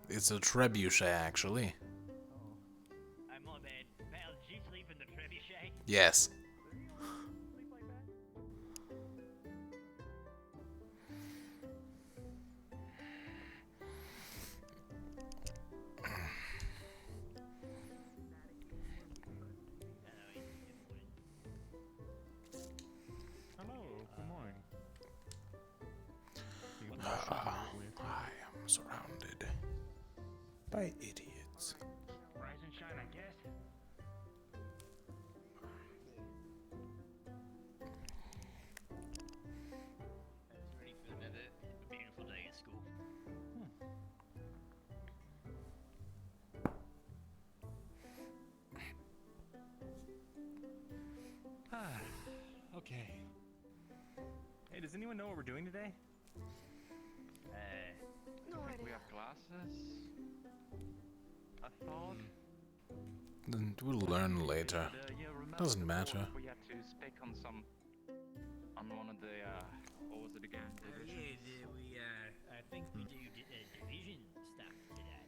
It's a trebuchet, actually. I'm my bad. Val, did you sleep in the trebuchet? Yes. Hello, good morning. I am surrounded by idiots. Rise and shine, I guess. It's ready for another beautiful day at school. Okay. Hey, does anyone know what we're doing today? No idea. We have classes. I thought. Then we'll learn later. Yeah, remember Doesn't before matter. We had to speak on one of the what was it again? I think we do division stuff today.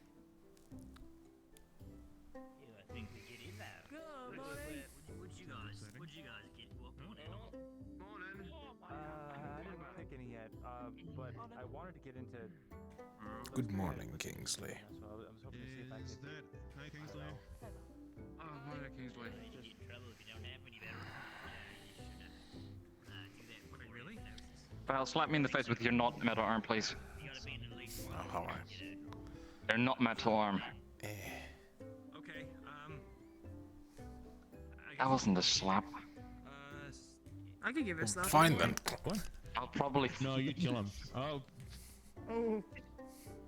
Yeah, I think we get in there. What'd you guys get? What morning? I didn't pick any yet, but I wanted to get into... Good morning, Kingsley. So I was hoping to see if I could... Hi, Kingsley. Oh, morning, Kingsley. You get in trouble if you don't have any better. You should do that. Wait, really? Val, slap me in the face with your not metal arm, please. You gotta be in at least one. Oh, alright. They're not metal arm. Okay, That wasn't a slap. I could give it a slap. Fine then. what? I'll probably. No, you kill him. Oh, Oh,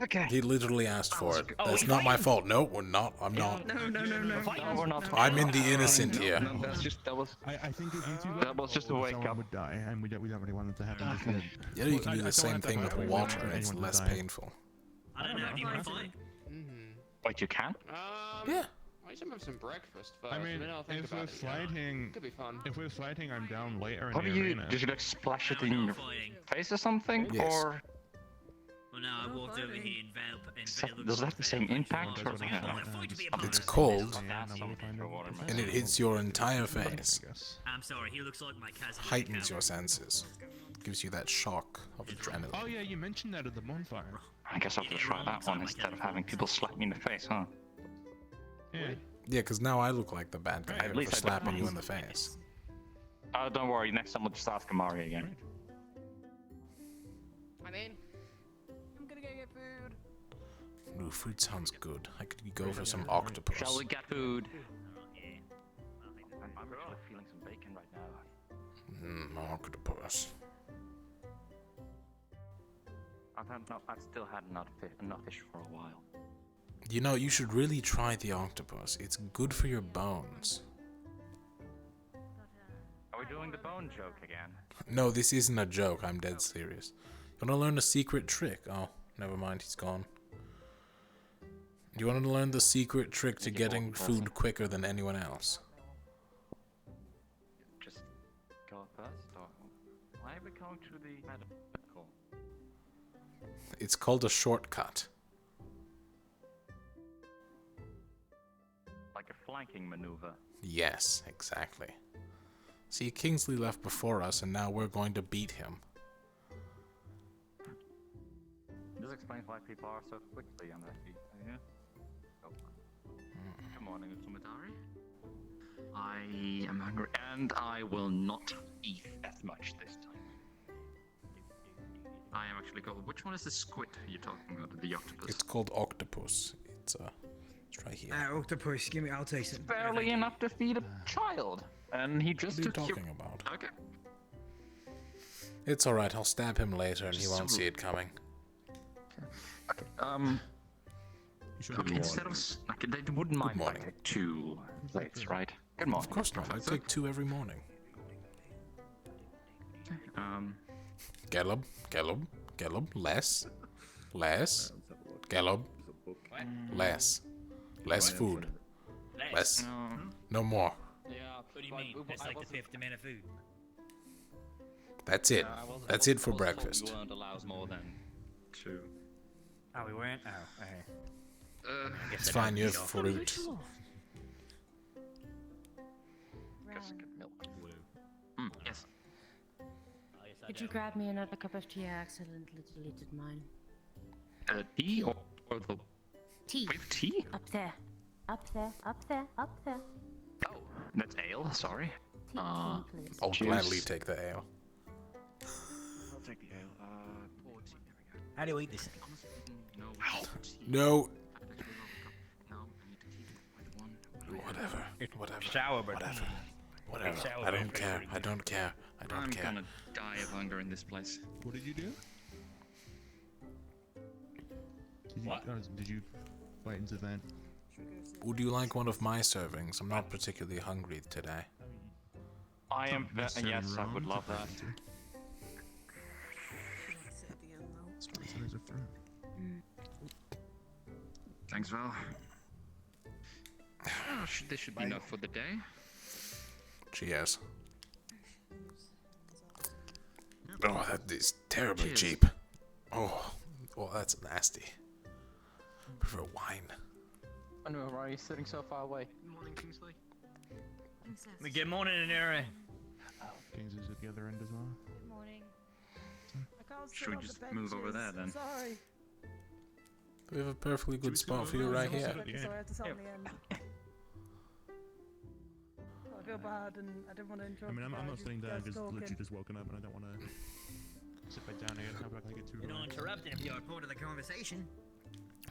Okay. He literally asked for it. Oh, That's we not my fighting? fault. No, we're not. I'm not. no. No, we're not. I'm in the innocent here. No, that was. I think if you two That was just a wake someone up. would die, and we don't really want it to happen. Just gonna- Yeah, you can Well, do I the same don't thing have with to water, fight and it's anyone to less die. painful. I don't know. Do you want to fight? Wait, you can? Yeah. I just have some breakfast first. I mean, then I'll think if about we're it. fighting, Could be fun. if we're fighting, I'm down later in What do the you? arena. Did you like splash it No, in we're your not fighting. face or something? Yes. Or Well, no, I No walked over fighting. here and Val. does that have the same impact? That's what I Well, have. fight to be a Just- It's part. cold, Yeah, no, we'll find out. and it hits your entire face. I guess. I'm sorry, he looks like my cousin. Heightens your senses. Gives you that shock of Oh adrenaline. yeah, you mentioned that at the bonfire. I guess I'll have to try that one instead of having people slap me in the face, huh? Yeah. Yeah, because now I look like the bad guy At for least I don't slapping you mind. in the face. Don't worry. Next time we'll just ask Amari again. I'm in. I'm gonna go get food. Ooh, food sounds good. I could go for some octopus. Shall we get food? I'm actually feeling some bacon right now. Octopus. I've still had not fish for a while. You know, you should really try the octopus. It's good for your bones. Are we doing the bone joke again? No, this isn't a joke. I'm dead serious. You want to learn a secret trick? Oh, never mind. He's gone. You want to learn the secret trick to getting food quicker than anyone else? Just go first, or why are we going to the medical? It's called a shortcut. Like a flanking maneuver. Yes, exactly. See, Kingsley left before us, and now we're going to beat him. This explains why people are so quickly on their feet. Yeah. Oh. Good morning, Usumatari. I am hungry, and I will not eat as much this time. I am actually called. Which one is the squid you're talking about? The octopus. It's called octopus. It's right here. Octopus, give me, I'll taste it. barely enough to feed a child, and he What just are you took your. talking about? Okay. It's alright, I'll stab him later and he won't see it coming. Okay. You should Okay, be instead of like, they wouldn't mind if I morning. take 2 plates, right? Good morning. Of course not, I Professor. take 2 every morning. actually. Caleb, less, Caleb, less food, less, no more. Yeah. What do you mean? That's like the fifth amount of food. That's it. That's it for breakfast. We weren't allowed more than 2. Oh, we weren't? Oh, okay. I guess It's I fine, don't you eat have off. fruit. Yes. Oh, yes, I Could you don't. grab me another cup of tea? I accidentally deleted mine. Tea or the... Tea. We have tea? Up there. Up there. Up there. Up there. Oh, that's ale, sorry. Tea, tea, please. I'll Juice. gladly take the ale. I'll take the ale. Pour tea. There we go. How do you eat this? No. No. No, I need to keep it with one. Whatever. Sour, but Whatever. Sour I don't bread care. pretty I don't care. I don't I'm care. gonna die of hunger in this place. What did you do? What? Did you bite into that? Would you like one of my servings? I'm not particularly hungry today. I am. Necessarily Yes, I wrong would to love bite that. into. Spice it as a fruit. Thanks, Val. Oh, this should be enough for the day. Cheers. Oh, that is terribly Cheers. cheap. Oh, that's nasty. Prefer wine. I know, why are you sitting so far away? Good morning, Kingsley. Good morning, Neri. Kings is at the other end as well. Good morning. Should we just move over there then? Sorry. We have a perfectly good spot for you right here. Sorry, I had to stop in the end. I feel bad and I didn't want to interrupt. I mean, I'm you not guys, sitting you down, guys just talking. literally just woken up and I don't want to sit back down again. How about I get too You're not relaxed? interrupting if you're part of the conversation.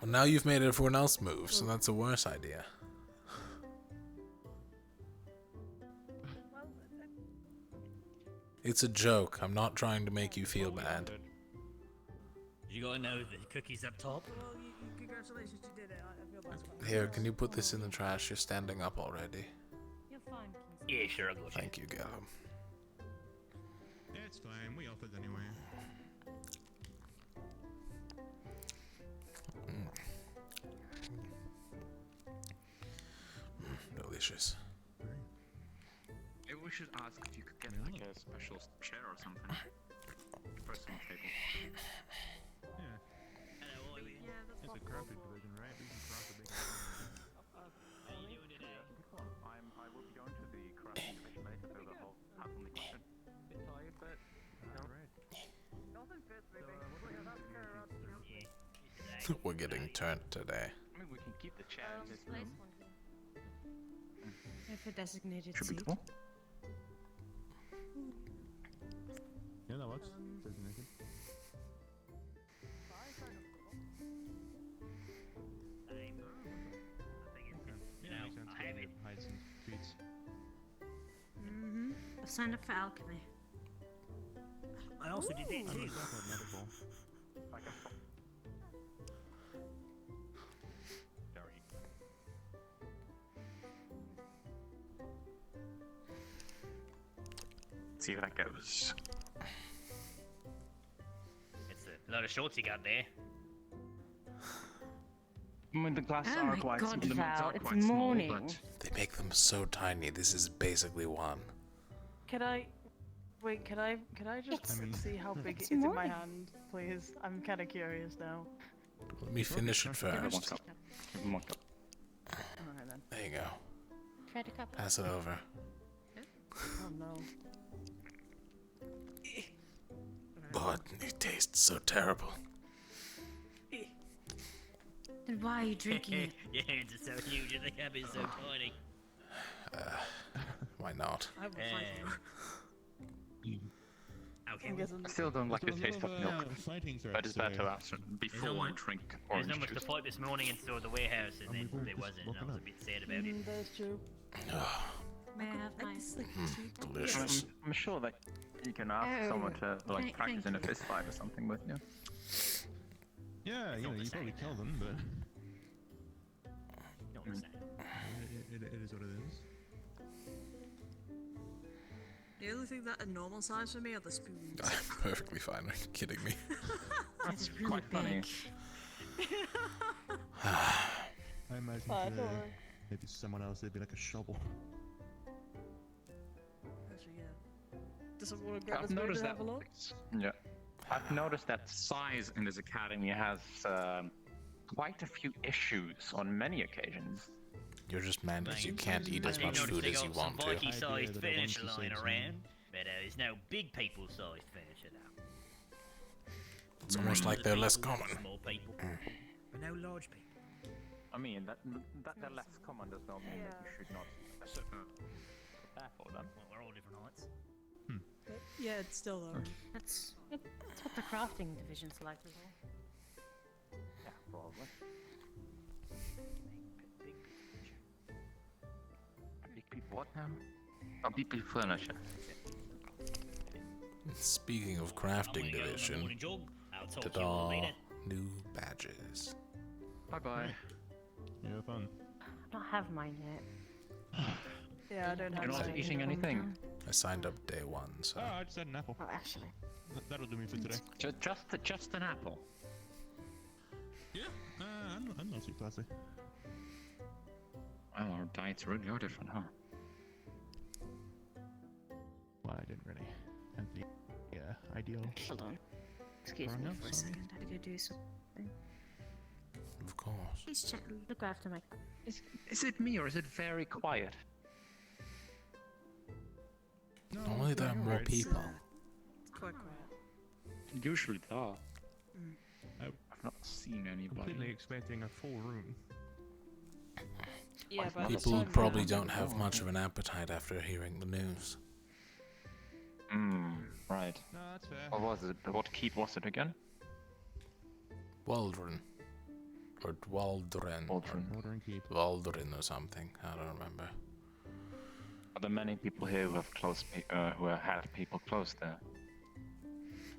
Well, now you've made everyone else move, so that's a worse idea. Well, It's a joke. I'm not trying to make you feel bad. You gotta know the cookies up top. well, congratulations, you did it. I feel bad. about it. Here, can you put this in the trash? You're standing up already. You're fine, Kingsley. Yeah, sure, I'll go. Thank you, Gallum. Yeah, it's fine. We offered anyway. Delicious. Maybe we should ask if you could get like a special chair or something. Personal table. Yeah, it's a crappy division, right? We can cross a big How you doing today? I will be going to the crafting division later for the whole half on the kitchen. Bit tired, but Alright. Nothing fits me. Look at that carrot. Yeah, We're getting turned today. I mean we can keep the chair in this Place room. one here. If a designated Should be seat. cool. Yeah, that works. Designated. You know, Makes sense. I have Get it. your hides and treats. Mm-hmm. I've signed up for alchemy. I also did that I'm too. a software medical. Like a see how that goes. It's a lot of shorts you got there. I mean, the glasses Oh are my quite God, small. Val, it's quite small, morning. but- They make them so tiny. This is basically one. Can I? Wait, can I just It's- I mean- see how big it it's is in my morning. hand, please? I'm kind of curious now. Let me finish it Give him one first. cup. Give him one cup. Alright then. There you go. Try to cup. Pass it over. Oh no. But it tastes so terrible. Then why are you drinking it? Your hands are so huge and the cup is so tiny. Why not? I will fight you. Okay, I'm guessing. I still don't like the taste of milk, Fighting threats but it's better today. after. Before I drink there's orange not much to juice. fight this morning and saw the warehouse and then we've there just wasn't and I woken was a up. bit sad about it. That's true. May I have mine? Delicious. I'm sure that you can ask Oh, someone to like thank practice in a you. fist fight or something with you. Yeah, you know, you probably kill them, but Not the same. it is what it is. The only thing that are normal size for me are the spoons. I'm perfectly fine. Are you kidding me? That's really quite funny. big. I imagine Fine, don't today, worry. maybe someone else, it'd be like a shovel. Actually, yeah. Does someone want to grab I've this way noticed to that. have a look? Yeah, I've noticed that size in this academy has quite a few issues on many occasions. You're just mad because you Thanks. can't eat I as do much notice food they as got you some want to. Viking-sized Idea that I want furniture to say lying something. around, but there's no big people-sized furniture now. It's almost like they're less common. Small people, but no large people. I mean, that they're less common does not mean that you should not prepare for them. Well, we're all different heights. Yeah, it's still though. That's what the crafting division's like as well. Yeah, probably. Big people, what now? Oh, big people furniture. Speaking of I'm gonna crafting go on the division, morning jog. I'll talk to ta you all later. new badges. Bye bye. Yeah, fun. I don't have mine yet. Yeah, I don't have You're not mine. eating anything. I signed up day one, so Oh, I just had an apple. Oh, actually. That'll do me for today. Just an apple. Yeah, I'm not too classy. Well, our diets really are different, huh? Well, I didn't really have the ideal. Hold on. Excuse Fair me enough, for a sorry. second. I had to go do something. of course. Please check. Look after my. Is it me or is it very quiet? No, Only there are you're more right. people. It's quite quiet. Usually they are. Oh. I've not seen anybody. Completely expecting a full room. Yeah, but People probably don't have much of an appetite after hearing the news. Right. No, that's fair. What was it? What keep was it again? Waldron. Or Waldron. Waldron. Order and keep. Waldron or something. I don't remember. Are there many people here who have who have people close there?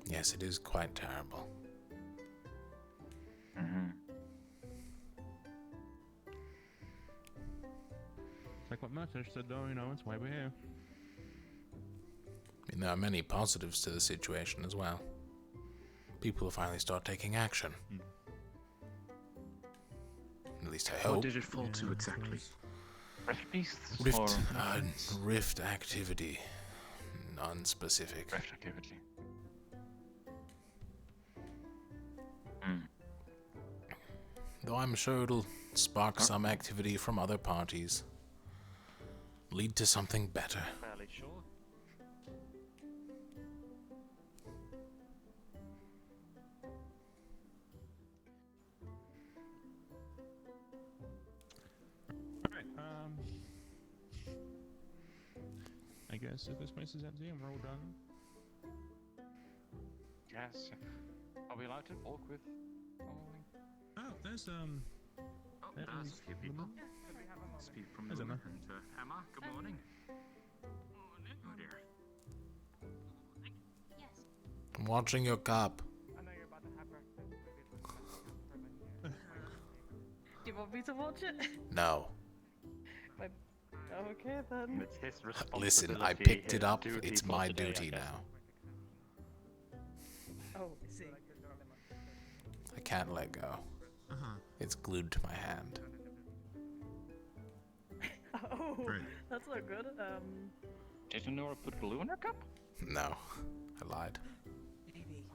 Yes, it is quite terrible. It's like what Murtash said though, you know, it's why we're here. I mean, there are many positives to the situation as well. People will finally start taking action. At least I What hope. did it fall to exactly? Rift beasts or Rift activity. Non-specific. rift activity? Though I'm sure it'll spark some activity from other parties. Lead to something better. Fairly sure. Alright, I guess if this place is empty and we're all done. Yes. Are we allowed to walk with? Oh, there's Oh, That there's is a few people. Luna. Speak from There's Luna Emma. and Emma. Good morning. Oh dear. I'm watching your cup. I know you're about to have breakfast. Do you want me to watch it? No. Okay then. It's his responsibility. Listen, I picked it his up. duty It's for my today, I duty guess. now. Oh, I see. I can't let go. Uh-huh. It's glued to my hand. Oh, Great. that's not good. Did you know I put glue in her cup? No. I lied. Maybe.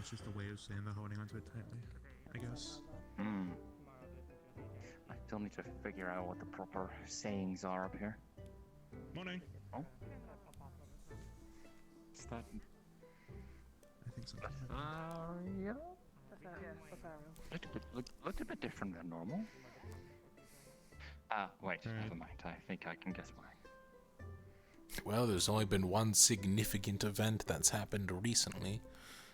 It's just a way of saying they're holding onto it tightly, I guess. I still need to figure out what the proper sayings are up here. Morning. Oh. Is that I think so. yeah? Lothario. Looked a bit different than normal. Ah, wait, Right. never mind. I think I can guess why. Well, there's only been one significant event that's happened recently,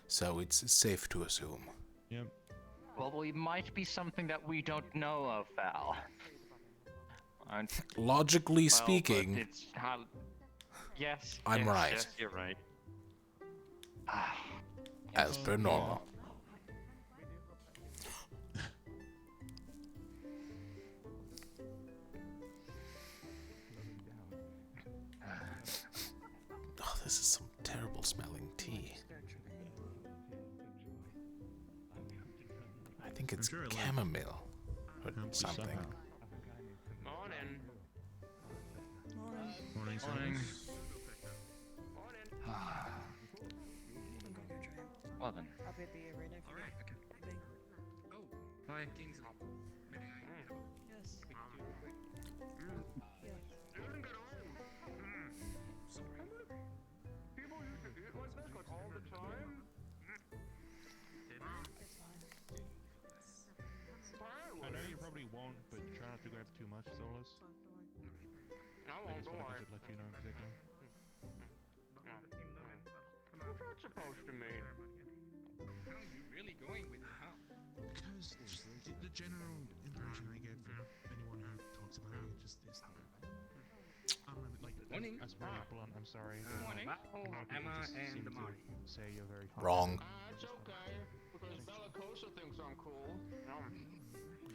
so it's safe to assume. Yep. Well, it might be something that we don't know of, Val. Logically Well, speaking, but it's how... Yes, I'm yes, right. Yes, you're right. Ah, as per normal. this is some terrible smelling tea. I think it's sure it, like, chamomile or helps you something. somehow. Morning. Morning, Morning. Well then. I'll be at the arena. Hi. Yes. People used to eat like this like all the time. I know you probably won't, but try not to grab too much, Solus. I I won't just go wanted on. to let you know exactly. What's that supposed to mean? How are you really going with how? Because just the general impression I get from anyone who talks about it just is that Morning. as very blunt, I'm sorry. but, Morning. a lot of people Emma just and seem to Marty. say you're very hot. Wrong. It's okay, because Bellicosa thinks I'm cool.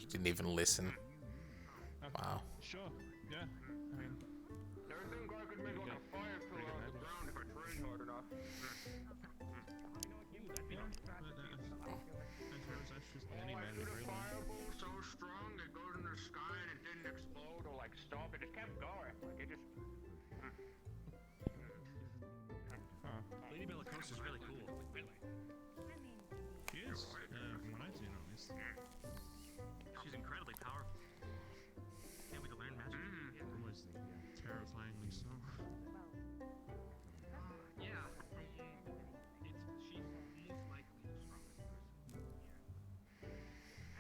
You didn't even listen. Wow. Sure, yeah. I mean, They think I could make like a fire pillar out of the ground if I trained hard enough. but, I suppose that's just any I man shoot a really. fireball so strong it goes in the sky and it didn't explode or like stop. It just kept going. Like it just. Lady Bellicosa is really cool. She is, from what I've seen at least. She's incredibly powerful. Can't wait to learn magic. Almost terrifyingly so. Yeah. She's most likely the strongest person.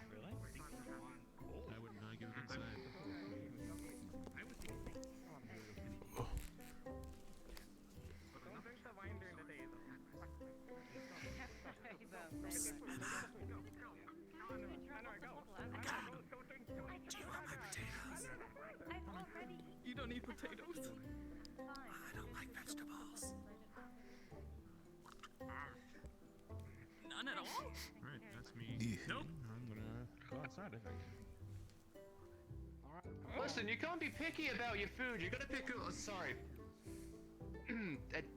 Really? I wouldn't argue against that. I was thinking. You don't need potatoes. I don't like vegetables. None at all? Alright, that's me. Nope. I'm gonna go outside, I think. Listen, you can't be picky about your food. You gotta pick. Sorry.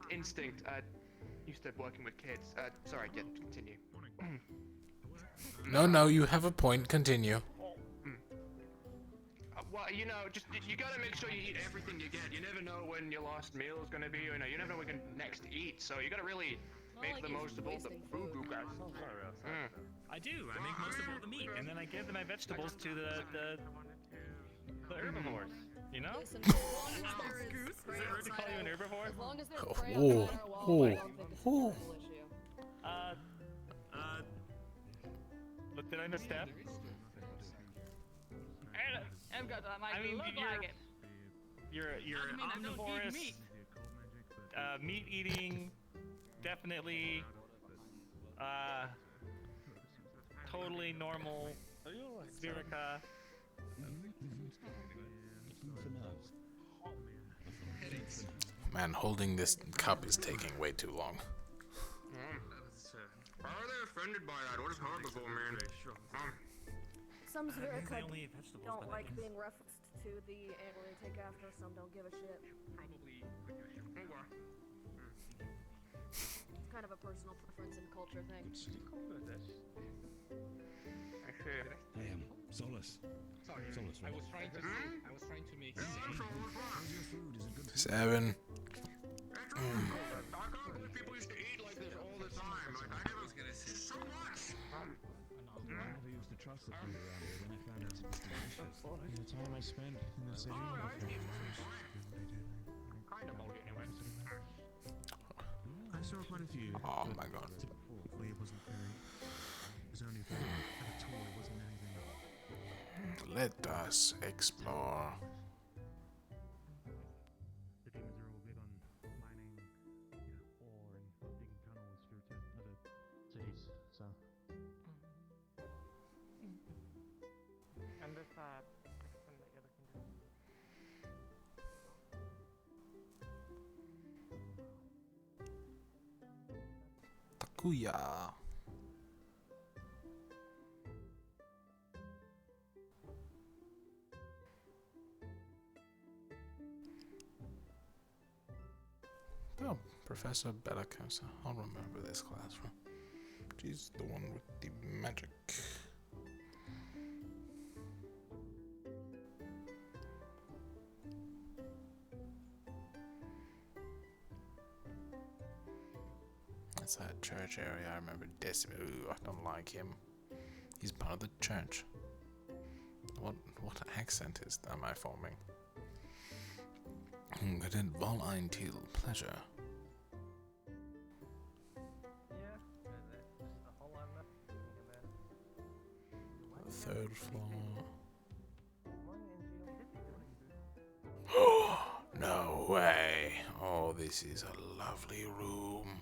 Instinct. Used to working with kids. Sorry. Yeah, continue. No, you have a point. Continue. Well, you know, just you gotta make sure you eat everything you get. You never know when your last meal is gonna be. You know, you never know when you can next eat. So you gotta really make the most of all the food you got. I do. I make most of all the meat, and then I give my vegetables to the herbivores. You know? Listen, as long as there is Is spray it rude to call outside you an out- herbivore? As long as there's Oh, spray oh, outside our wall, I don't think it's a oh. terrible issue. Look, did I misstep? I've got that. I mean, look you're- like it. You're I mean, I don't eat omnivorous, meat. meat eating, definitely, totally normal, Spirica. Man, holding this cup is taking way too long. How are they offended by that? What is herbivore, man? Some They Zvirka only eat vegetables, don't but like they- being referenced to the animal they take after, some don't give a shit. Probably. It's kind of a personal preference and culture thing. Hey, Solus. Sorry. Solus, I right? was trying to say. I was trying to make sense. How's your food? Is it good? 7. I can't believe people used to eat like this all the time. Like I never. It's so much. I never used to trust the food around here. Then I found out it was delicious. The time I spent in the city. Kind of moldy anyway. I saw quite a few. Oh my god. Typically, it wasn't very. It was only a tour. It wasn't anything. Let us explore. The demons are all big on mining, ore and digging tunnels through to other cities. So. And this thing that you're looking to. Takuya. Oh, Professor Bellacosa. I'll remember this classroom. She's the one with the magic. That's that church area. I remember Decim. Ooh, I don't like him. He's part of the church. What accent am I forming? Good vol ein til pleasure. Yeah, that's just the whole I'm left thinking about. The third floor. No way. Oh, this is a lovely room.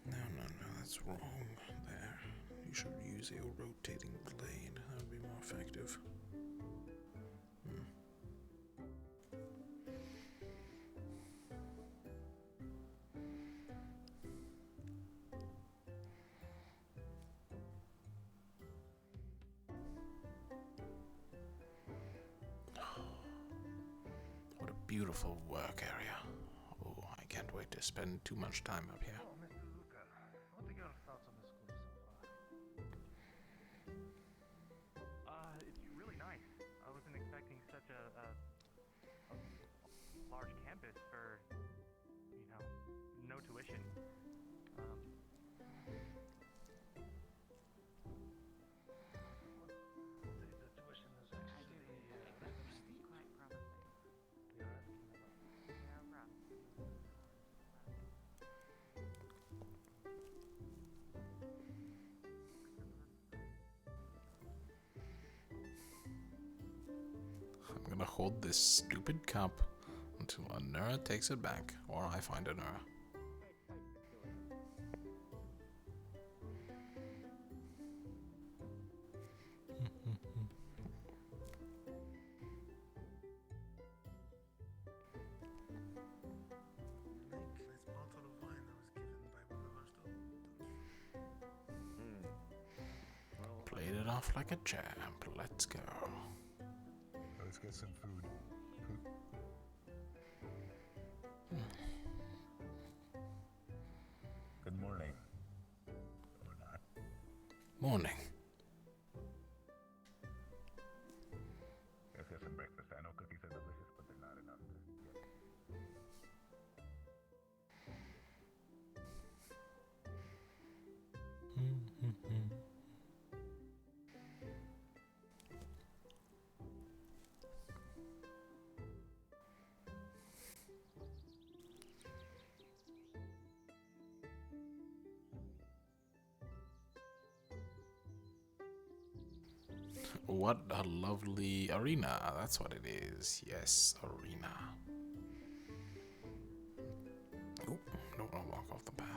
No, that's wrong there. You should use a rotating blade. That would be more effective. What a beautiful work area. Oh, I can't wait to spend too much time up here. Oh, Mr. Luca, what are your thoughts on the school so far? It's really nice. I wasn't expecting such a large campus for, no tuition. The tuition is actually Quite promising. I'm gonna hold this stupid cup until Anura takes it back, or I find Anura. Played it off like a champ. Let's go. Let's get some food. Good morning. Or not. Morning. Let's get some breakfast. I know cookies are delicious, but they're not enough to get. What a lovely arena. That's what it is. Yes, arena. Oh, don't want to walk off the path.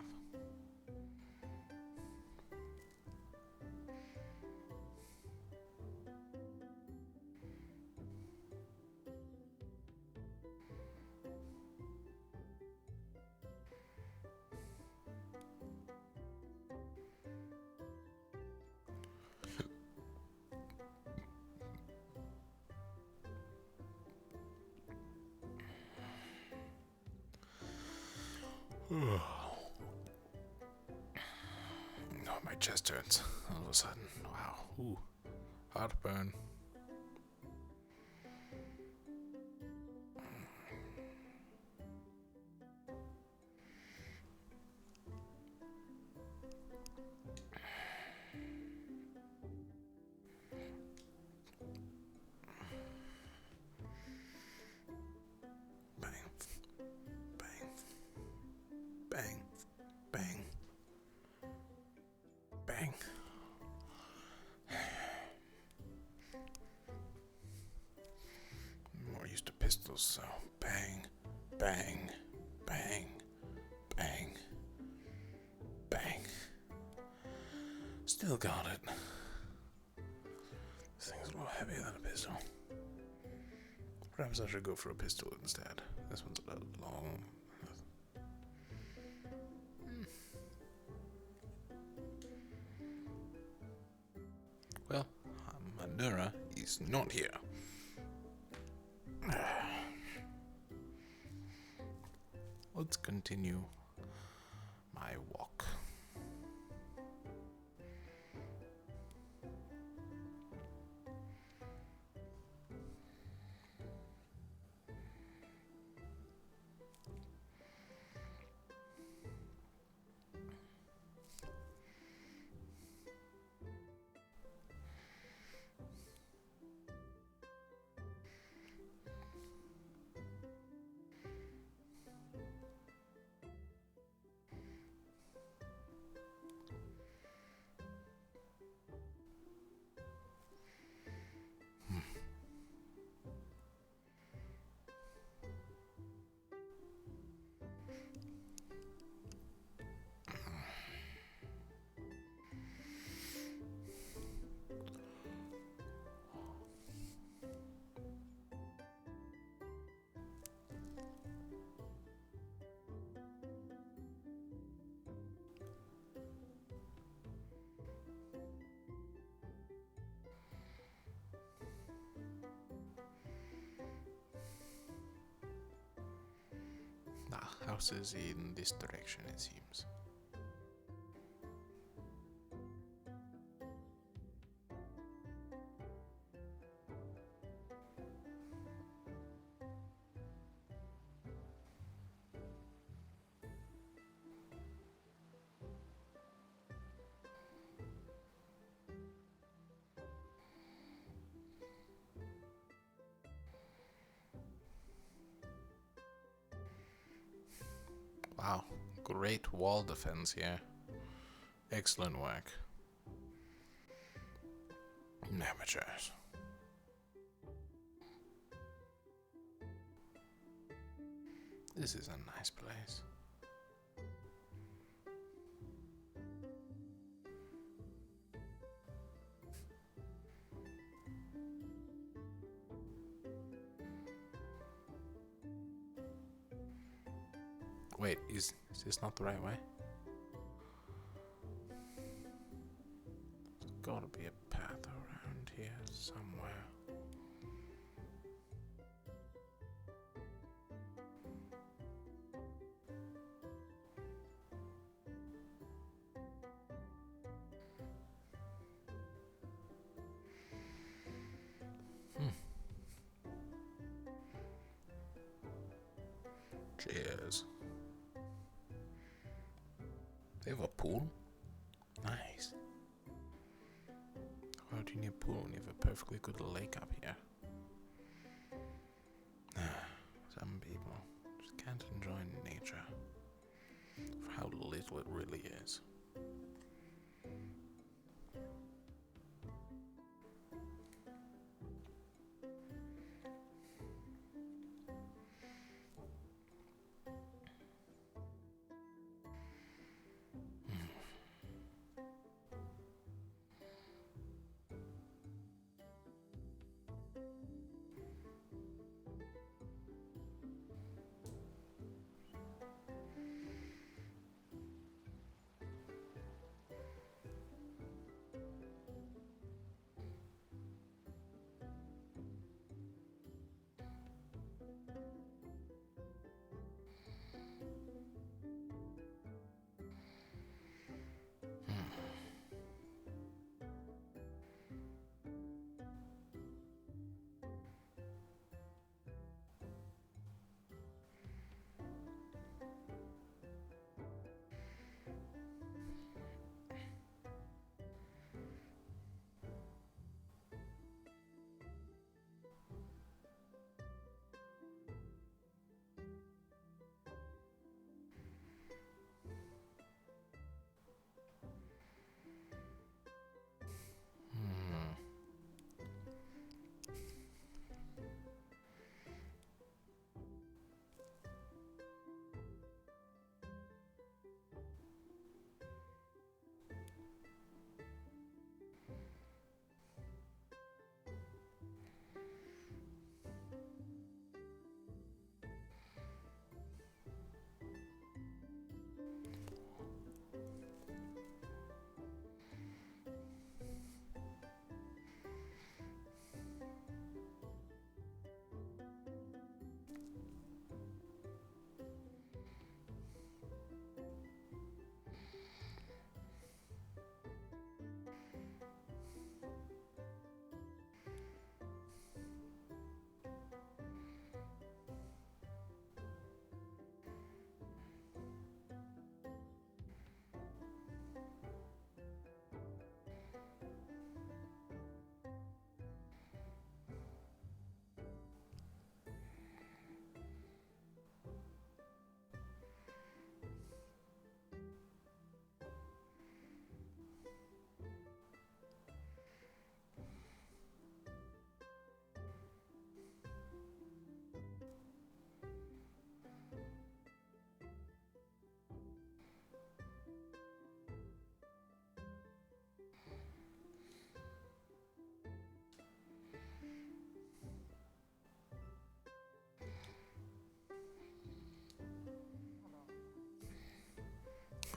Oh, my chest hurts all of a sudden. Wow. Ooh. Heartburn. pistols, so bang, bang, bang, bang, bang. Still got it. This thing's a little heavier than a pistol. Perhaps I should go for a pistol instead. This one's a little long. Well, Manura is not here. Let's continue my walk. The house is in this direction, it seems. Wow, great wall defense here. Excellent work. Amateurs. This is a nice place. Wait, is this not the right way? There's gotta be a path around here somewhere. Cheers. They have a pool? Nice. Why do you need a pool when you have a perfectly good lake up here? Some people just can't enjoy nature for how little it really is.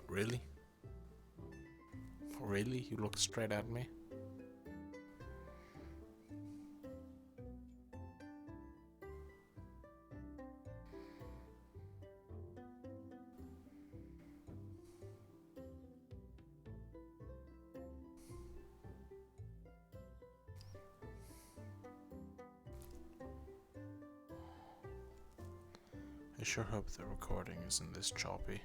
Really? Really? You look straight at me? I sure hope the recording isn't this choppy.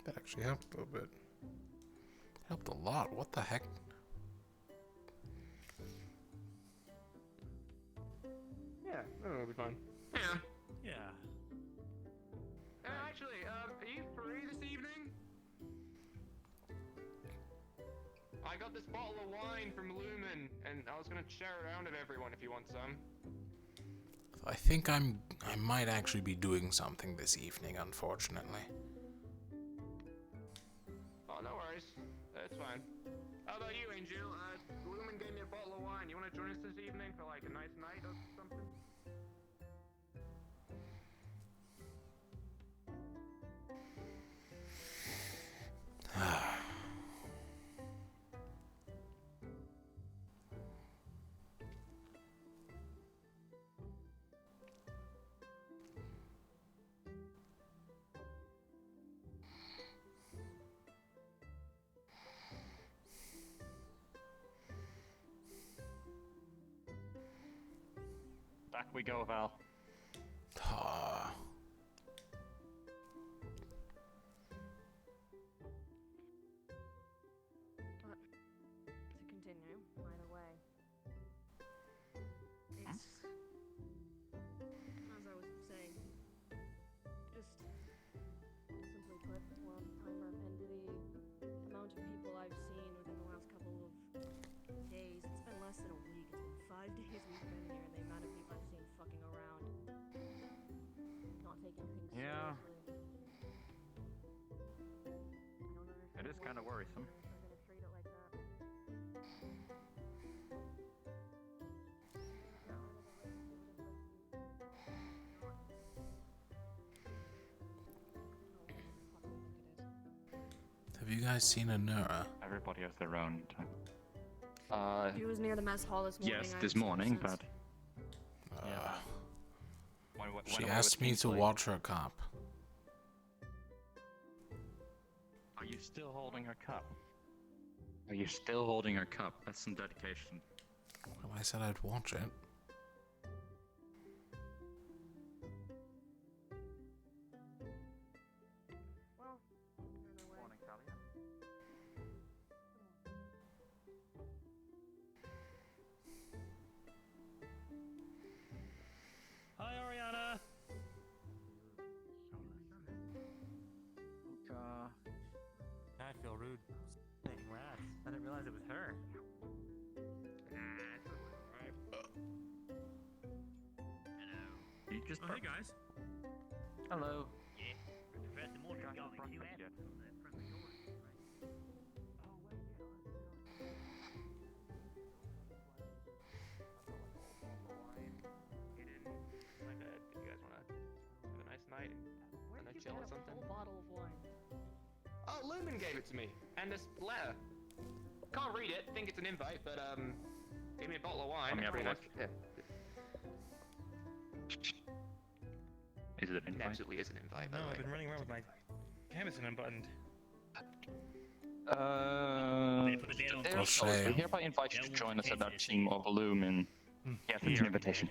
That actually helped a little bit. Helped a lot. What the heck? Yeah, that'll be fine. Yeah. Yeah. Actually, are you free this evening? I got this bottle of wine from Lumen, and I was gonna share it around with everyone if you want some. I think I might actually be doing something this evening, unfortunately. Oh, no worries. That's fine. How about you, Angel? Lumen gave me a bottle of wine. You wanna join us this evening for like a nice night or something? Back we go, Val. Ah. To continue, by the way, it's as I was saying, just simply put, well, timer and the amount of people I've seen within the last couple of days, it's been less than a week, it's been 5 days we've been here, and the amount of people I've seen fucking around, not taking things Yeah. seriously. I don't understand It is kind of worrisome. are gonna treat it like that. Have you guys seen a Nura? Everybody has their own time. He was near the mess hall this morning. Yes, I this have some morning, sense. but She asked me to watch her cop. Are you still holding her cup? Are you still holding her cup? That's some dedication. Well, I said I'd watch it. Well, in a way. Morning, Talia. Hi, Oriana. I feel rude. Saying rats. I didn't realize it was her. You just Oh, hey guys. Hello. Yeah. First the morning going to yet. My bad. If you guys wanna have a nice night Where and did you chill get or a something. full bottle of wine? Oh, Lumen gave it to me, and this letter. Can't read it. Think it's an invite, but gave me a bottle of wine. Let me have a Pretty look. nice. Is it an It invite? absolutely is an invite. by No, the I've way. been running around with my canvas unbuttoned. I'll say. We hereby invite you to join us at our team of Lumen. Yes, it's an invitation.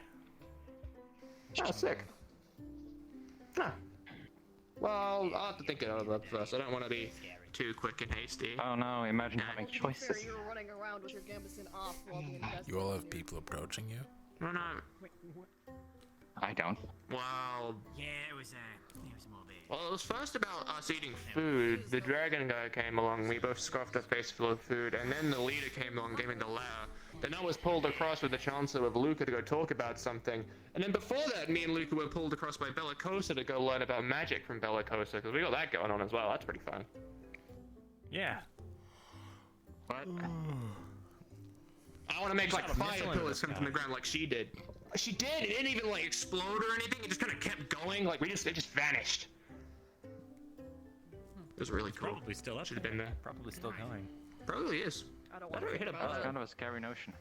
Oh, sick. Huh. Well, I'll have to think it over first. I don't want to be too quick and hasty. Oh no, imagine having To be fair, choices. you were running around with your gambeson off while being invested. You all have people approaching you? No, no. I don't. Well, Yeah, it was more big. well, it was first about us eating food. The dragon guy came along, we both scarfed a face full of food, and then the leader came along, gave me the lair. Then I was pulled across with the Chancellor with Luca to go talk about something. And then before that, me and Luca were pulled across by Bellicosa to go learn about magic from Bellicosa, because we got that going on as well. That's pretty fun. Yeah. What? I want to make like fire pillars come from the ground like she did. She did. It didn't even like explode or anything. It just kind of kept going. Like it just vanished. It was really cool. Probably still up. Should have been there. Probably still going. Probably is. I don't Better want to hit a about It's button. kind of a scary notion.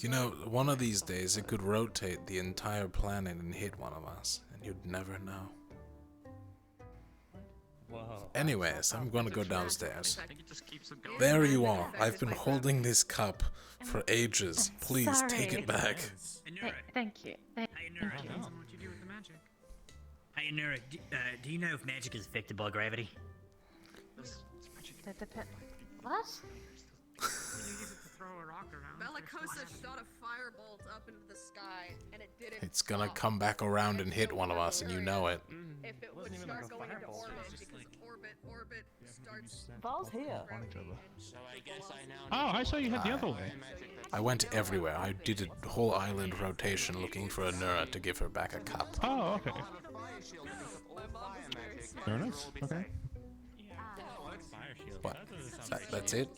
You know, one of these days it could rotate the entire planet and hit one of us, and you'd never know. Whoa. Anyways, I'm gonna go downstairs. I think it just keeps it going. There you are. I've been holding this cup for ages. Please take it back. Thank you. Thank Hey, you. Nura, Depends on what you do with the magic. Hey, Nura, do you know if magic is affected by gravity? What? When you use it to throw a rock around. Bellicosa shot a firebolt up into the sky, and it didn't. It's gonna stop. come back around and hit one of us, and you know it. If it would start going into orbit, because orbit starts. Val's here. So I guess I now. Oh, I saw you head the other way. I went everywhere. I did a whole island rotation looking for a Nura to give her back a cup. Oh, okay. Very nice. Okay. Fire shield. What? That doesn't sound That's it?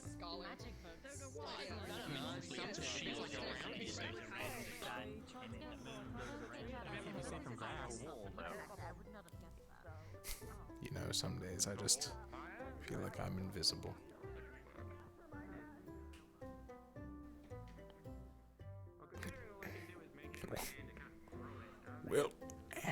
You know, some days I just feel like I'm invisible. Well, good.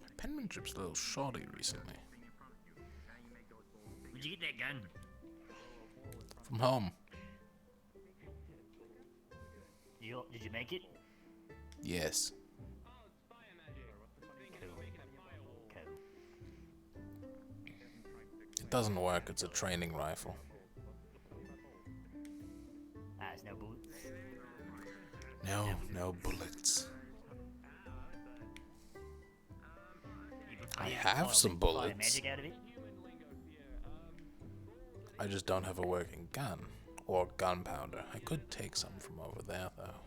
My penmanship's a little shoddy recently. Where'd you get that gun? From home. Did you make it? Yes. It doesn't work, it's a training rifle. There's no bullets. No bullets. I have some bullets. Magic out of it? I just don't have a working gun. Or gunpowder. I could take some from over there, though.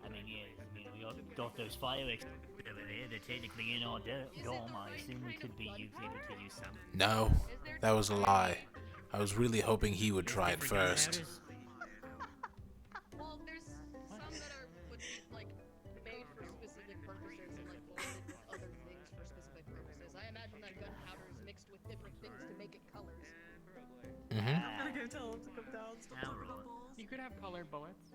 I mean, yeah, we got those fireworks over there. They're technically in our dome. I assume we could be able to use some. No, that was a lie. I was really hoping he would try it Different first. gunpowders? Well, there's some that would be like made for specific purposes and like molded other things for specific purposes. I imagine that gunpowder is mixed with different things to make it colors. You could have colored bullets.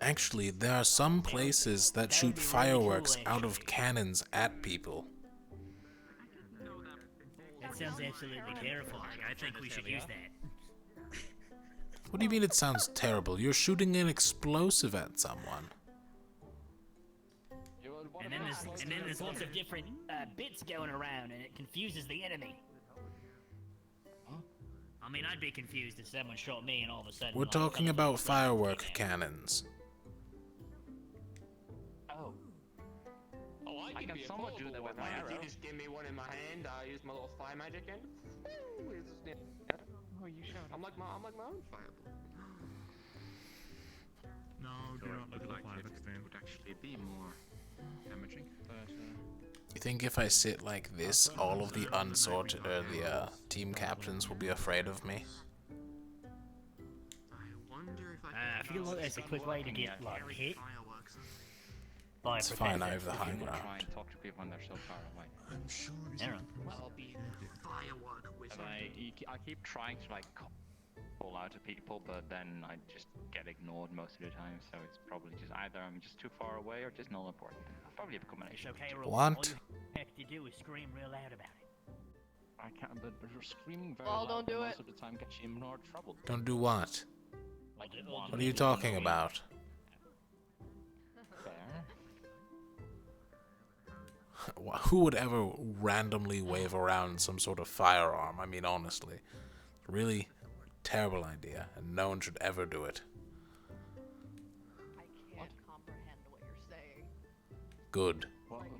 Actually, there are some places that shoot fireworks out of cannons at people. That sounds absolutely terrifying. I think we should use that. What do you mean it sounds terrible? You're shooting an explosive at someone. And then there's lots of different bits going around, and it confuses the enemy. I mean, I'd be confused if someone shot me and all of a sudden. We're like, talking colourful about flames firework came out. cannons. Oh. Oh, I can somewhat do that with my You arrow. just give me one in my hand. I use my little fire magic and. Oh, you showed. I'm like my own fireball. No, do not look at the fire extent. Would actually be more damaging, but You think if I sit like this, all of the unsorted, the team captains will be afraid of me? I wonder if I feel like that's a quick way to get like hit. fireworks. By a It's fine, I professor. have the high You can try ground. and talk to people when they're so far away. Aaron. I'll be firework wizard. And I keep trying to like call out to people, but then I just get ignored most of the time. So it's probably just either I'm just too far away or just not important. Probably a combination. It's okay, of the two. Rob. What? All you have to do is scream real loud about it. I can't, but you're screaming very Oh, loud. don't do and it. most of the time gets you in more trouble. Don't do what? Like What are you talking about? Fair. Who would ever randomly wave around some sort of firearm? I mean, honestly. Really terrible idea, and no one should ever do it. I can't comprehend what you're saying. Good.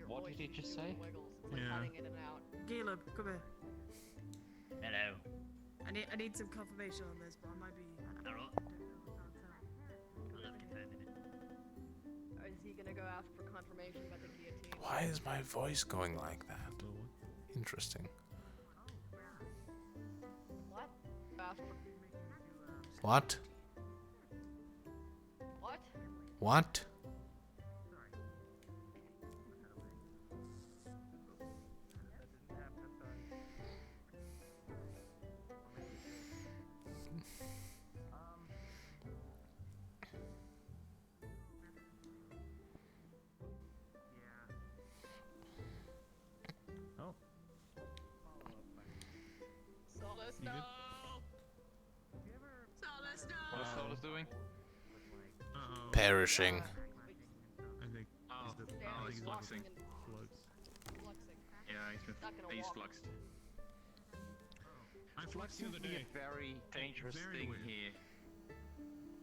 What did he just say? Wiggles. It's like Yeah. cutting in and out. Caleb, come here. Hello. I need some confirmation on this, but I might be. Alright. I'll have to confirm it. Or is he gonna go ask for confirmation about the guillotine? Why is my voice going like that? Interesting. What? Ask for What? what? What? Oh, Solus, You no! good? Solus, What is no! Solus doing? uh-oh. Perishing. I think Oh, he's, Yeah, I think he's he's fluxing. Floats. Fluxing. Yeah, Not gonna he's walk. fluxed. I fluxed the other day. A very dangerous Very thing weird. here.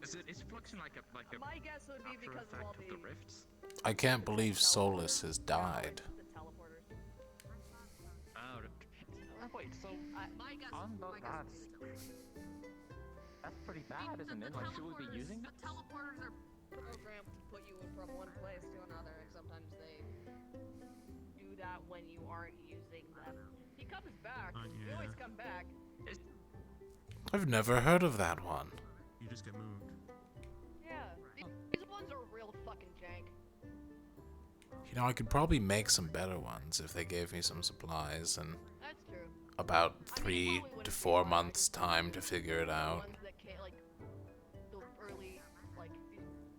Is fluxing like a My guess would be after because of all effect of the rifts? I can't believe Solus has died. The teleporters. Oh, wait. So My guess. that's pretty bad, isn't it? Like, should we be using The that? teleporters are programmed to put you from one place to another, and sometimes they do that when you aren't using them. He comes back. We always Yeah. come back. I've never heard of that one. You just get moved. Yeah. These ones are real fucking jank. You know, I could probably make some better ones if they gave me some supplies and That's true. about I mean, 3 probably to wouldn't 4 be months time to figure it The out. ones that can't, like, the early, like,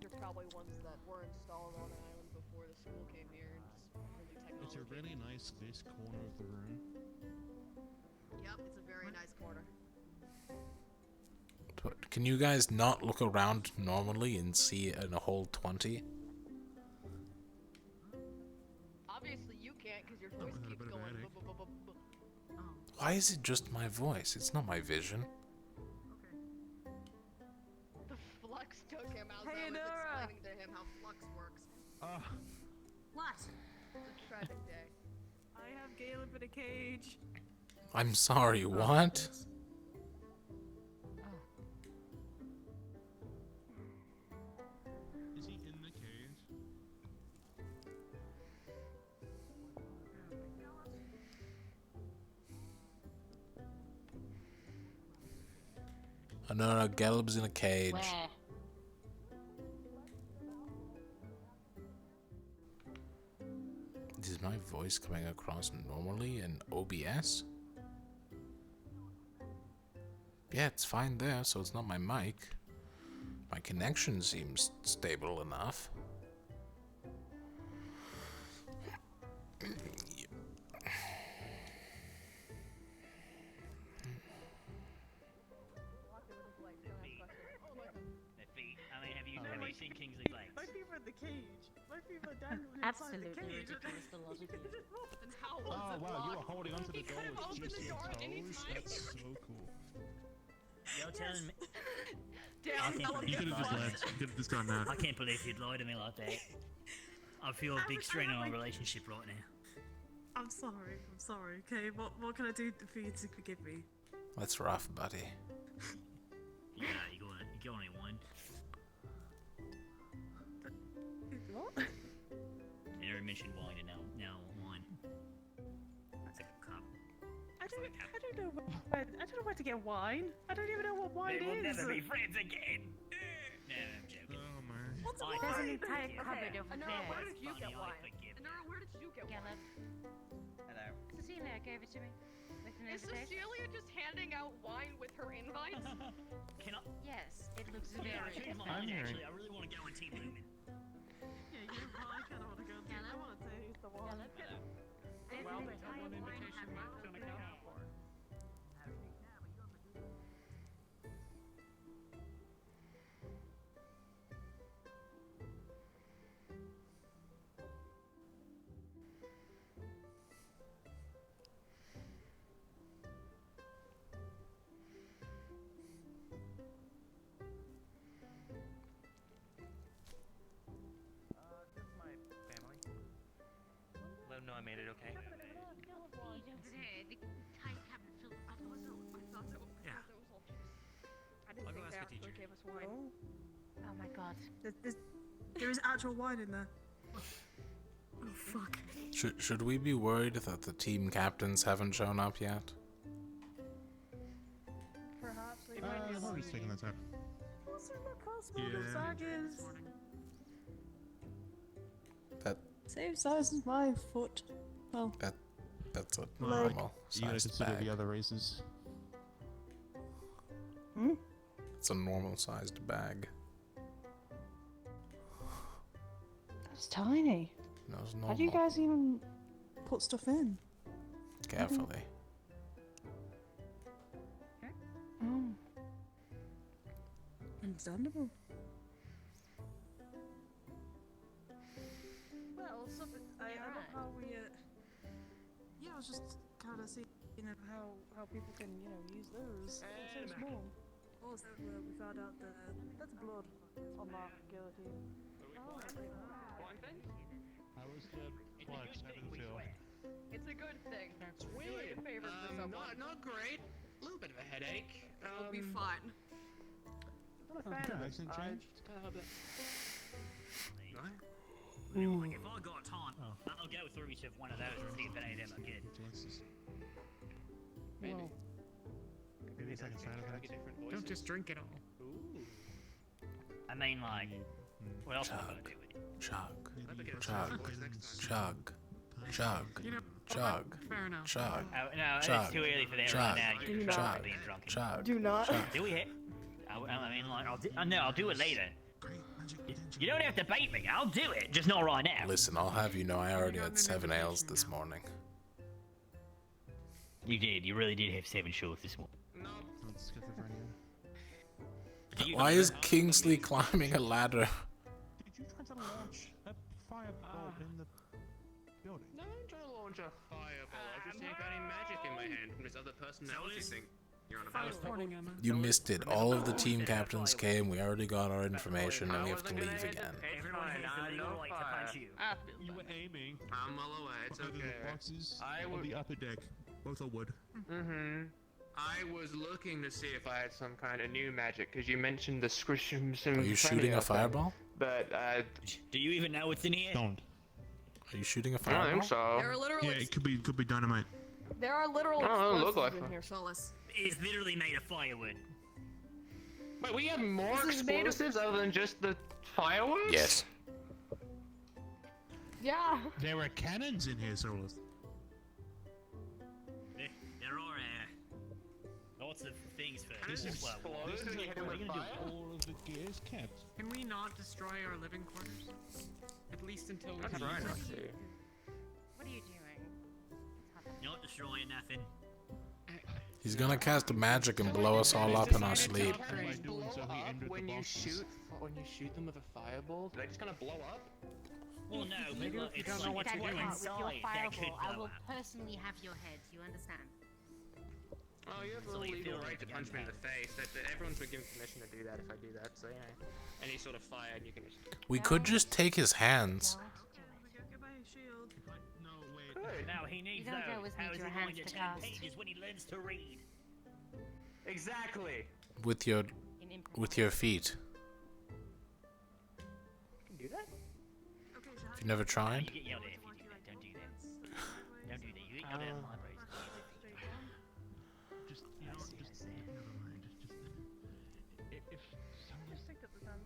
they're probably ones that were installed on an island before the school came here. And just early technology. It's a really nice this corner of the room. Yep, it's a very nice corner. But can you guys not look around normally and see in a whole 20? Obviously you can't because your I voice had a keeps bit of a going. headache. Why is it just my voice? It's not my vision. The flux took him out. Hey, I was Nora. explaining to him how flux works. What? It's a tragic day. I have Caleb in a cage. I'm sorry, what? Is he in the cage? Oh, no, Gelb's in a cage. Is my voice coming across normally in OBS? Yeah, it's fine there, so it's not my mic. My connection seems stable enough. The feet. I mean, have you seen Kingsley's legs? My feet are in the cage. My feet are dangling inside the Absolutely cage. ridiculous, the logic of it. And how was Oh it wow, you were locked? holding onto the He door could've with opened just the your door at any toes. time. That's so cool. You're telling me. Down, can't Ellen, believe You get could have just fucked. left. You could have just gone now. I can't believe you'd lie to me like that. I feel a big strain on our relationship right now. I'm sorry. I'm sorry. Okay, what can I do for you to forgive me? That's rough, buddy. Yeah, you go on one. What? You never mentioned wine, and now wine. That's like a cup. I don't know where to get wine. I don't even know what wine We will is. never be friends again. No, I'm joking. Oh my. What's I- There's an wine? entire Okay, cupboard over Anora, there. where did you Funny, get I wine? forgive Anora, where did you get wine? Caleb, Hello. this is Cecilia gave it to me. With an Is invitation. Cecilia just handing out wine with her invites? Can I? Yes, it looks Yeah, I very. changed my mind actually. I really want to go and team movement. Yeah, I kind of want to go too. I want to taste the wine. Well, they have one invitation left on account for. Just my family. Let them know I made it okay. Yeah. I didn't I'll go think ask they the actually teacher. gave us wine. Oh my god. There is actual wine in there. Oh fuck. Should we be worried that the team captains haven't shown up yet? Perhaps they might be I'm just taking that time. What's in the cosmo sagas? That Same size as my foot. Well, that's a Like- normal You gotta sized consider bag. the other races. It's a normal sized bag. that's tiny. No, it's How do you normal. guys even put stuff in? Carefully. Oh. Understandable. Well, something I love how we yeah, I was just kind of seeing how people can use those. It's so small. Also, we found out that that's blood on that guillotine. How was the flex? How did it feel? It's a good thing. That's Do weird. a favor for someone. Not great. A little bit of a headache. It'll be fine. Not a Oh, fan good of it. accent I change. just kinda hope that- Like, if I got time, I'll go through each of one of those and see if any of them are good. Maybe. Well, Maybe it's like a side effect. Don't just drink it all. Ooh. I mean, like, what else am I gonna do with it? Chug. Maybe Chug. Boys next time. Chug. Chug. You know, Chug. fair enough. Chug. Oh, no, Chug. it's too early for that Chug. right now. You're Chug. drunk being drunk. Chug. do not. Do we hit? I mean, like, I'll do it later. You don't have to bait me. I'll do it, just not right now. Listen, I'll have you know I already had 7 ales this morning. You did. You really did have 7 shots this morning. No. That's schizophrenia. Why is Kingsley climbing a ladder? Did you try to launch a fireball in the building? No, I'm trying to launch a fireball. I just think I need magic in my hand from this other personality thing you're on about. Morning, Emma. You missed it. All of the team captains came. We already got our information, and we have to leave again. Everyone has the legal right to punch you. I feel You were bad. aiming I'm well aware. It's over okay. the boxes I on would- the upper deck. Both are wood. Mm-hmm. I was looking to see if I had some kind of new magic, because you mentioned the squishum. Are you shooting a fireball? But Do you even know what's in here? Don't. Are you shooting a I don't think fireball? so. There are literally Yeah, it could be dynamite. there are literal Oh, it doesn't look explosives like in one. here, Solace. It's literally made of firewood. Wait, we have more This is made of- explosives other than just the fireworks? Yes. Yeah. There are cannons in here, Solus. There are lots of things for This is well, explode This is when you like hit him what with are you gonna fire? do? All of the gears kept. Can we not destroy our living quarters? At least until we That's can right, use I it. see. What are you doing? What's happening? not destroying nothing. He's gonna cast magic and blow us all up in our sleep. By Turrets doing blow so, he up ended the when you boxes. shoot them with a fireball? Do they just kind of blow up? Well, no, Maybe but if you it's don't know like what if you're you're doing. With your inside, that could fireball, I blow will up. personally have your head. You understand? Oh, you have So the you legal feel right like to the punch me in the gunpowder. face. That everyone's been given permission to do that if I do that. So any sort of fire, and you can just. We could just take his hands. Don't do it. Goodbye, shield. No, wait. Good. Now he needs You don't those. always How need is your he going hands to to turn cast. pages when he learns to read? Exactly. With your In feet. You can do that. Okay, so Have you never You tried? get yelled at if you do that. Don't do that. Don't do that. You get yelled at in libraries. Just, you know, just never mind. If someone picked up the sand.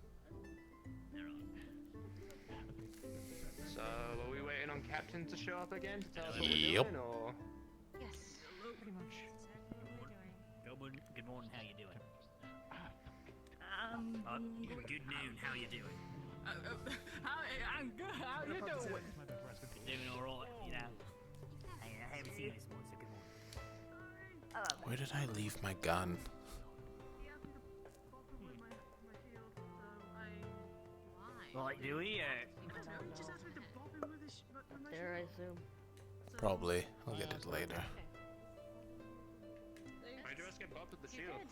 So are we waiting on captain to show up again to tell us what we're Yep. doing, or? pretty much. Good morning, how you doing? Good noon, how you doing? I'm good. How you doing? Doing alright, you know. I haven't seen you this morning, so good morning. Where did I leave my gun? Right, do we? There, I assume. Probably. I'll get it later. I just get bumped with the shield.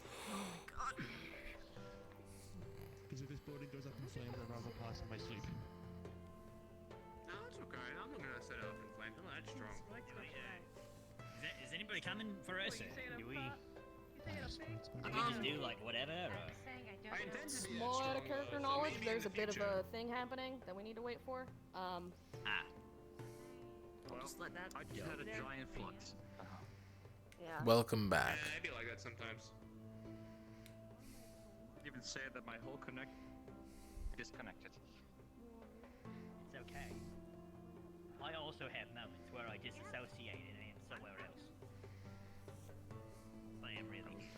Because if this building goes up in flames, I'd rather pass in my sleep. No, it's okay. I'm not gonna set it up in flames. I'm not that strong. Is anybody coming for us? Do we just do like whatever? Or? I intend to be Small out of strong, character so knowledge, maybe in there's the a bit of future. a thing happening that we need to wait for. Ah. Well, Just let that I just had a giant flux. Yeah. Welcome back. Yeah, I'd be like that sometimes. Even say that my whole connect disconnected. It's okay. I also have moments where I disassociate and I am somewhere else. I am really.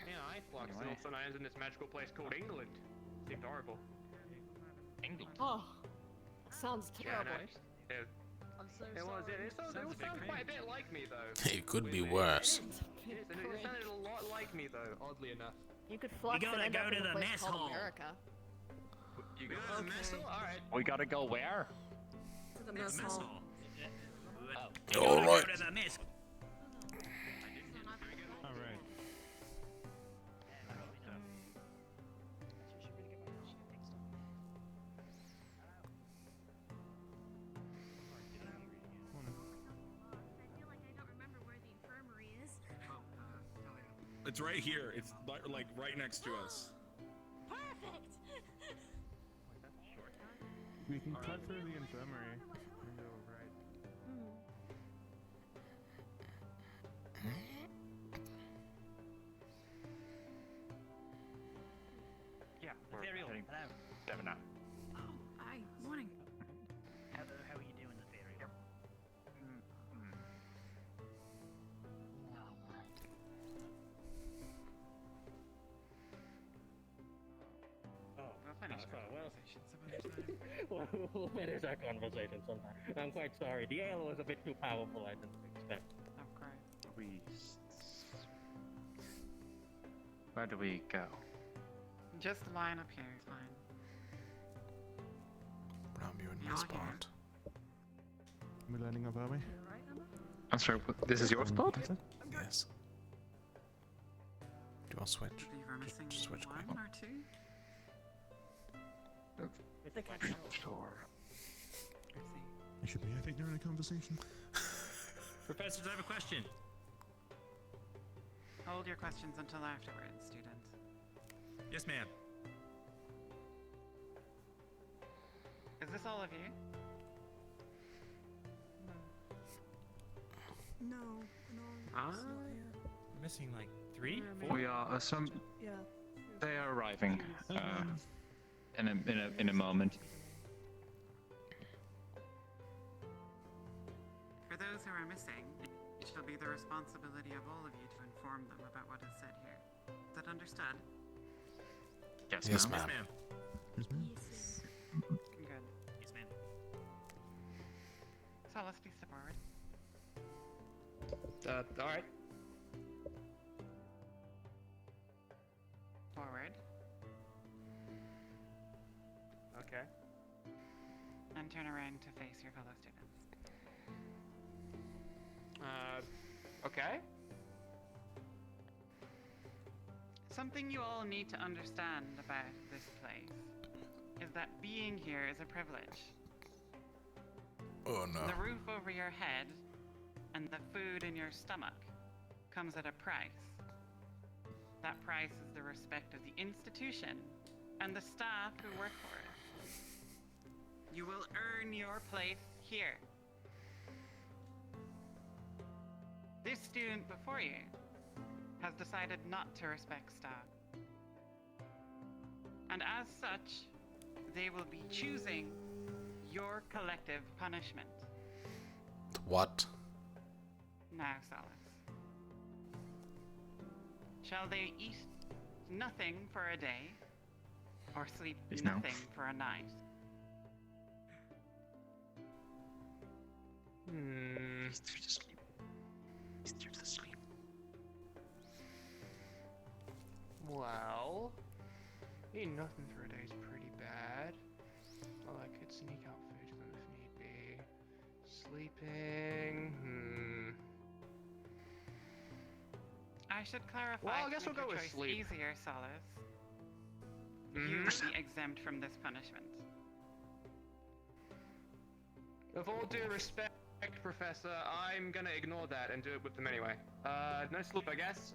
Yeah, I flux and all of a sudden I was in this magical place called England. Seemed horrible. England. Oh, sounds Yeah, terrible. no, I'm so it was. sorry. It sounded quite a bit like me though. It could be Weirdly. worse. It is, and it sounded a lot like me though, oddly enough. You could flux You and gotta end go up to in a the place mess called hall. America. You go to the mess hall? Alright. We gotta go where? To the mess hall. You All gotta right. go to the mess. Alright. It's right here. It's like right next to us. Perfect. We can cut through the infirmary and go right. Yeah, we're Ethereal, heading hello. 7 now. Oh, hi. Morning. How are you doing, Ethereal? We'll finish our conversation sometime. I'm quite sorry. The ale was a bit too powerful, I didn't expect. Where do we go? Just line up here, it's fine. Ram, you in my Yeah. spot. We're lining up, are we? I'm sorry, this is your spot? Yes. Do you want to switch? I believe we're missing Just switch quick. one or two. Sure. They should be. I think they're in a conversation. Professors, I have a question. Hold your questions until afterwards, students. Yes, ma'am. Is this all of you? No, no. It's not here. Missing like 3, 4. We are Yeah. they are arriving in a moment. For those who are missing, it shall be the responsibility of all of you to inform them about what is said here. Is that understood? Yes, Yes, ma'am. ma'am. Yes, ma'am. Good. Yes, ma'am. So let's please step forward. Alright. Forward. Okay. And turn around to face your fellow students. Okay. Something you all need to understand about this place is that being here is a privilege. Oh no. The roof over your head and the food in your stomach comes at a price. That price is the respect of the institution and the staff who work for it. You will earn your place here. This student before you has decided not to respect staff. And as such, they will be choosing your collective punishment. What? Now, Solace. Shall they eat nothing for a day, or sleep Please, no. nothing for a night? Hmm. He's there to sleep. He's there to sleep. Well, eating nothing for a day is pretty bad. Well, I could sneak out food to them if need be. Sleeping. I should clarify Well, I to guess make we'll go your with choice sleep. easier, Solace. Mhm. You will be exempt from this punishment. With all due respect, Professor, I'm gonna ignore that and do it with them anyway. No sleep, I guess.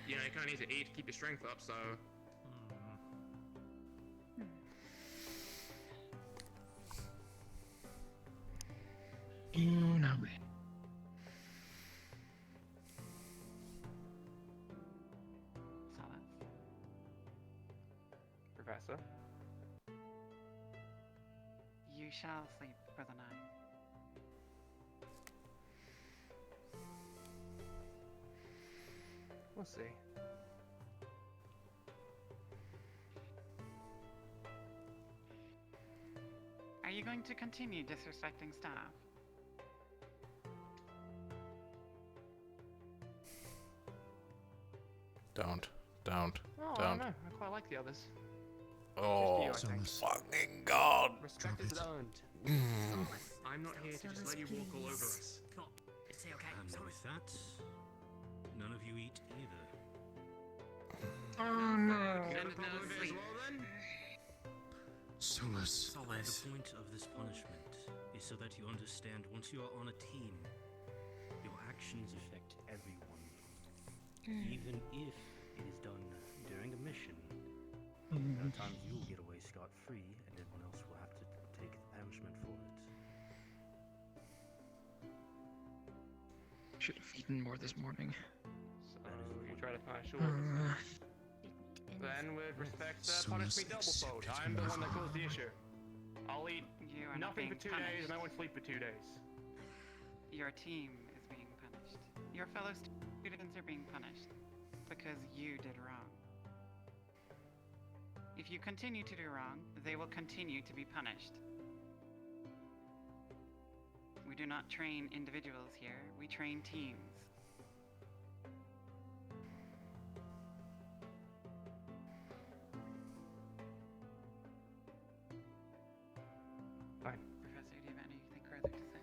You know, you kinda need to eat to keep your strength up, so. You know it. Solace. Professor? You shall sleep for the night. We'll see. Are you going to continue disrespecting staff? Don't. Oh, I don't know. I quite like the others. Oh, Just you, I think. fucking God. Respect is earned. I'm not here to just let you walk all over us. And with that, none of you eat either. Oh no. And no sleep. Well, then? Solus. The point of this punishment is so that you understand once you are on a team, your actions affect everyone. Even if it is done during a mission, there are times you will get away scot-free and everyone else will have to take the punishment for it. Should have eaten more this morning. So, you try to punish all of us. Then, with respect, punish me double fold. I'm the one that caused the issue. I'll eat You are not nothing for being 2 days punished. and I won't sleep for 2 days. Your team is being punished. Your fellow students are being punished because you did wrong. If you continue to do wrong, they will continue to be punished. We do not train individuals here, we train teams. Fine. Professor, do you have anything further to say?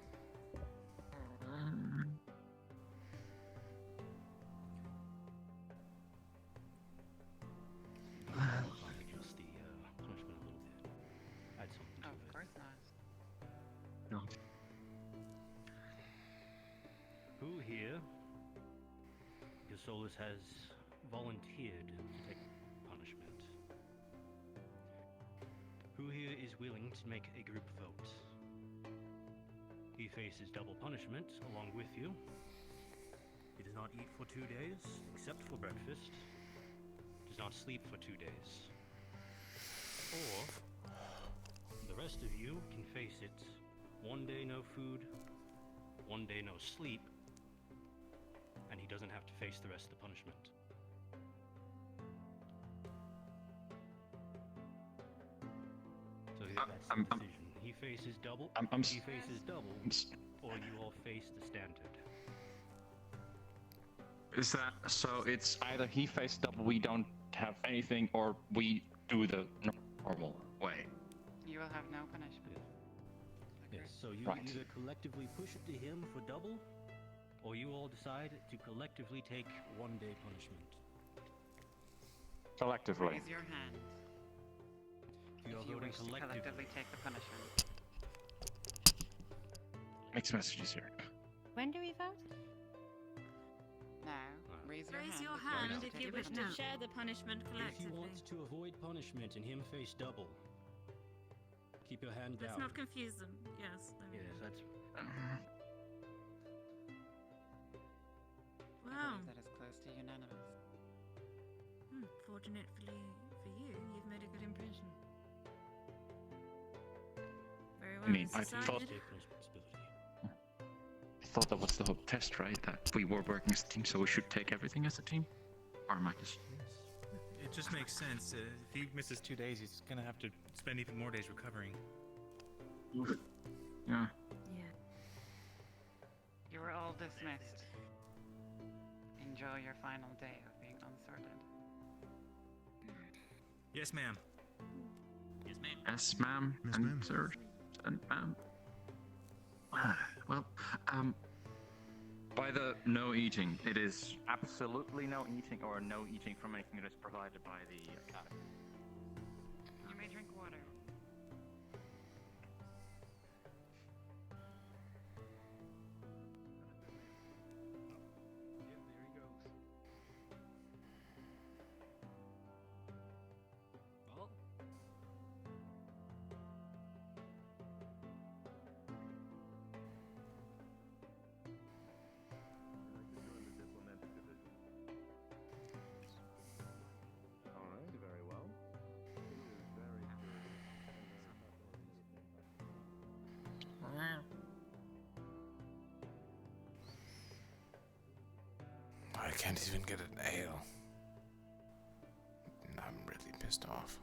I'll adjust the punishment a little bit. Add something to Of it. course not. No. Who here, your Solus has volunteered to take punishment? Who here is willing to make a group vote? He faces double punishment along with you. He does not eat for 2 days, except for breakfast. Does not sleep for 2 days. Or, the rest of you can face it. 1 day no food, 1 day no sleep, and he doesn't have to face the rest of the punishment. So that's the decision. He faces double. He faces double, or you all face the standard. Is that so? It's either he faces double, we don't have anything, or we do the normal way. You will have no punishment. Yes. So you Right. either collectively push it to him for double, or you all decide to collectively take 1 day punishment. Collectively. Raise your hand You are if you voting wish to collectively. collectively take the punishment. Mixed messages here. When do we vote? Now, raise your Raise hand. your if hand wish to if take you the wish to punishment. share the punishment If you collectively. want to avoid punishment and him face double, keep your hand Let's down. not confuse them. Yes. Yes, that's. Wow. That is close to unanimous. Fortunately for you, you've made a good impression. Very well I mean, I decided. thought- Take responsibility. I thought that was the whole test, right? That we were working as a team, so we should take everything as a team. Or am I just... It just makes sense. If he misses 2 days, he's gonna have to spend even more days recovering. Yeah. Yeah. You were all dismissed. Enjoy your final day of being unsorted. Yes, ma'am. Yes, ma'am. Yes, ma'am. Yes, and ma'am. sir. And ma'am. Well, by the no eating, it is absolutely no eating or no eating from anything that is provided by the academy. You may drink water. Alright, very well. I can't even get an ale. I'm really pissed off.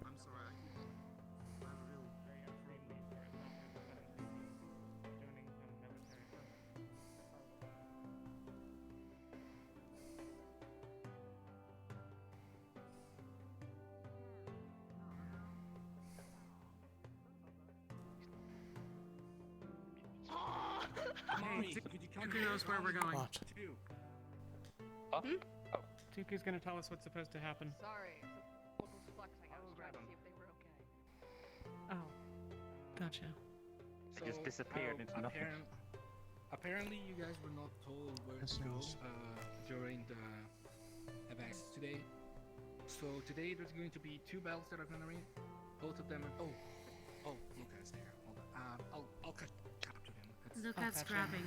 I'm sorry, I'm really Very unfriendly for a Southern joining some military company. Hey, Tuku knows where we're going. What? Tuku's gonna tell us what's supposed to happen. Sorry, locals flexing. I was trying to see if they were okay. Oh. Gotcha. It just disappeared into nothing. Apparently, you guys were not told where to go during the events today. So today there's going to be 2 bells that are gonna ring. Both of them. Oh, Luca's there. Hold on. I'll capture him. Lucas grabbing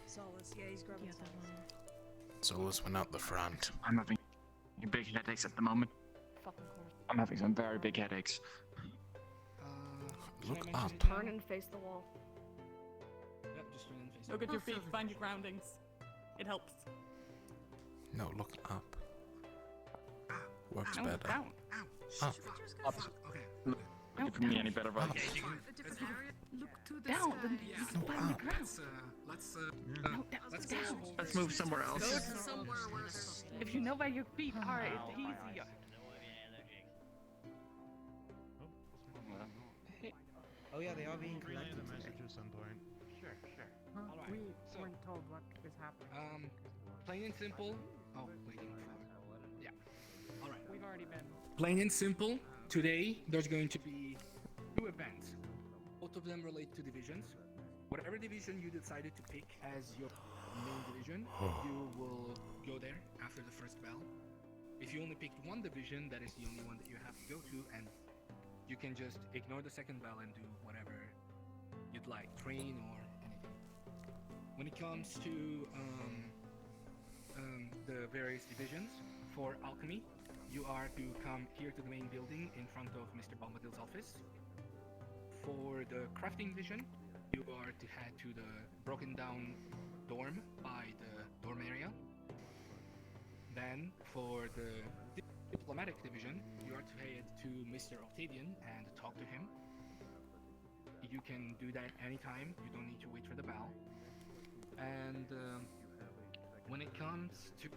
Solace, yeah, he's grabbing the other Solace. one. Solus went out the front. I'm having big headaches at the moment. Fucking course. I'm having some very big headaches. Look can I up. mention Turn and face the wall. Yep, just turn and face. Look at your feet, find your groundings. It helps. No, look up. Works No, better. down. Up. Up. Okay. Look for me any better, right? A different area? Look to the Down, sky. then you can find the ground. Let's move somewhere else. Go somewhere where if you know where your feet are, it's easier. Oh yeah, they are being collected a message at some point. Sure. Alright, We so, weren't told what is happening. plain and simple. Oh, waiting for. Yeah. Alright. We've already been. Plain and simple. Today there's going to be 2 events. Both of them relate to divisions. Whatever division you decided to pick as your main division, you will go there after the first bell. If you only picked one division, that is the only one that you have to go to, and you can just ignore the second bell and do whatever you'd like, train or anything. When it comes to the various divisions, for alchemy, you are to come here to the main building in front of Mr. Bombadil's office. For the crafting division, you are to head to the broken down dorm by the dorm area. Then for the diplomatic division, you are to head to Mr. Octavian and talk to him. You can do that anytime, you don't need to wait for the bell. And when it comes to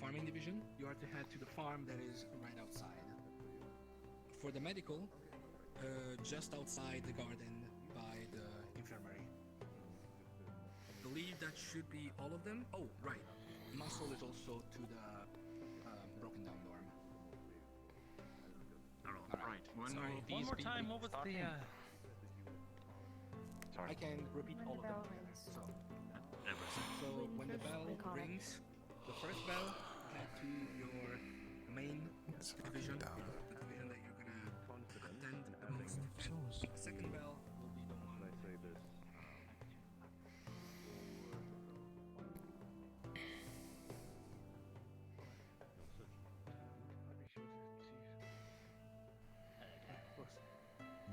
farming division, you are to head to the farm that is right outside. For the medical, just outside the garden by the infirmary. I believe that should be all of them. Oh, right. Muscle is also to the broken down dorm. Alright. When Sorry. will One these more be time, what was the sorry. I can repeat all of them together. So when the bell rings, the first bell head to your main division, the division that you're gonna attend the most. The second bell will be the one. Can I say this?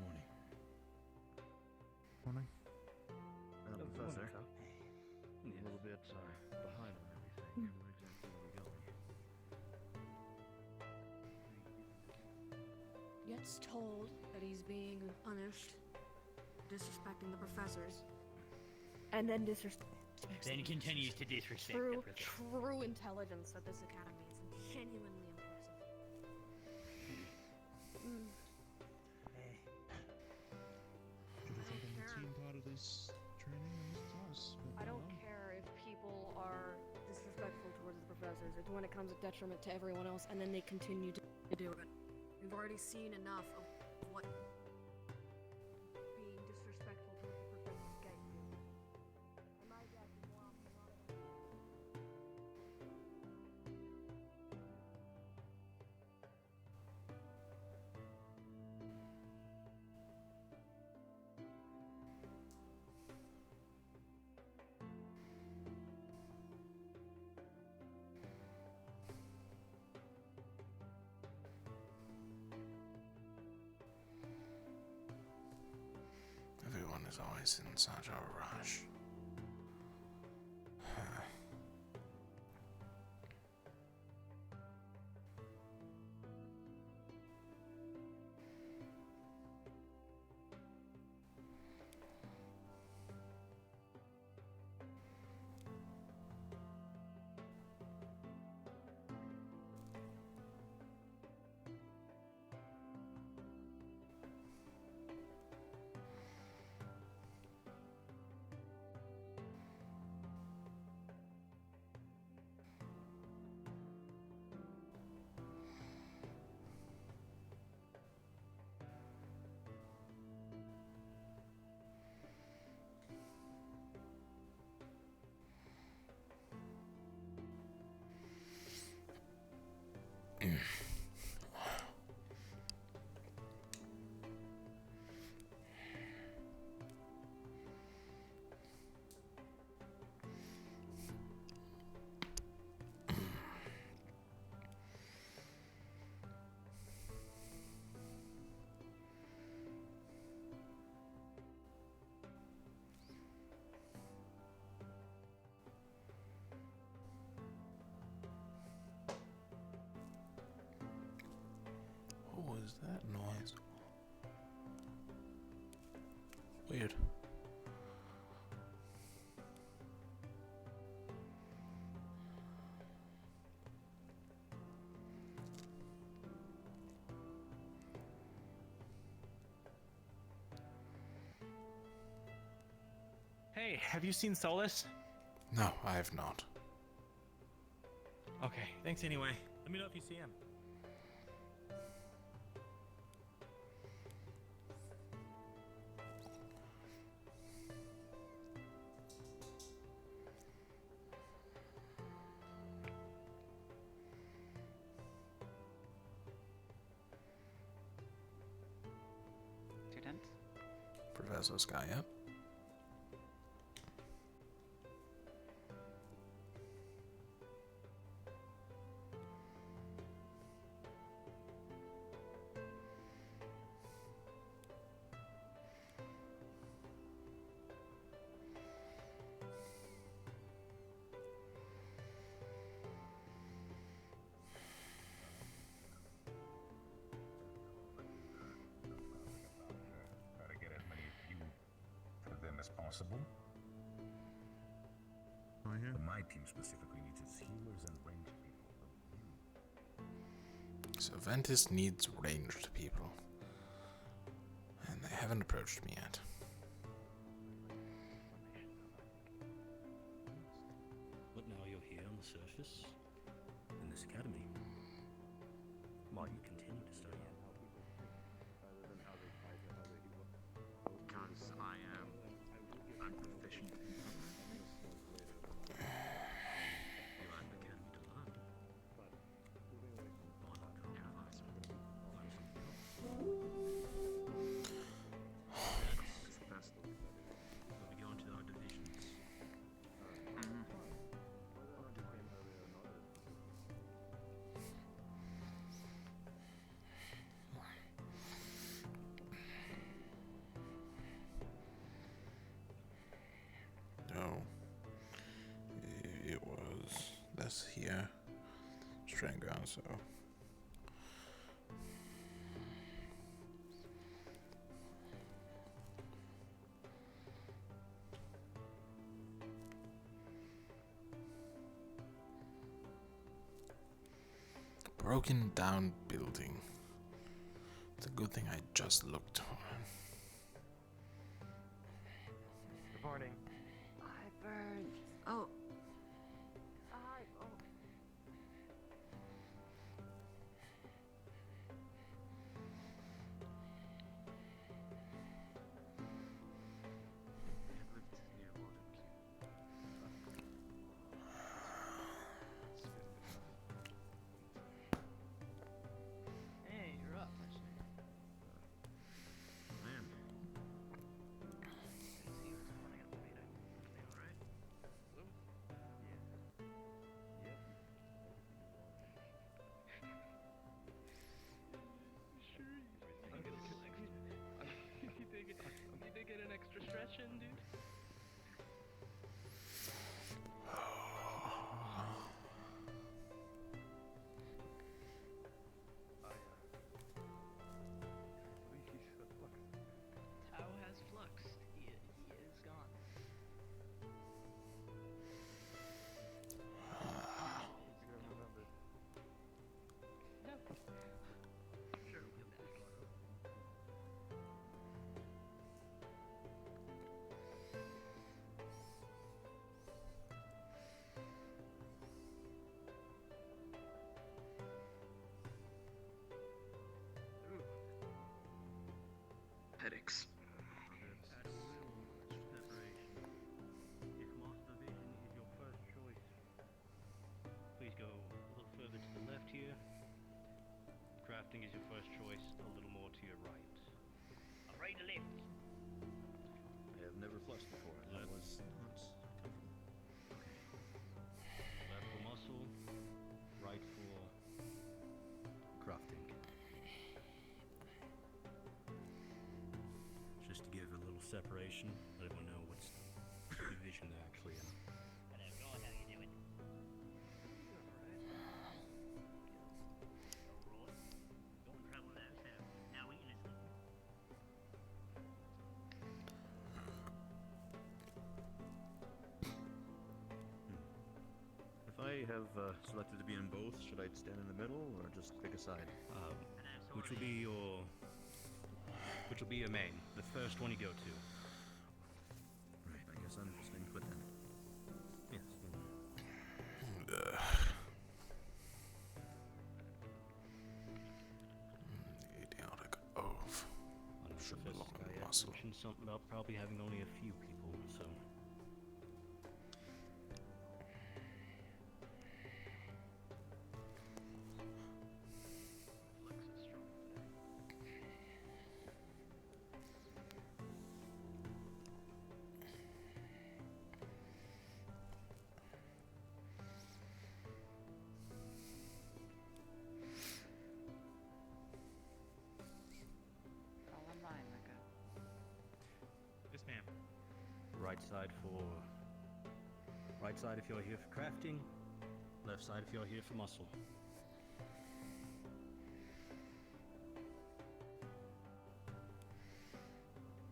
Morning. Morning. Professor. A little bit behind on everything. Where exactly are we going? Gets told that he's being punished, disrespecting the professors, and then disrespects. Then continues to disrespect true, the professors. true intelligence at this academy is genuinely impressive. Should have taken the team part of this training in this class. But I don't care if people are disrespectful towards the professors. It's when it comes at detriment to everyone else, and then they continue to do it. We've already seen enough of what being disrespectful towards the professors get you. And my guess is more often than not it is. Everyone is always in such a rush. What was that noise? Weird. Hey, have you seen Solus? No, I have not. Okay, thanks anyway. Let me know if you see him. Students? Professor Sky, yeah? Try to get as many of you to them as possible. But my team specifically needs its healers and ranged people. So Ventus needs ranged people. And they haven't approached me yet. But now you're here on the surface, in this academy. Why you continue to study it? Because I am so. Broken down building. It's a good thing I just looked for it. Good morning. I burned. Oh. Oh. Hey, you're up, I see. Man. Didn't see you this morning at the meeting. Everything alright? Hello? Yeah. Yep. Sure. You did get an extra stretch in, dude? Tao has flux. He is gone. No. I'm sure he'll be back. Headaches. Add a little separation. If master vision is your first choice, please go a little further to the left here. Crafting is your first choice, a little more to your right. I'm right to left. I have never flushed before. That was not comfortable. Left for muscle, right for crafting. Just to give a little separation, let everyone know what's division they're actually in. Hello, Lord, how you doing? Alright. Don't trouble now, so now eating is sleeping. If I have selected to be in both, should I stand in the middle or just pick a side? Which will be your main, the first one you go to. Right, I guess I'm staying put then. Yes. Idiotic oaf. Should belong in muscle. Mentioned something about probably having only a few people, so. Fall in line, Micah. Yes, ma'am. Right side if you're here for crafting, left side if you're here for muscle.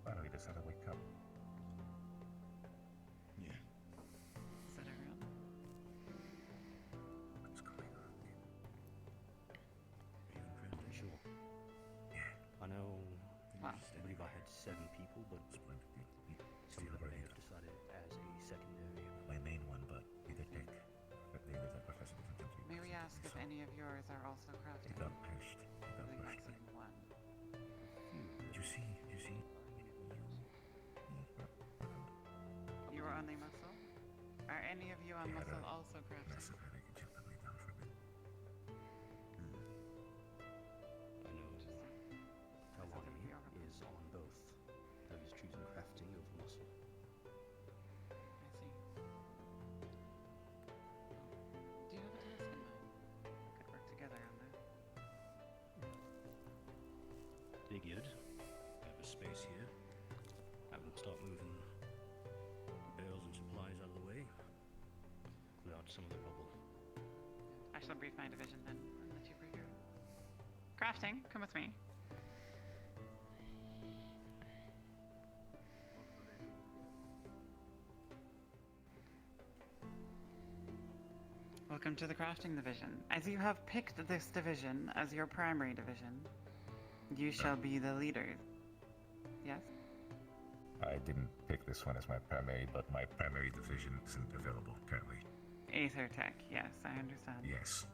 Finally decided to wake up. Yeah. Is that everyone? What's going on? Are you in crafting? Sure. I know, I believe I had 7 people, but some of them may have decided as a secondary. My main one, but either Dick, either the professor doesn't think you. May we ask if any of yours are also crafting? He got pushed. He got We have pushed. seen one. You see? You are only muscle? Are any of you on He had muscle a also crafting? massive headache and kept me down for a bit. I know Talani is on both, though he's choosing crafting over muscle. I see. Do you have a task in mind? We could work together on that. Dig it. Have a space here. Have them start moving barrels and supplies out of the way. Clear out some of the rubble. I shall brief my division then. Crafting, come with me. Welcome to the crafting division. As you have picked this division as your primary division, you shall be the leader. Yes? I didn't pick this one as my primary, but my primary division isn't available currently. Aether Tech, yes, I understand. Yes.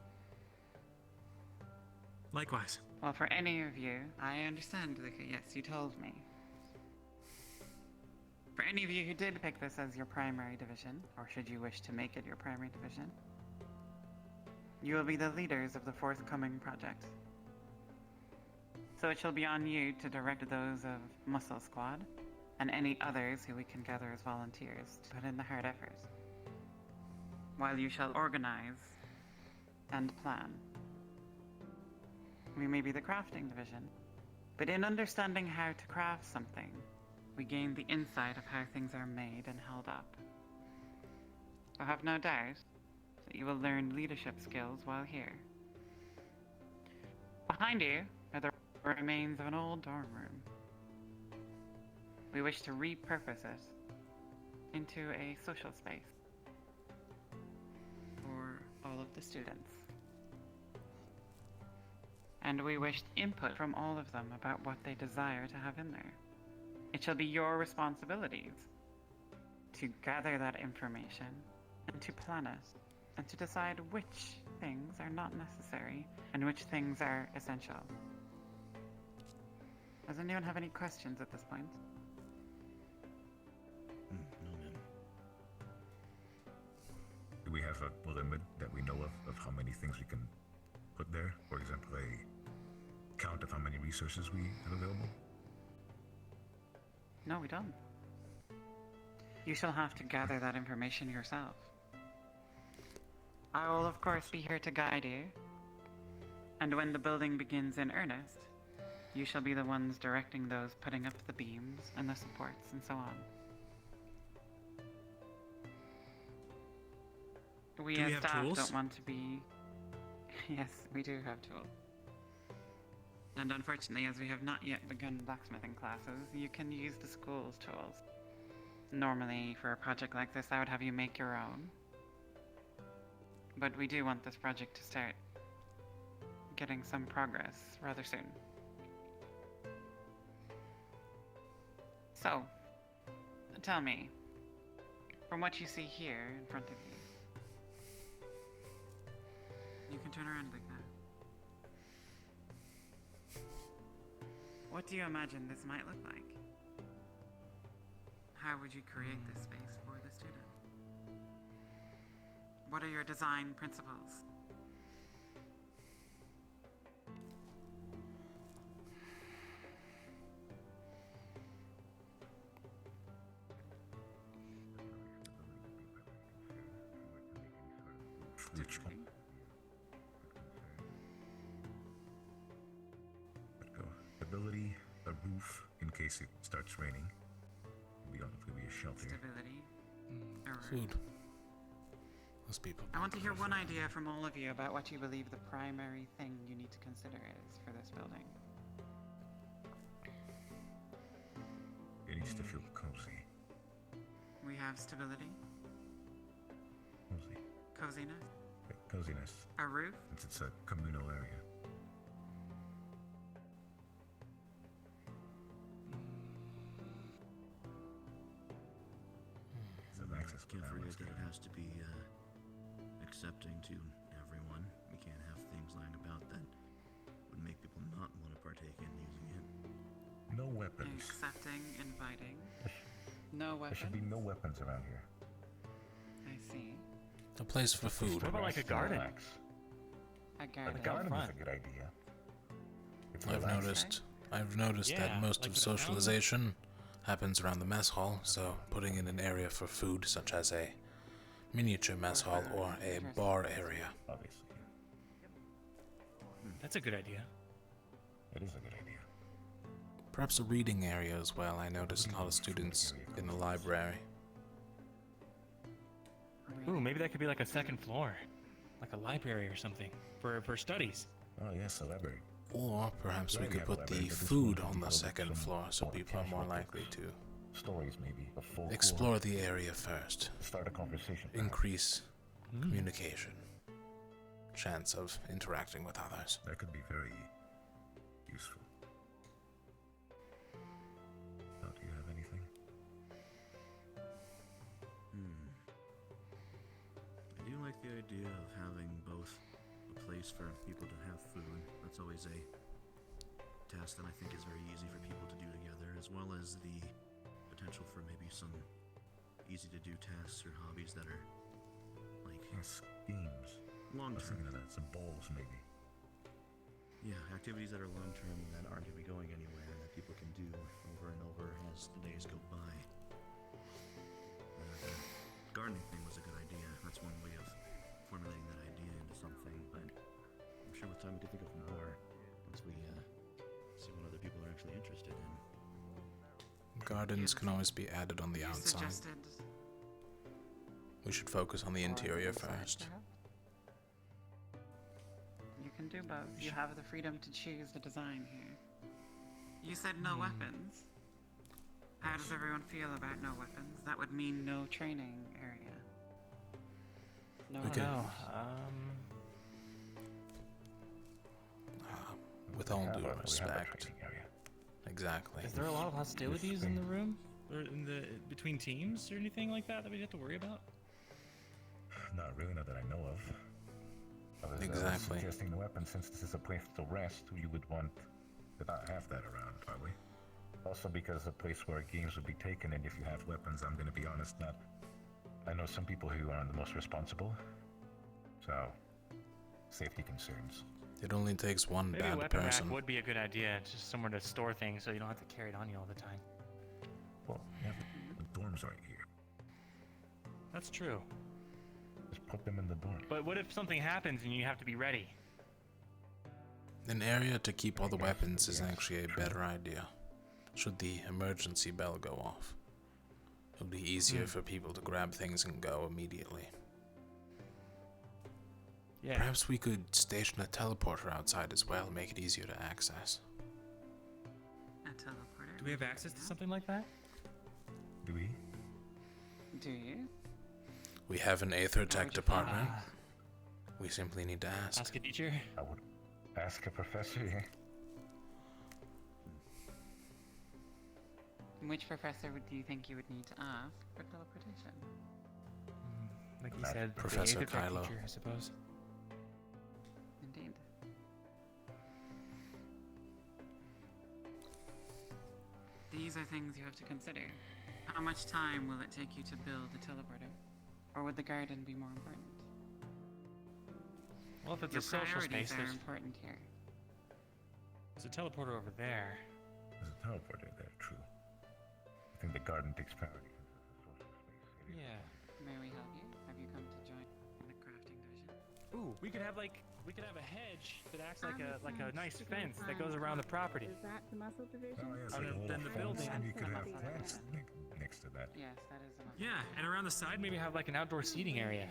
Likewise. Well, for any of you, I understand, Luca, yes, you told me. For any of you who did pick this as your primary division, or should you wish to make it your primary division, you will be the leaders of the forthcoming project. So it shall be on you to direct those of Muscle Squad, and any others who we can gather as volunteers to put in the hard effort, while you shall organize and plan. We may be the crafting division, but in understanding how to craft something, we gain the insight of how things are made and held up. I have no doubt that you will learn leadership skills while here. Behind you are the remains of an old dorm room. We wish to repurpose it into a social space for all of the students. And we wish input from all of them about what they desire to have in there. It shall be your responsibilities to gather that information and to plan it and to decide which things are not necessary and which things are essential. Does anyone have any questions at this point? No, ma'am. Do we have a limit that we know of how many things we can put there? For example, a count of how many resources we have available? No, we don't. You shall have to gather that information yourself. I will, of course, be here to guide you. And when the building begins in earnest, you shall be the ones directing those putting up the beams and the supports and so on. We Do we as have staff tools? don't want to be... Yes, we do have tools. And unfortunately, as we have not yet begun blacksmithing classes, you can use the school's tools. Normally, for a project like this, I would have you make your own. But we do want this project to start getting some progress rather soon. So, tell me, from what you see here in front of you, you can turn around like that. What do you imagine this might look like? How would you create this space for the student? What are your design principles? Which one? Stability, a roof in case it starts raining. We don't know if it'll be a shelter. Stability. Food. Those people. I want to hear one idea from all of you about what you believe the primary thing you need to consider is for this building. It needs to feel cozy. We have stability, Cozy. coziness, Coziness. a roof, Since it's a communal area. Can't forget that it has to be accepting to everyone. We can't have things lying about that would make people not want to partake in using it. No weapons. accepting, inviting. No There should be weapons. no weapons around here. I see. A place for food. What about like a garden? Relax. A A garden. garden is front. a good idea. It's I've relaxing. noticed Yeah, that most like of with a fountain. socialization happens around the mess hall, so putting in an area for food, such as a miniature mess hall or a bar area. Obviously. That's a good idea. It is a good idea. Perhaps a reading area as well. I noticed a lot of students in the library. Ooh, maybe that could be like a second floor, like a library or something for studies. Oh yes, a library. Or perhaps we could put the food on the second floor so people are more likely to Stories maybe before explore the area first. Start a conversation. Increase communication. Chance of interacting with others. That could be very useful. Oh, do you have anything? I do like the idea of having both a place for people to have food. That's always a task that I think is very easy for people to do together, as well as the potential for maybe some easy-to-do tasks or hobbies that are like schemes. Long term. Thinking of that, some balls maybe. Yeah, activities that are long term and that aren't going to be going anywhere and that people can do over and over as the days go by. The gardening thing was a good idea. That's one way of formulating that idea into something, but I'm sure with time we can think of more once we see what other people are actually interested in. Gardens can always be added on the outside. We should focus on the interior first. You can do both. You have the freedom to choose the design here. You said no weapons. How does everyone feel about no weapons? That would mean no training area. No, Okay. no. With all due We have a respect. training area. Exactly. Is there a lot of hostilities in the room? Or in the between teams or anything like that that we have to worry about? Not really, not that I know of. I was Exactly. suggesting the weapon, since this is a place to rest, you would want to not have that around, probably. Also because a place where games would be taken, and if you have weapons, I'm gonna be honest, I know some people who aren't the most responsible, so safety concerns. It only takes one Maybe a bad weapon person. rack would be a good idea, just somewhere to store things so you don't have to carry it on you all the time. Well, yeah, the dorms right here. That's true. Just put them in the dorm. But what if something happens and you have to be ready? An area to keep all the weapons is actually a better idea. Should the emergency bell go off, it'll be easier for people to grab things and go immediately. Yeah. Perhaps we could station a teleporter outside as well, make it easier to access. A teleporter? Do we have access to something like that? Do we? Do you? We have an Aether Tech department. We simply need to ask. Ask a teacher? I would ask a professor, yeah. Which professor do you think you would need to ask for teleportation? Like you said, Professor the Aether Tech Kylo. teacher, I suppose. Indeed. These are things you have to consider. How much time will it take you to build a teleporter? Or would the garden be more important? Well, if it's Your a social priorities space, are there's important here. a teleporter over there. There's a teleporter there, true. I think the garden takes priority. Yeah. May we help you? Have you come to join the crafting division? Ooh, we could have a hedge that acts like a nice fence that goes around the property. Is that the muscle division? Oh, yes, And like a then little the building. fence, and you could have plants next to that. Yes, that is enough. Yeah, and around the side maybe have like an outdoor seating area,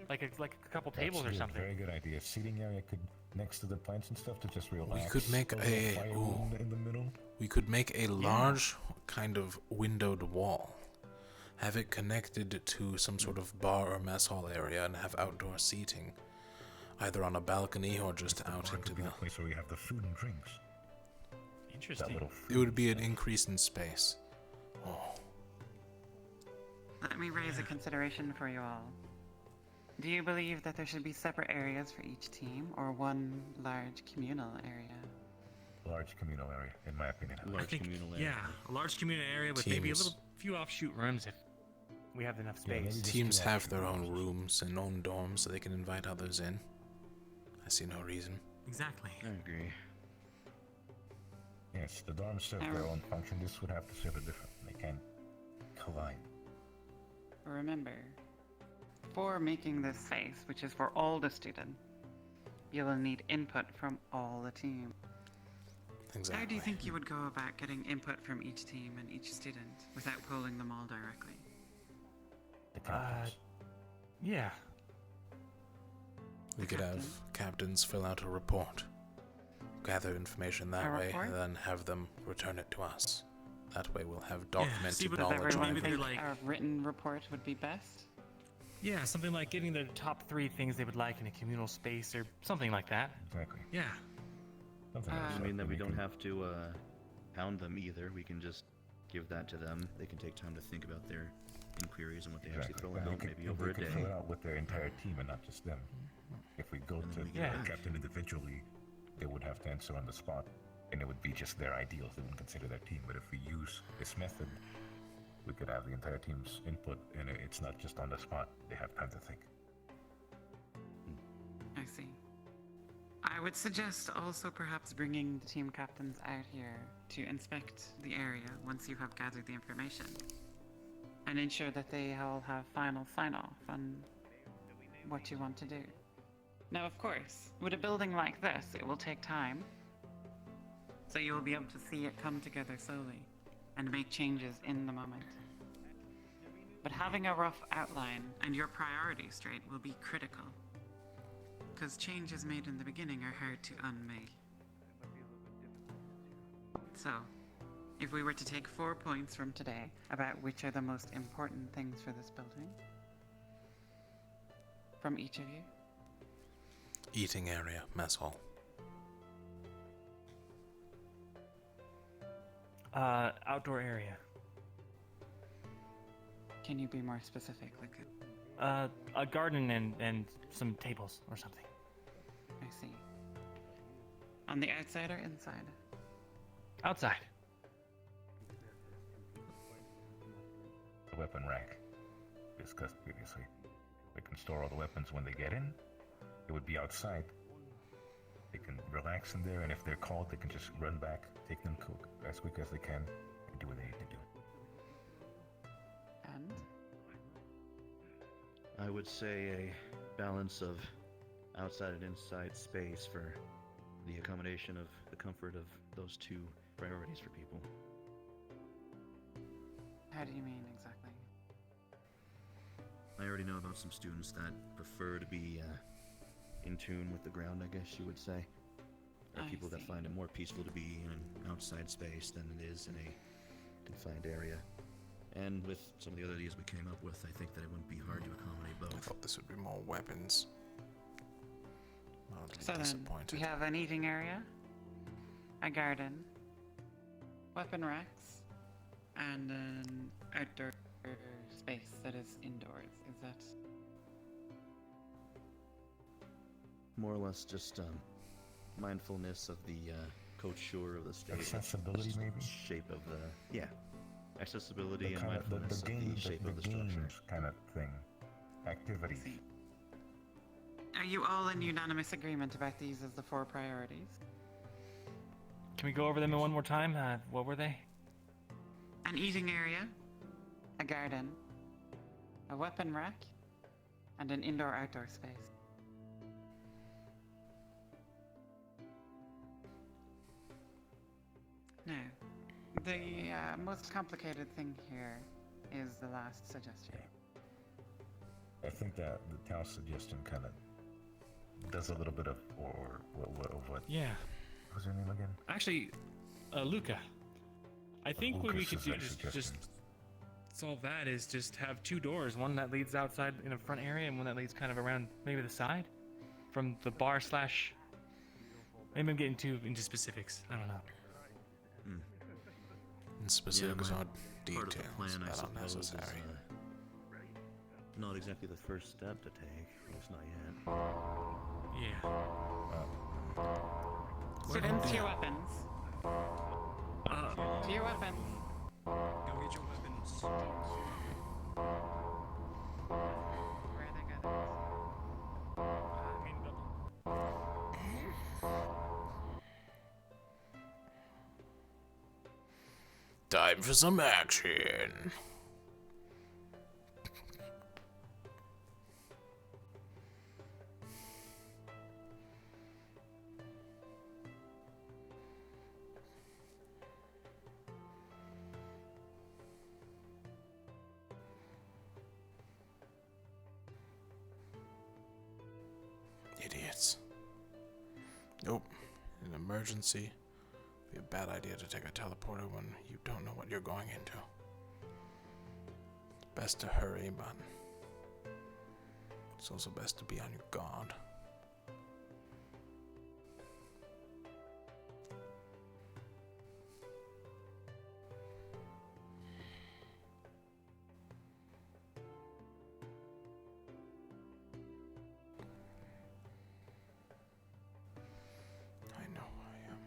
like a couple tables or Actually, something. Very good idea. Seating area could next to the plants and stuff to just relax. We could make little a fire ooh, in the middle. we could make a large kind of windowed wall. Have it connected to some sort of bar or mess hall area and have outdoor seating, either on a balcony or just out into the. Place where we have the food and drinks. Interesting. It would be an increase in space. Oh, Let me raise a consideration for you all. Do you believe that there should be separate areas for each team, or one large communal area? Large communal area, in my opinion. I think, yeah, a large communal area with maybe a few offshoot rooms if we have enough space. teams have their own rooms and own dorms, so they can invite others in. I see no reason. Exactly. I agree. Yes, the dorms serve their own function. This would have to serve a different. They can't collide. Remember, for making this space, which is for all the students, you will need input from all the team. Exactly. How do you think you would go about getting input from each team and each student without polling them all directly? Yeah. We could have captains fill out a report. gather information that A way, report? and then have them return it to us. That way we'll have see documented what Does knowledge. everyone of think everything. a written report would be best? Yeah, something like getting the top 3 things they would like in a communal space or something like that. Exactly. Yeah. Something like I mean that we you don't can- have to hound them either. We can just give that to them. They can take time to think about their inquiries and what they actually fill And they out, could- maybe they over a could day. fill it out with their entire team and not just them. If we go to we the get it back. captain individually, they would have to answer on the spot, and it would be just their ideals. They wouldn't consider their team. But if we use this method, we could have the entire team's input, and it's not just on the spot. They have time to think. I see. I would suggest also perhaps bringing the team captains out here to inspect the area once you have gathered the information. And ensure that they all have final sign-off on what you want to do. Now, of course, with a building like this, it will take time. So you will be able to see it come together slowly and make changes in the moment. But having a rough outline and your priorities straight will be critical. Because changes made in the beginning are hard to unmake. So, if we were to take 4 points from today about which are the most important things for this building, from each of you, Eating area, mess hall. Outdoor area. can you be more specific? Like, A garden and some tables or something. I see. On the outside or inside? Outside. The weapon rack discussed previously. They can store all the weapons when they get in. It would be outside. They can relax in there, and if they're called, they can just run back, take them as quick as they can, and do what they need to do. And? I would say a balance of outside and inside space for the accommodation of the comfort of those two priorities for people. How do you mean exactly? I already know about some students that prefer to be in tune with the ground, I guess you would say. There are I people that see. find it more peaceful to be in an outside space than it is in a confined area. And with some of the other ideas we came up with, I think that it wouldn't be hard to accommodate I both. thought this would be more weapons. Mildly So then, disappointed. we have an eating area, a garden, weapon racks, and an outdoor space that is indoors. Is that... More or less just mindfulness of the couture of the state. Accessibility, Just maybe? Shape of the... Yeah. Accessibility The and kind of, mindfulness the of game, the shape the of the structure. games kind of thing. Activities. Are you all in unanimous agreement about these as the 4 priorities? Can we go over them one more time? What were they? An eating area, a garden, a weapon rack, and an indoor-outdoor space. Now, the most complicated thing here is the last suggestion. I think that the town suggestion kind of does a little bit of what. Yeah. What's her name again? Actually, Luca. I think what we could do Lucas's is just suggestion. solve that is just have 2 doors, one that leads outside in a front area and one that leads kind of around maybe the side from the bar slash. Maybe I'm getting too into specifics. I don't know. And specifics my- are part of the details plan, I that are suppose, is, necessary. not exactly the first step to take. At least not yet. Yeah. Students, to your weapons. To your weapons. Go get your weapons. Where are they going? Time for some action. Idiots. Nope. An emergency. It'd be a bad idea to take a teleporter when you don't know what you're going into. It's best to hurry, but it's also best to be on your guard. I know I am.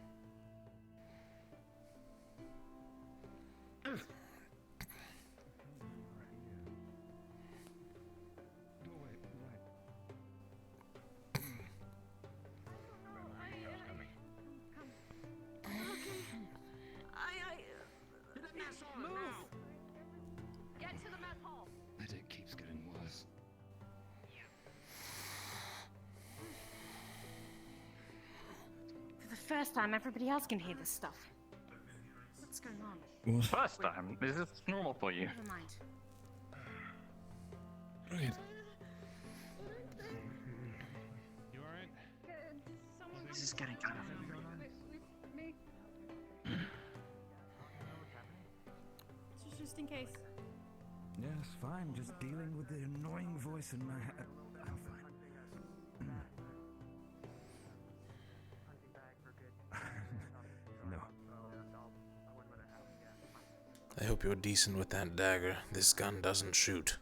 Move! Get to the mess hall! And it keeps getting worse. For the first time, everybody else can hear this stuff. What's going on? First time? Is this normal for you? Never mind. Right. You alright? This is getting kind of Just in case. Yes, fine. Just dealing with the annoying voice in my head. I'm fine. No. I hope you're decent with that dagger. This gun doesn't shoot.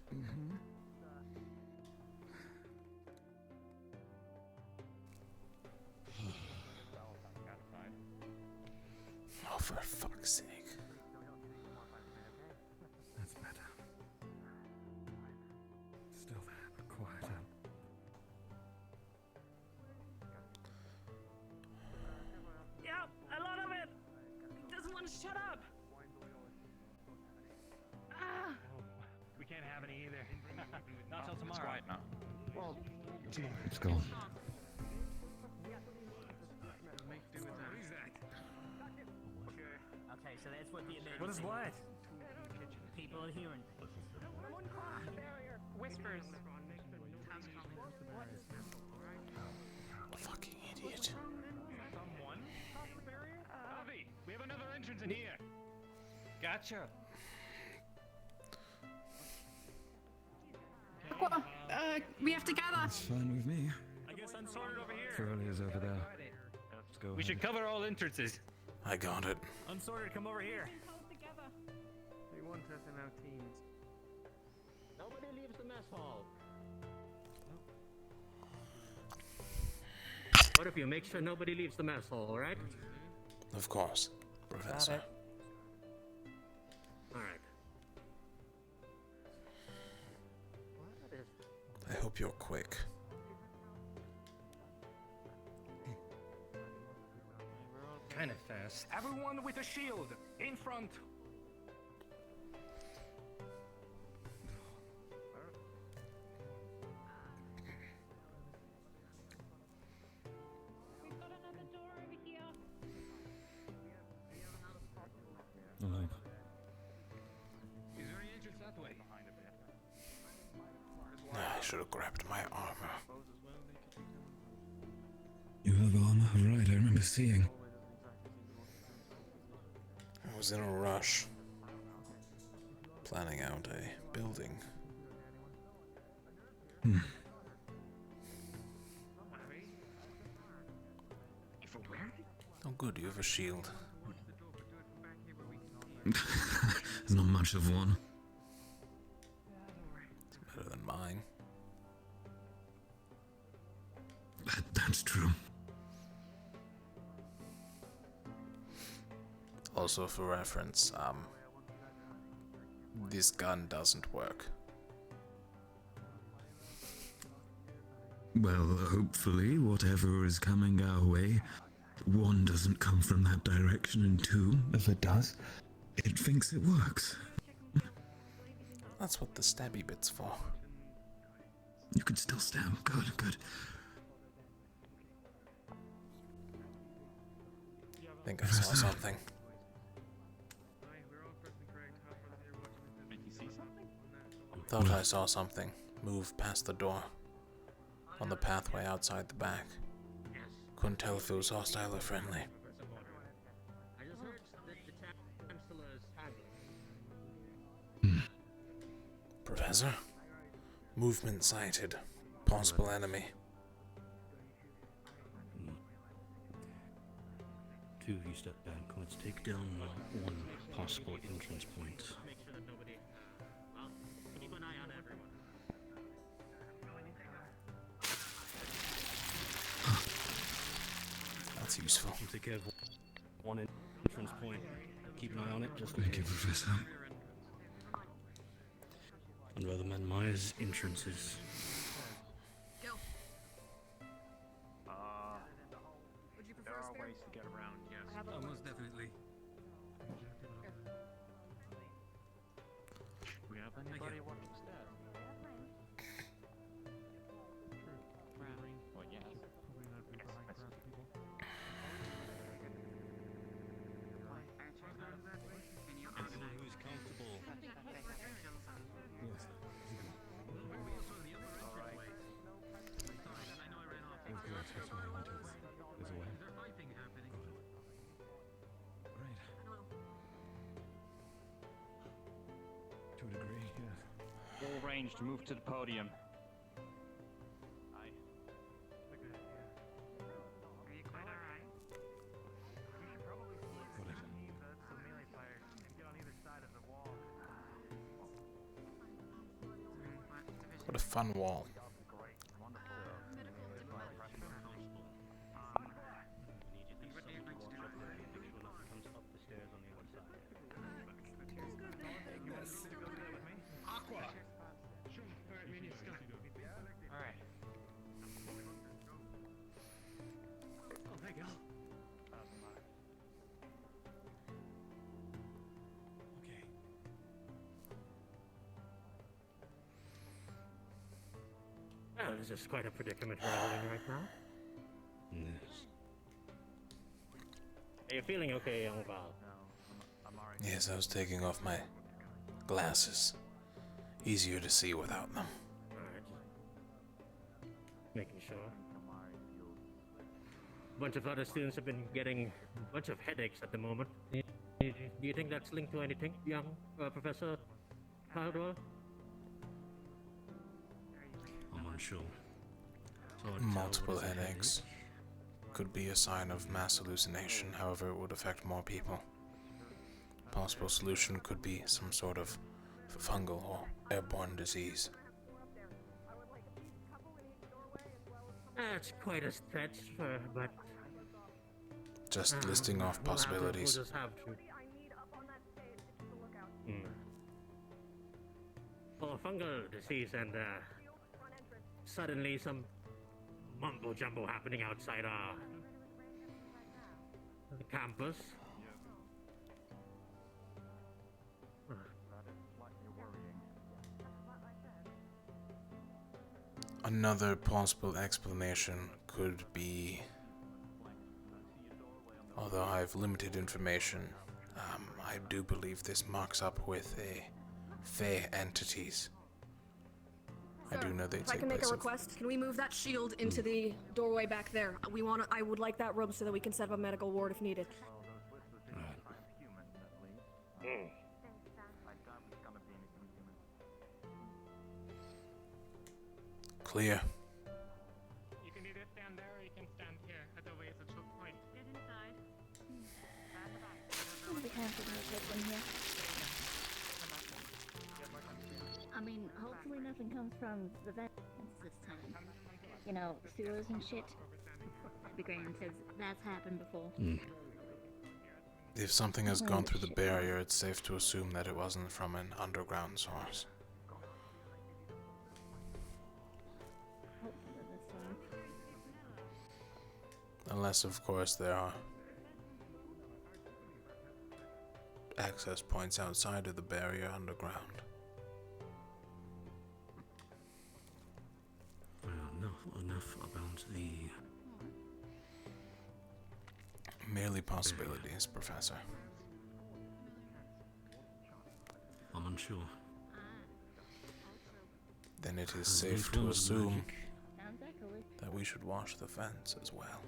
Oh, for fuck's sake. That's better. Still there, but quieter. Yeah, a lot of it. He doesn't want to shut up. Ah. We can't have any either. Not till tomorrow. It's quiet now. Well, let's go. Okay, so that's what the emergency. What is what? People are hearing. Whispers. Fucking idiot. Someone crossed the barrier? Avi, we have another entrance in here. Gotcha. We have to gather. That's fine with me. I guess unsorted over here. Curly is over there. Let's go. We should cover all entrances. I got it. Unsorted, come over here. They want us in our teams. Nobody leaves the mess hall. What if you make sure nobody leaves the mess hall, alright? Of course, Professor. Alright. I hope you're quick. Kind of fast. Everyone with a shield, in front. We've got another door over here. Hello. Is there any entrance that way? I should have grabbed my armor. You have armor, right? I remember seeing. I was in a rush, planning out a building. Oh good, you have a shield. There's not much of one. It's better than mine. That's true. Also for reference, this gun doesn't work. Well, hopefully, whatever is coming our way, one, doesn't come from that direction, and two, if it does, it thinks it works. That's what the stabby bit's for. You can still stab. Good, good. I think I saw something. Thought I saw something move past the door on the pathway outside the back. Couldn't tell if it was hostile or friendly. Professor? Movement sighted. Possible enemy. Two of you step back. Let's take down one possible entrance point. Make sure that nobody. Well, keep an eye on everyone. That's useful. We'll take care of one entrance point. Keep an eye on it, just in Thank you, case. Professor. And rather than Maya's entrances. Go. Would you prefer there are ways to get around, yes. Most definitely. We have anybody watching stairs? Well, yes. Anyone who's comfortable. Yes. To a degree, yes. All range to move to the podium. Are you quite alright? What a fun wall. Alright. Oh, there you go. Okay. Well, this is quite a predicament we're all in right now. Yes. Are you feeling okay, young Val? Yes, I was taking off my glasses. Easier to see without them. Alright. Making sure. A bunch of other students have been getting a bunch of headaches at the moment. Do you think that's linked to anything, young Professor Caldwell? I'm unsure. So I'd tell Multiple what is a headaches. Could be a sign of mass hallucination, however it would affect more people. Possible solution could be some sort of fungal or airborne disease. That's quite a stretch, but... Just listing off possibilities. We'll just have to. For fungal disease and suddenly some mumbo jumbo happening outside our campus. Another possible explanation could be, although I've limited information, I do believe this marks up with Fey entities. I do know they If I take can make place a of- request, can we move that shield into the doorway back there? I would like that room so that we can set up a medical ward if needed. Clear. You can either stand there or you can stand here. Either way is a choke point. Get inside. What do we have to do with in here? I mean, hopefully nothing comes from the vents this time. You know, sewers and shit. That'd be grand, because that's happened before. If something has gone through the barrier, it's safe to assume that it wasn't from an underground source. Hopefully this time. Unless, of course, there are access points outside of the barrier underground. Well, enough about the... Merely possibilities, Professor. I'm unsure. Then it is Any safe to forms of assume magic? Sounds echoey. that we should wash the fence as well.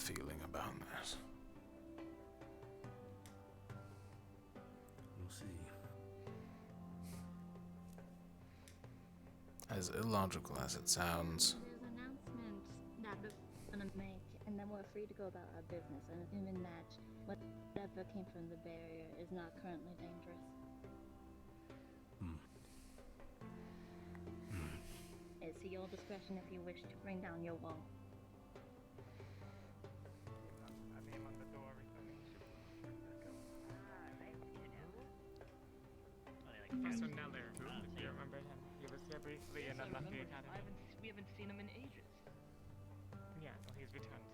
feeling about this. We'll see. As illogical as it sounds, There's an announcement that we're gonna make, and then we're free to go about our business, and assuming that whatever came from the barrier is not currently dangerous. It's to your discretion if you wish to bring down your wall. Professor Neller, do you remember him? He was here briefly in Unlucky Academy. We haven't seen him in ages. Yeah, well, he's returned.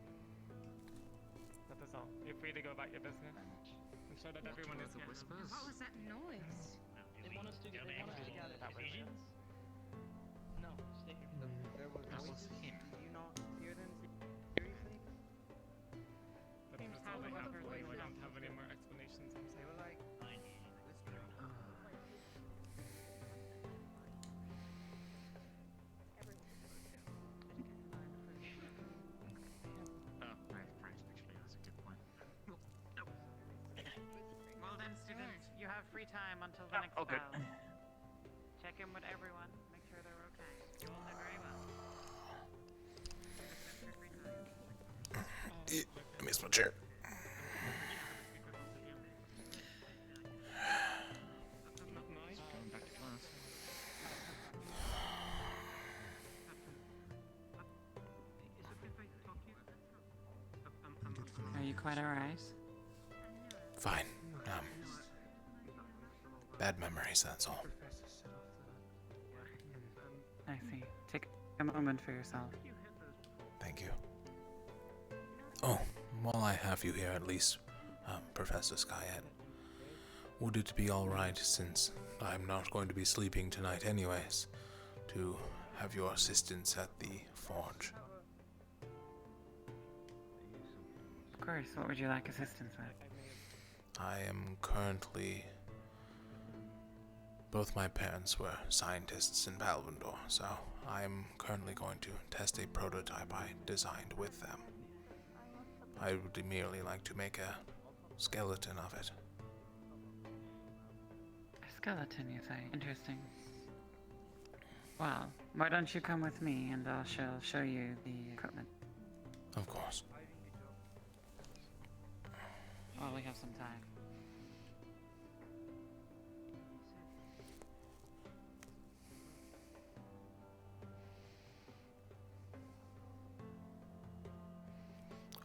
That is all. You're free to go about your business. I'm sure that everyone is here. What was that noise? They want us to get That was it. No, stay here. That was him. Do you not hear them seriously? That's all they have for you. I don't have any more explanations. I'm They were like, That's a good point. Well then, students, you have free time until the next okay. bell. Check in with everyone, make sure they're okay. You all did very well. I missed my chair. Back to class. Are you quite alright? Fine. Bad memories, that's all. I see. Take a moment for yourself. Thank you. Oh, while I have you here at least, Professor Skyette, would it be alright, since I'm not going to be sleeping tonight anyways, to have your assistance at the forge? Of course, what would you like assistance with? I am currently... Both my parents were scientists in Valvendor, so I am currently going to test a prototype I designed with them. I would merely like to make a skeleton of it. A skeleton, you say? Interesting. Well, why don't you come with me and I shall show you the equipment. Of course. While we have some time.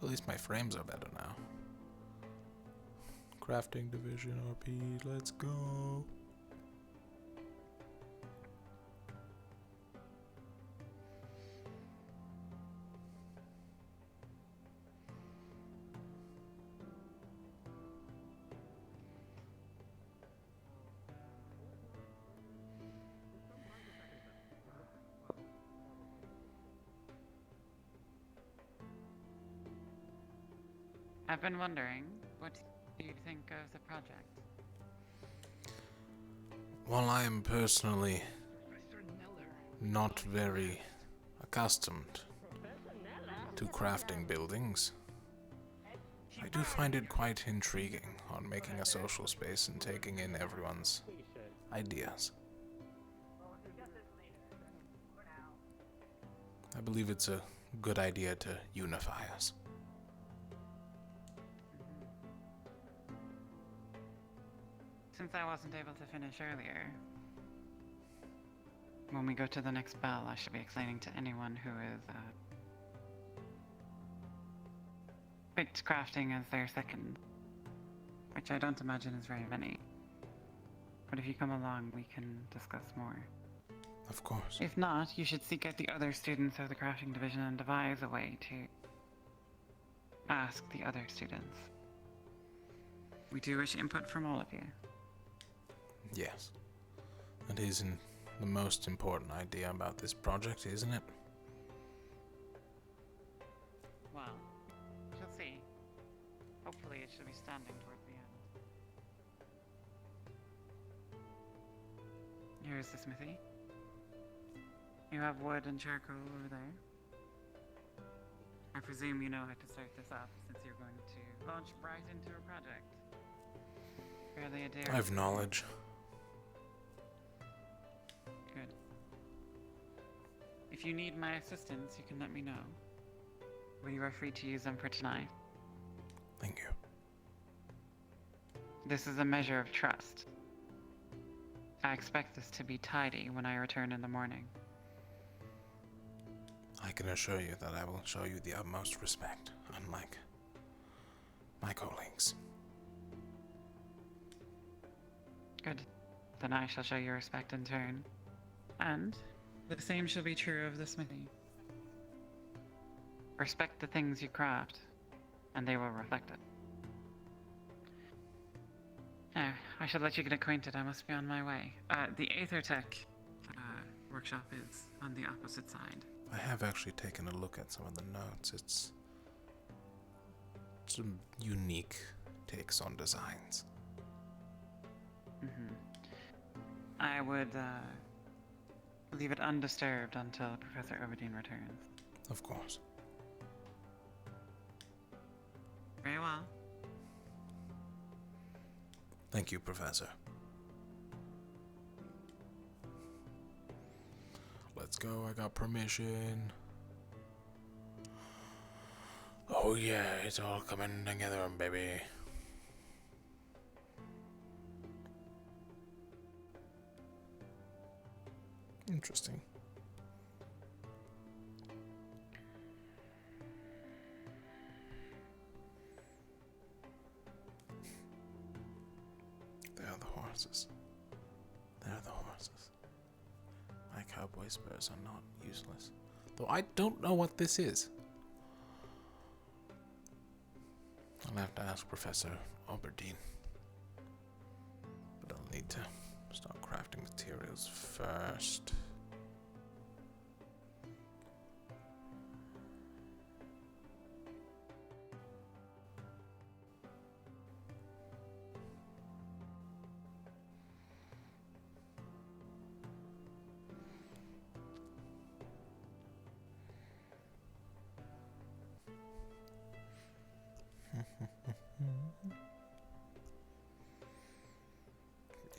At least my frames are better now. Crafting division RP, let's go. I've been wondering, what do you think of the project? While I am personally not very accustomed to crafting buildings, I do find it quite intriguing on making a social space and taking in everyone's ideas. I believe it's a good idea to unify us. Since I wasn't able to finish earlier, when we go to the next bell, I should be explaining to anyone who is picked crafting as their second, which I don't imagine is very many. But if you come along, we can discuss more. Of course. If not, you should seek out the other students of the crafting division and devise a way to ask the other students. We do wish input from all of you. Yes. That isn't the most important idea about this project, isn't it? Well, we'll see. Hopefully it should be standing towards the end. Here's the smithy. You have wood and charcoal over there. Our presume you know how to start this up, since you're going to launch right into a project. Fairly a dare. I have knowledge. Good. If you need my assistance, you can let me know. But you are free to use them for tonight. Thank you. This is a measure of trust. I expect this to be tidy when I return in the morning. I can assure you that I will show you the utmost respect, unlike my colleagues. Good. Then I shall show you respect in turn. And the same shall be true of the smithy. Respect the things you craft, and they will reflect it. Now, I should let you get acquainted. I must be on my way. The Aethertech workshop is on the opposite side. I have actually taken a look at some of the notes. It's some unique takes on designs. I would leave it undisturbed until Professor Overdine returns. Of course. Very well. Thank you, Professor. Let's go, I got permission. Oh yeah, it's all coming together, baby. Interesting. There are the horses. There are the horses. My cowboy spurs are not useless. Though I don't know what this is. I'll have to ask Professor Oberdine. But I'll need to start crafting materials first.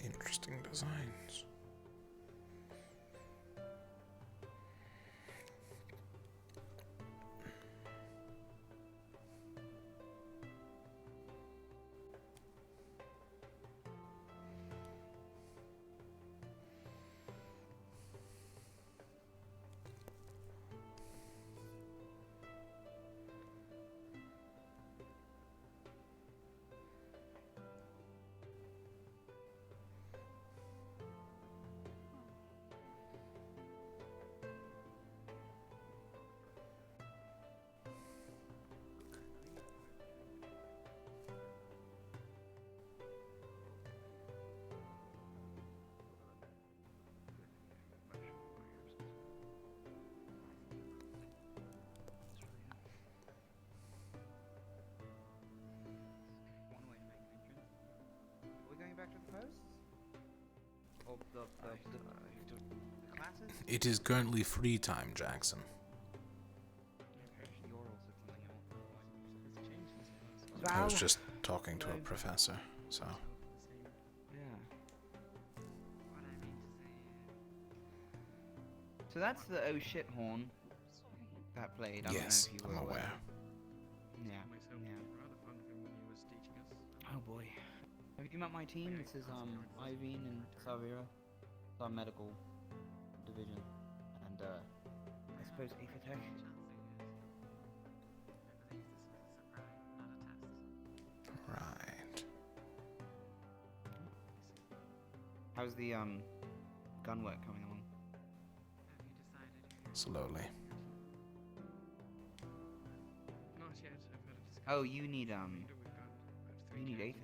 Interesting designs. Are we going back to the posts? Or the classes? It is currently free time, Jackson. I was just talking to a professor, so. Yeah. So that's the oh shit horn that played. I Yes, don't know if you I'm were aware. Yeah. Oh boy. Have you met my team? This is Irene and Savira. It's our medical division. And I suppose Aethertech. Right. How's the gun work coming along? Slowly. Oh, you need Aethertech.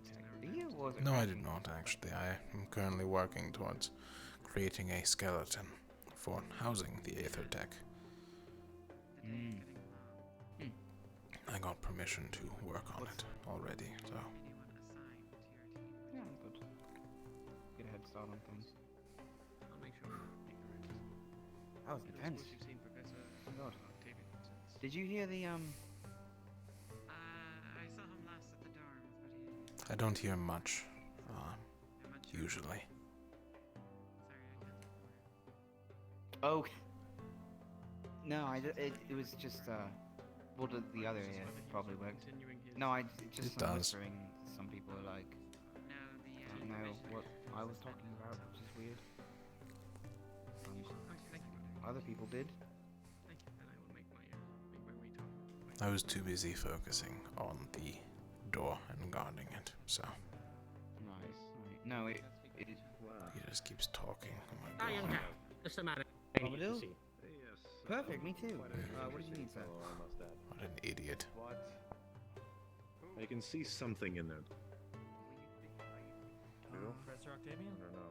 Do you? Or is it No, I crafting? did not actually. I am currently working towards creating a skeleton for housing the Aethertech. I got permission to work on it already, so. Yeah, good. Get a head start on things. That was intense. Oh god. Did you hear the I don't hear much, usually. Oh. No, it was just, well, the other ear probably worked. No, just It some does. whispering. Some people are like, don't know what I was talking about, which is weird. Other people did. I was too busy focusing on the door and guarding it, so. Nice. No, it He just keeps talking. Oh my Ah, young god. chap. Just a matter. Bombadil? Perfect, me too. What did you need, sir? What an idiot. I can see something in there. Professor Octavian? I don't know.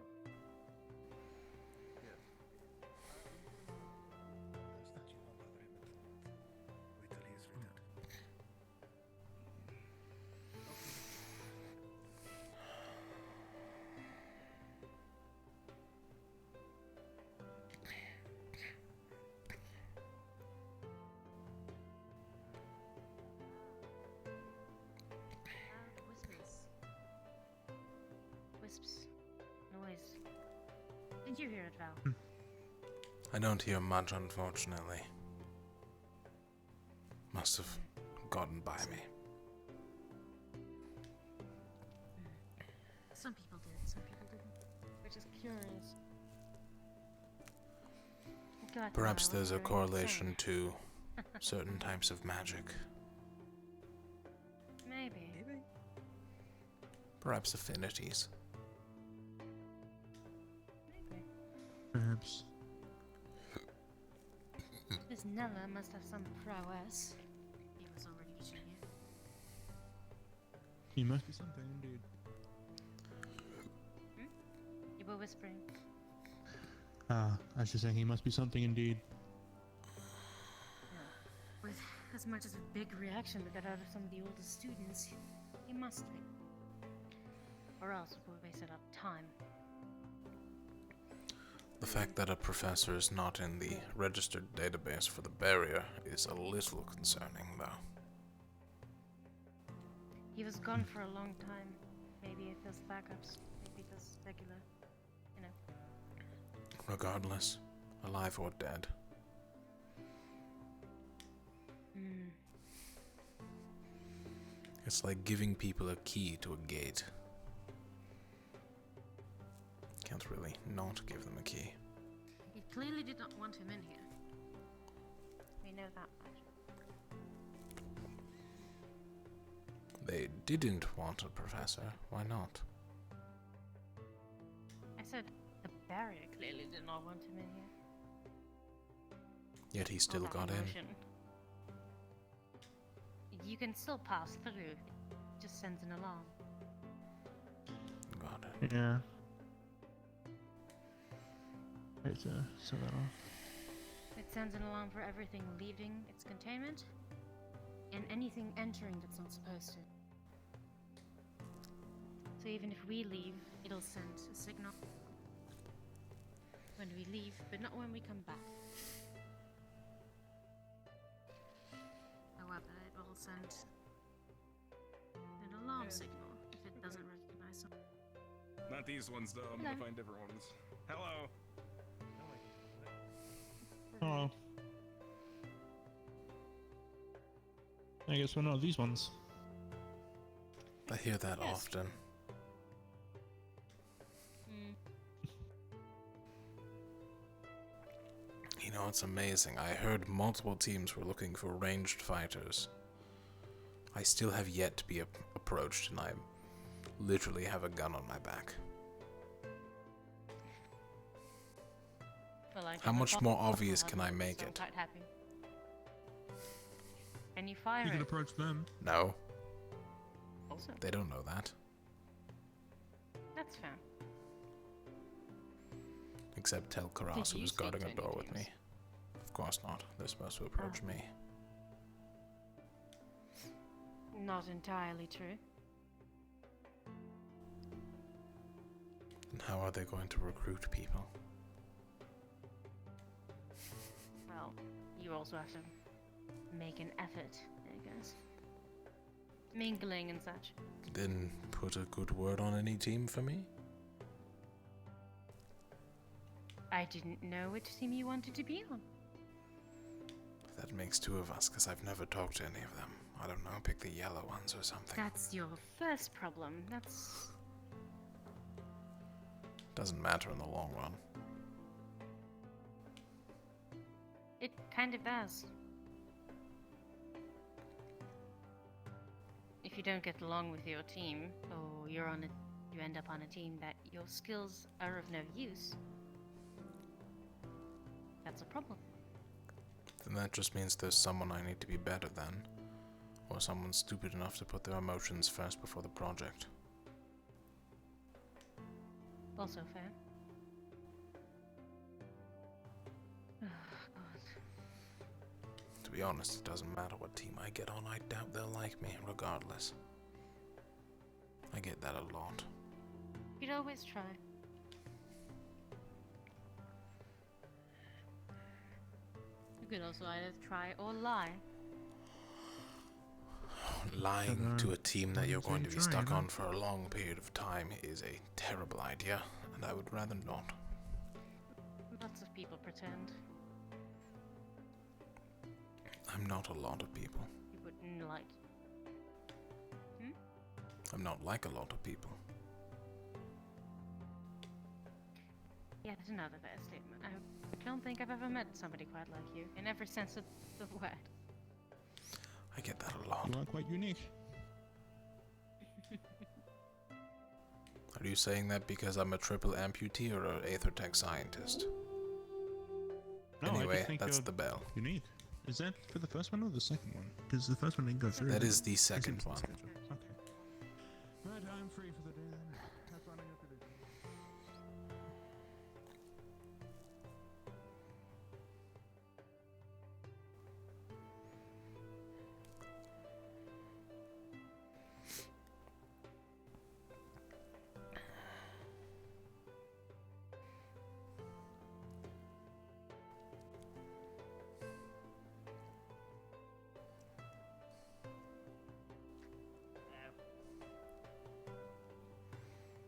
Wisps. Noise. Did you hear it, Val? I don't hear much, unfortunately. Must have gotten by me. Some people did, some people didn't. We're just curious. God, Perhaps Val, there's a you're correlation insane. to certain types of magic. Maybe. Perhaps affinities. Maybe. Perhaps. This Nella must have some prowess. He was already eating you. He must be something indeed. You were whispering. Ah, I should say he must be something indeed. With as much as a big reaction we got out of some of the oldest students, he must be. Or else we'll waste up time. The fact that a professor is not in the registered database for the barrier is a little concerning, though. He was gone for a long time. Maybe it does backups. Maybe it does regular, you know. Regardless, alive or dead. Hmm. It's like giving people a key to a gate. Can't really not give them a key. He clearly did not want him in here. We know that much. They didn't want a professor. Why not? I said the barrier clearly did not want him in here. Yet he still All that got in. emotion. You can still pass through. It just sends an alarm. Got it. Yeah. Right, so that off. It sends an alarm for everything leaving its containment and anything entering that's not supposed to. So even if we leave, it'll send a signal when we leave, but not when we come back. However, it will send an alarm signal if it doesn't recognize something. Not these ones, though. I'm gonna find different ones. Hello. Oh. I guess we're not these ones. I hear that often. You know, it's amazing. I heard multiple teams were looking for ranged fighters. I still have yet to be approached, and I literally have a gun on my back. Well, I How give a much fuck more about obvious that, can I so make I'm it? quite happy. Can you fire You can it? approach them. No. Also. They don't know that. That's fair. Except tell Karas, Did you who's speak guarding to a any door with teams? me. Of course not. They're supposed to approach me. Not entirely true. And how are they going to recruit people? Well, you also have to make an effort, I guess. mingling and such. Then put a good word on any team for me? I didn't know which team you wanted to be on. That makes two of us, because I've never talked to any of them. I don't know, pick the yellow ones or something. That's your first problem. That's... Doesn't matter in the long run. It kind of does. If you don't get along with your team, or you end up on a team that your skills are of no use, that's a problem. Then that just means there's someone I need to be better than, or someone stupid enough to put their emotions first before the project. Also fair. Oh, God. To be honest, it doesn't matter what team I get on, I doubt they'll like me, regardless. I get that a lot. You'd always try. You could also either try or lie. Lying to a team that you're going to be stuck on for a long period of time is a terrible idea, and I would rather not. Lots of people pretend. I'm not a lot of people. You wouldn't like... I'm not like a lot of people. Yet another fair statement. I don't think I've ever met somebody quite like you, in every sense of the word. I get that a lot. You are quite unique. Are you saying that because I'm a triple amputee or an Aethertech scientist? No, I Anyway, just think that's you're the bell. Unique. Is that for the first one or the second one? Because the first one didn't go through. That is the second one. Okay. Right, I'm free for the day then. Have fun on your division.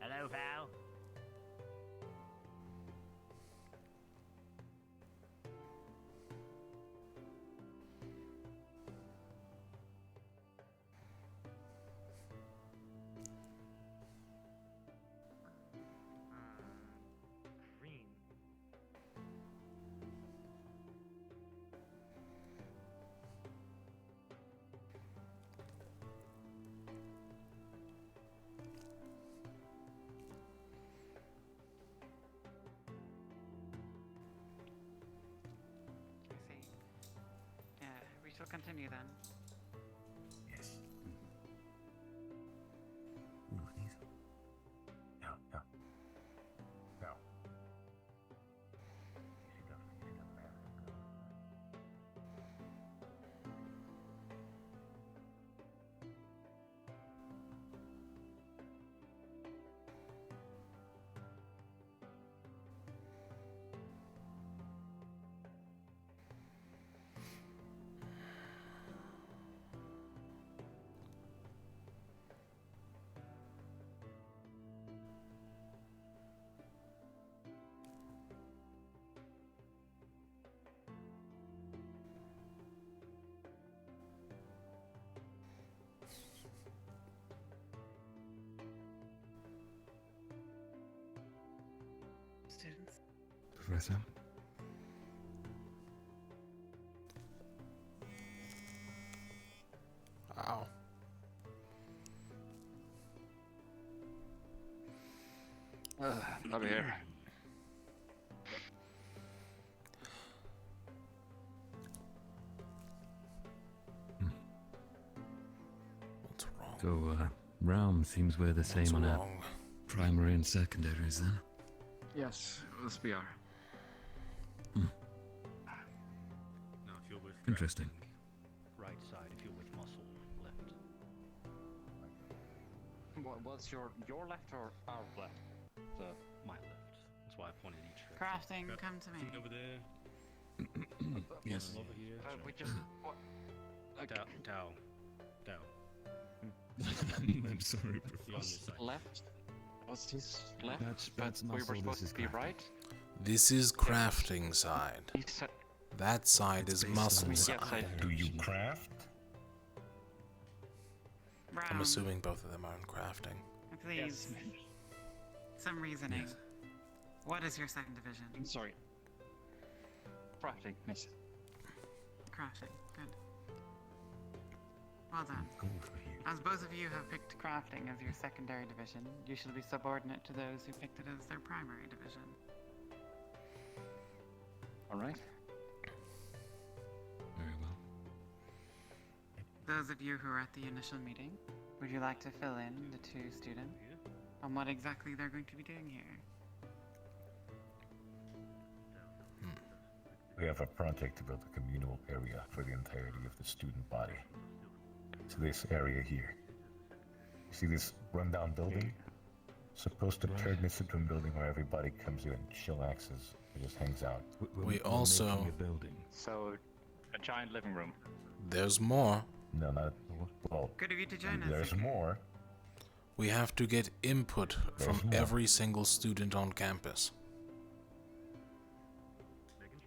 Hello, pal. Green. I see. Yeah, we shall continue then. Yes. Ooh, these. Yeah, yeah. Yeah. Students. Professor? Ow. Over here. What's wrong? So, realm seems we're the same on our wrong? primary and secondaries then. Yes, this we are. Now, if you're with Interesting. right side, if you're with muscle, left. What's your left or our left? The My left. That's why I pointed each direction. Crafting, Got come to me. something over there. Yes. One over here. we just what? Okay. Dow. I'm sorry, Professor. Left. What's this? Left. That's we were muscle, this supposed is to be crafting. right. This is crafting side. He said, That side is muscle Yes, side. I Do you craft? I'm assuming both of them are in crafting. Please. Some reasoning. What is your second division? I'm sorry. Crafting, miss. Crafting. Good. Well done. As both of you have picked crafting as your secondary division, you shall be subordinate to those who picked it as their primary division. Alright. Very well. Those of you who were at the initial meeting, would you like to fill in the two students on what exactly they're going to be doing here? We have a project to build a communal area for the entirety of the student body. So this area here. You see this rundown building? Supposed to turn this into a building where everybody comes in and chillaxes or just hangs out. We also... So, a giant living room. There's more. No, not... Well, Good of you to join us. there's more. We have to get input from every single student on campus.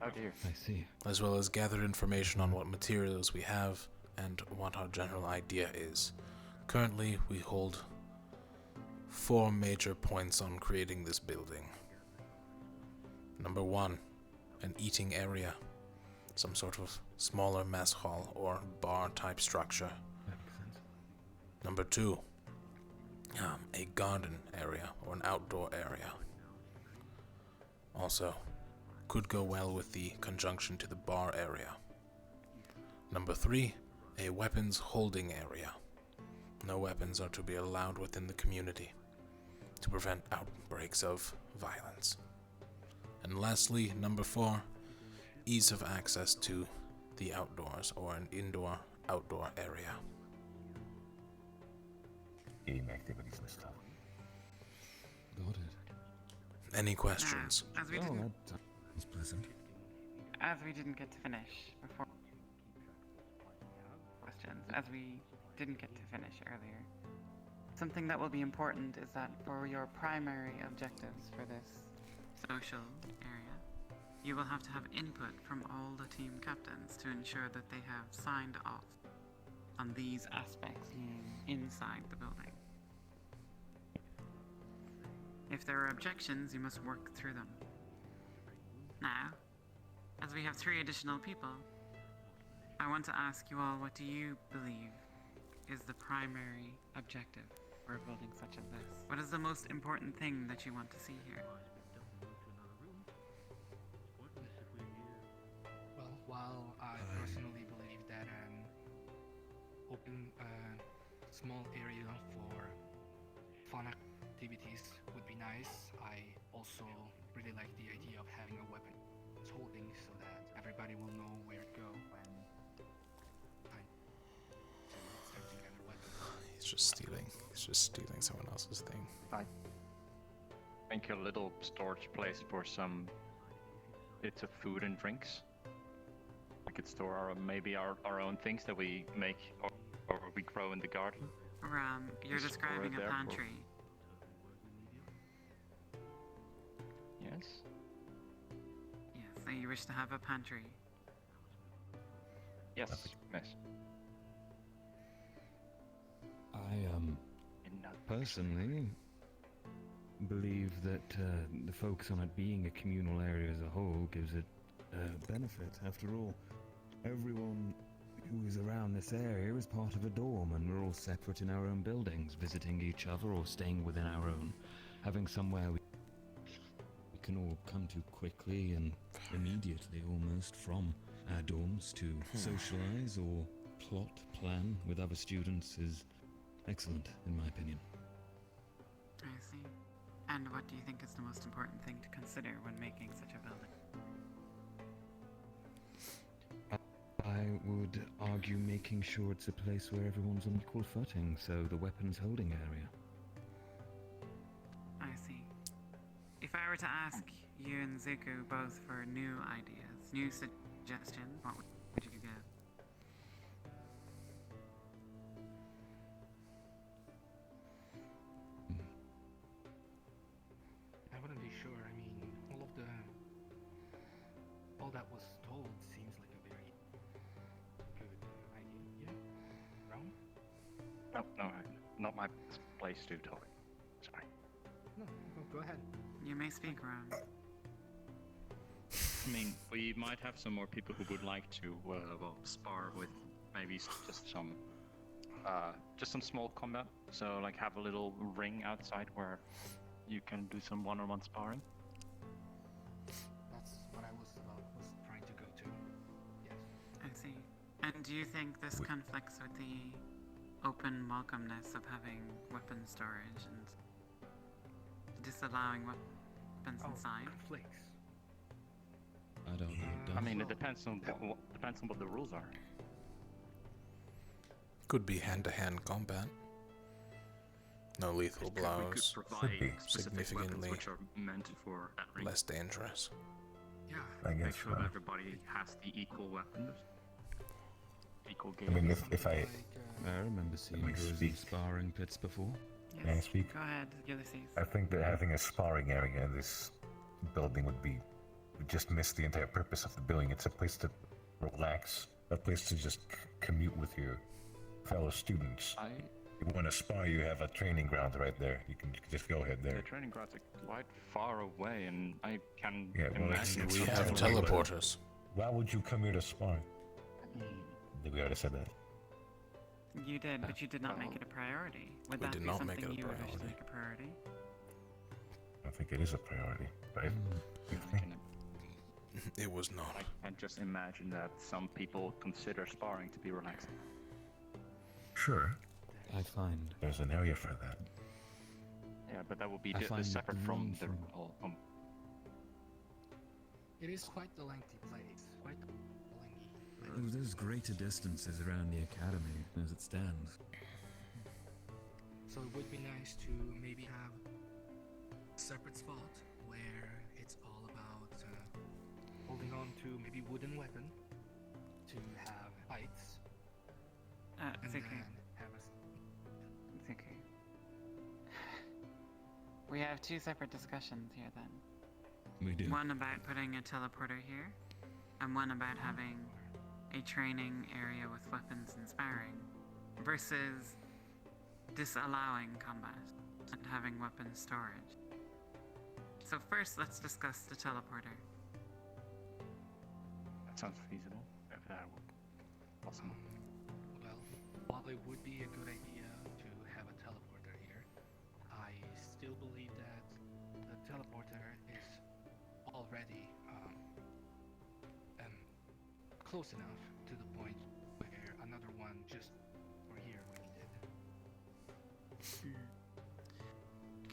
Oh dear. I see. As well as gather information on what materials we have and what our general idea is. Currently, we hold 4 major points on creating this building. Number 1, an eating area. Some sort of smaller mess hall or bar type structure. That makes sense. Number 2, a garden area or an outdoor area. Also, could go well with the conjunction to the bar area. Number 3, a weapons holding area. No weapons are to be allowed within the community to prevent outbreaks of violence. And lastly, number 4, ease of access to the outdoors or an indoor-outdoor area. Game activities and stuff. Got it. Any questions? Now, as we didn't, That's pleasant. as we didn't get to finish before questions, as we didn't get to finish earlier, something that will be important is that for your primary objectives for this social area, you will have to have input from all the team captains to ensure that they have signed off on these aspects inside the building. If there are objections, you must work through them. Now, as we have 3 additional people, I want to ask you all, what do you believe is the primary objective for a building such as this? What is the most important thing that you want to see here? Well, while I personally believe that an open small area for fun activities would be nice, I also really like the idea of having a weapon holding so that everybody will know where to go when time to start to gather weapons. He's just stealing. He's just stealing someone else's thing. I think a little storage place for some bits of food and drinks. We could store maybe our own things that we make or we grow in the garden. You're Just store describing it a there for- pantry. Yes. Yes, so you wish to have a pantry. Yes, miss. I personally believe that the focus on it being a communal area as a whole gives it benefit. After all, everyone who is around this area is part of a dorm, and we're all separate in our own buildings, visiting each other or staying within our own, having somewhere we can all come to quickly and immediately almost from our dorms to socialize or plot plan with other students is excellent in my opinion. I see. And what do you think is the most important thing to consider when making such a building? I would argue making sure it's a place where everyone's on equal footing, so the weapons holding area. I see. If I were to ask you and Zuko both for new ideas, new suggestions, what would you give? all that was told seems like a very good idea. Wrong? No, not my place to talk. Sorry. No, go ahead. You may speak, Ron. I mean, we might have some more people who would like to, spar with maybe just some small combat. So, like, have a little ring outside where you can do some one-on-one sparring. That's what I was trying to go to. Yes. I see. And do you think this conflicts with the open welcomeness of having weapon storage and disallowing weapons inside? Conflicts. I don't think it does. I mean, it depends on what the rules are. Could be hand-to-hand combat. No lethal blows. We could provide specific weapons Significantly which are meant for that ring. less dangerous. Yeah. I guess Make sure that everybody has the equal weapons. Equal I game. mean, if I I remember seeing me those speak. sparring pits before. May I speak? Go ahead, Ulysses. I think that having a sparring area in this building would just miss the entire purpose of the building. It's a place to relax, a place to just commute with your fellow students. If you want to spar, you have a training ground right there. You can just go ahead there. The training grounds are quite far away, and I can Yeah, well, imagine. We have teleporters. Why would you come here to spar? Did we already said that? You did, but you did not make it a priority. Would We that did be not something make it a you would wish to priority. make a priority? I think it is a priority, right? It was not. I can just imagine that some people consider sparring to be relaxing. Sure. I find There's an area for that. Yeah, but that would be I find separate the from room the from- whole. It is quite the lengthy place. Quite the lengthy. there's greater distances around the academy as it stands. So it would be nice to maybe have a separate spot where it's all about holding on to maybe wooden weapon to have heights. It's and okay. then have a It's okay. We have two separate discussions here then. We do. One about putting a teleporter here, and one about having a training area with weapons and sparring, versus disallowing combat and having weapons storage. So first, let's discuss the teleporter. That sounds feasible. If that would possible. Well, while it would be a good idea to have a teleporter here, I still believe that the teleporter is already close enough to the point where another one just for here when needed.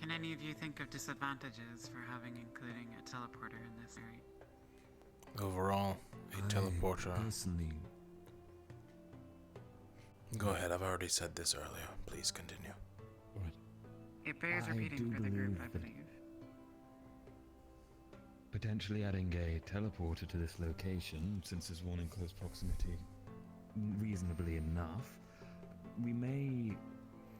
Can any of you think of disadvantages for including a teleporter in this area? Overall, a teleporter. Personally, Go ahead, I've already said this earlier. Please continue. It bears I repeating do for the group, believe I that- believe. potentially adding a teleporter to this location, since there's one in close proximity, reasonably enough, we may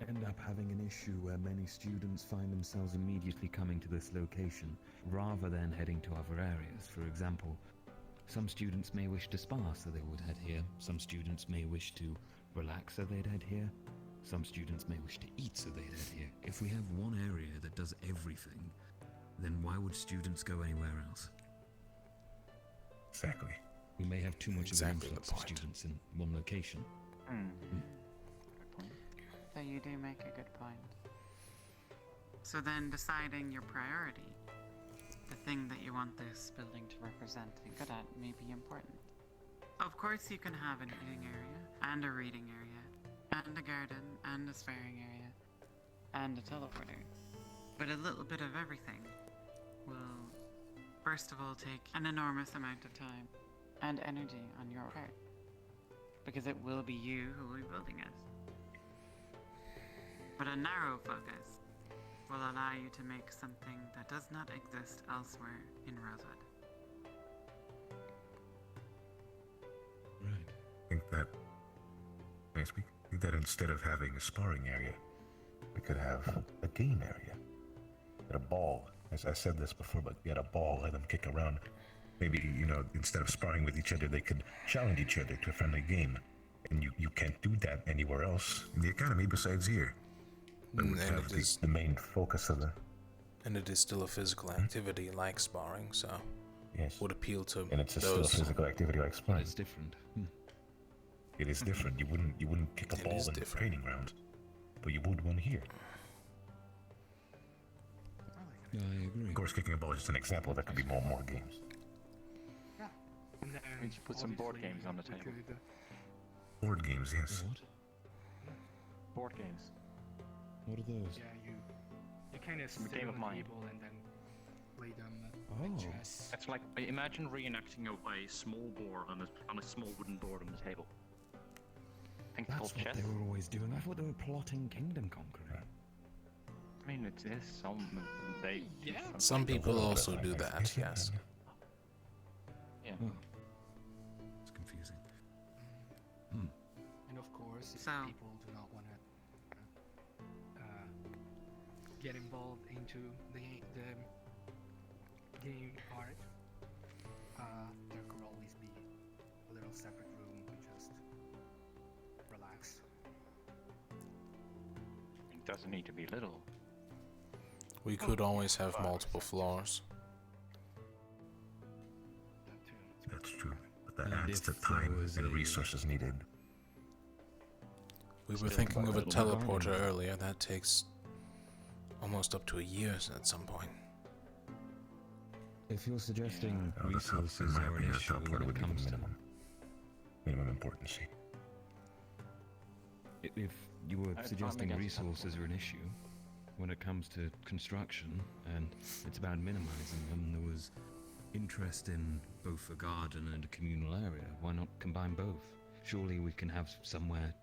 end up having an issue where many students find themselves immediately coming to this location rather than heading to other areas. For example, some students may wish to spar, so they would head here. Some students may wish to relax, so they'd head here. Some students may wish to eat, so they'd head here. If we have one area that does everything, then why would students go anywhere else? Exactly. We may have too much Exactly of an the influx of point. students in one location. So you do make a good point. So then deciding your priority, the thing that you want this building to represent and good at, may be important. Of course you can have an eating area, and a reading area, and a garden, and a sparring area, and a teleporter. But a little bit of everything will, first of all, take an enormous amount of time and energy on your part. Because it will be you who will be building it. But a narrow focus will allow you to make something that does not exist elsewhere in Rosewood. Right. I think that. May I speak? I think that instead of having a sparring area, we could have a game area. Get a ball. As I said this before, but get a ball, let them kick around. Maybe, you know, instead of sparring with each other, they could challenge each other to a friendly game. And you can't do that anywhere else in the academy besides here. But we have the main focus of the... And it is still a physical activity like sparring, so yes, would appeal to and it's still a physical activity like sparring. It's different. It is different. You wouldn't kick a ball in the training ground, but you would one here. I agree. Of course, kicking a ball is just an example. There could be more games. Yeah. We should put some board games on the table. Board games, yes. What? Board games. What are those? Yeah, you kind of sit game on of the mine. table and then play them Oh. chess. It's like, imagine reenacting a small board on a small wooden board on the table. I think That's called what chess. they were always doing. I thought they were plotting kingdom conquering. I mean, it is some. They do Yeah. Some people also do that, yes. Yeah. Oh. It's confusing. And of course, if So- people do not want to get involved into the game part, there could always be a little separate room to just relax. It doesn't need to be little. We could always have multiple floors. That's true. But that And adds if to there time was and a- resources needed. We were Still thinking of a quite a little teleporter garden. earlier. That takes almost up to a year at some point. If you're suggesting In resources my are an opinion, a issue teleporter when would it be the comes to... minimum importance. If you were I'm suggesting against resources are an issue when it comes to construction, and it's about minimizing them, there was interest in both a garden and a communal area. Why not combine both? Surely we can have somewhere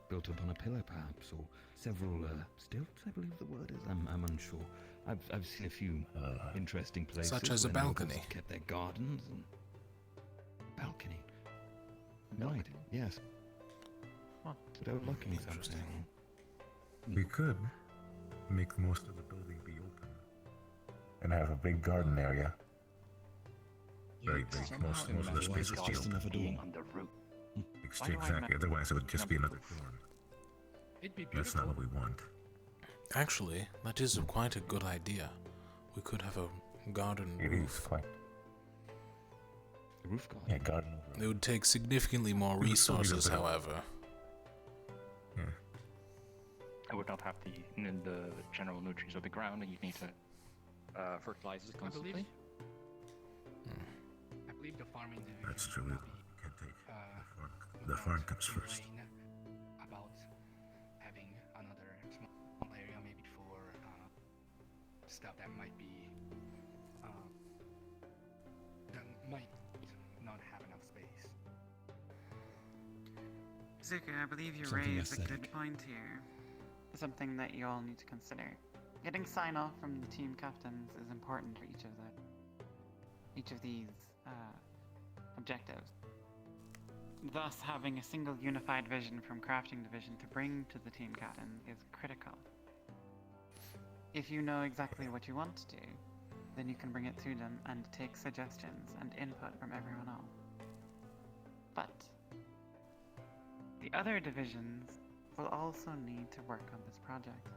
built up on a pillar, perhaps, or several stilts, I believe the word is. I'm unsure. I've seen a few interesting places. Such as a where nobles balcony. kept their gardens and balcony. Right. Yes. But overlooking something. We could make most of the building be open and have a big garden area. Very big. Most of the space is just another door. On the roof. Exactly. Otherwise, it would just be another dorm. It'd be That's beautiful. not what we want. Actually, that is quite a good idea. We could have a garden It roof. is quite. A roof garden. Yeah, garden over. It would take significantly more We would still need a resources, bit. however. Yeah. I would not have the general nutrients of the ground, and you need to fertilize it constantly. I believe the farming division. That's true. We will can take be, the farm without comes first. complain About having another small area, maybe for stuff that might be that might not have enough space. Zuka, I believe you Something raised a aesthetic. good point here. Something that you all need to consider. Getting sign off from the team captains is important for each of these objectives. Thus, having a single unified vision from crafting division to bring to the team captains is critical. If you know exactly what you want to do, then you can bring it to them and take suggestions and input from everyone else. But the other divisions will also need to work on this project.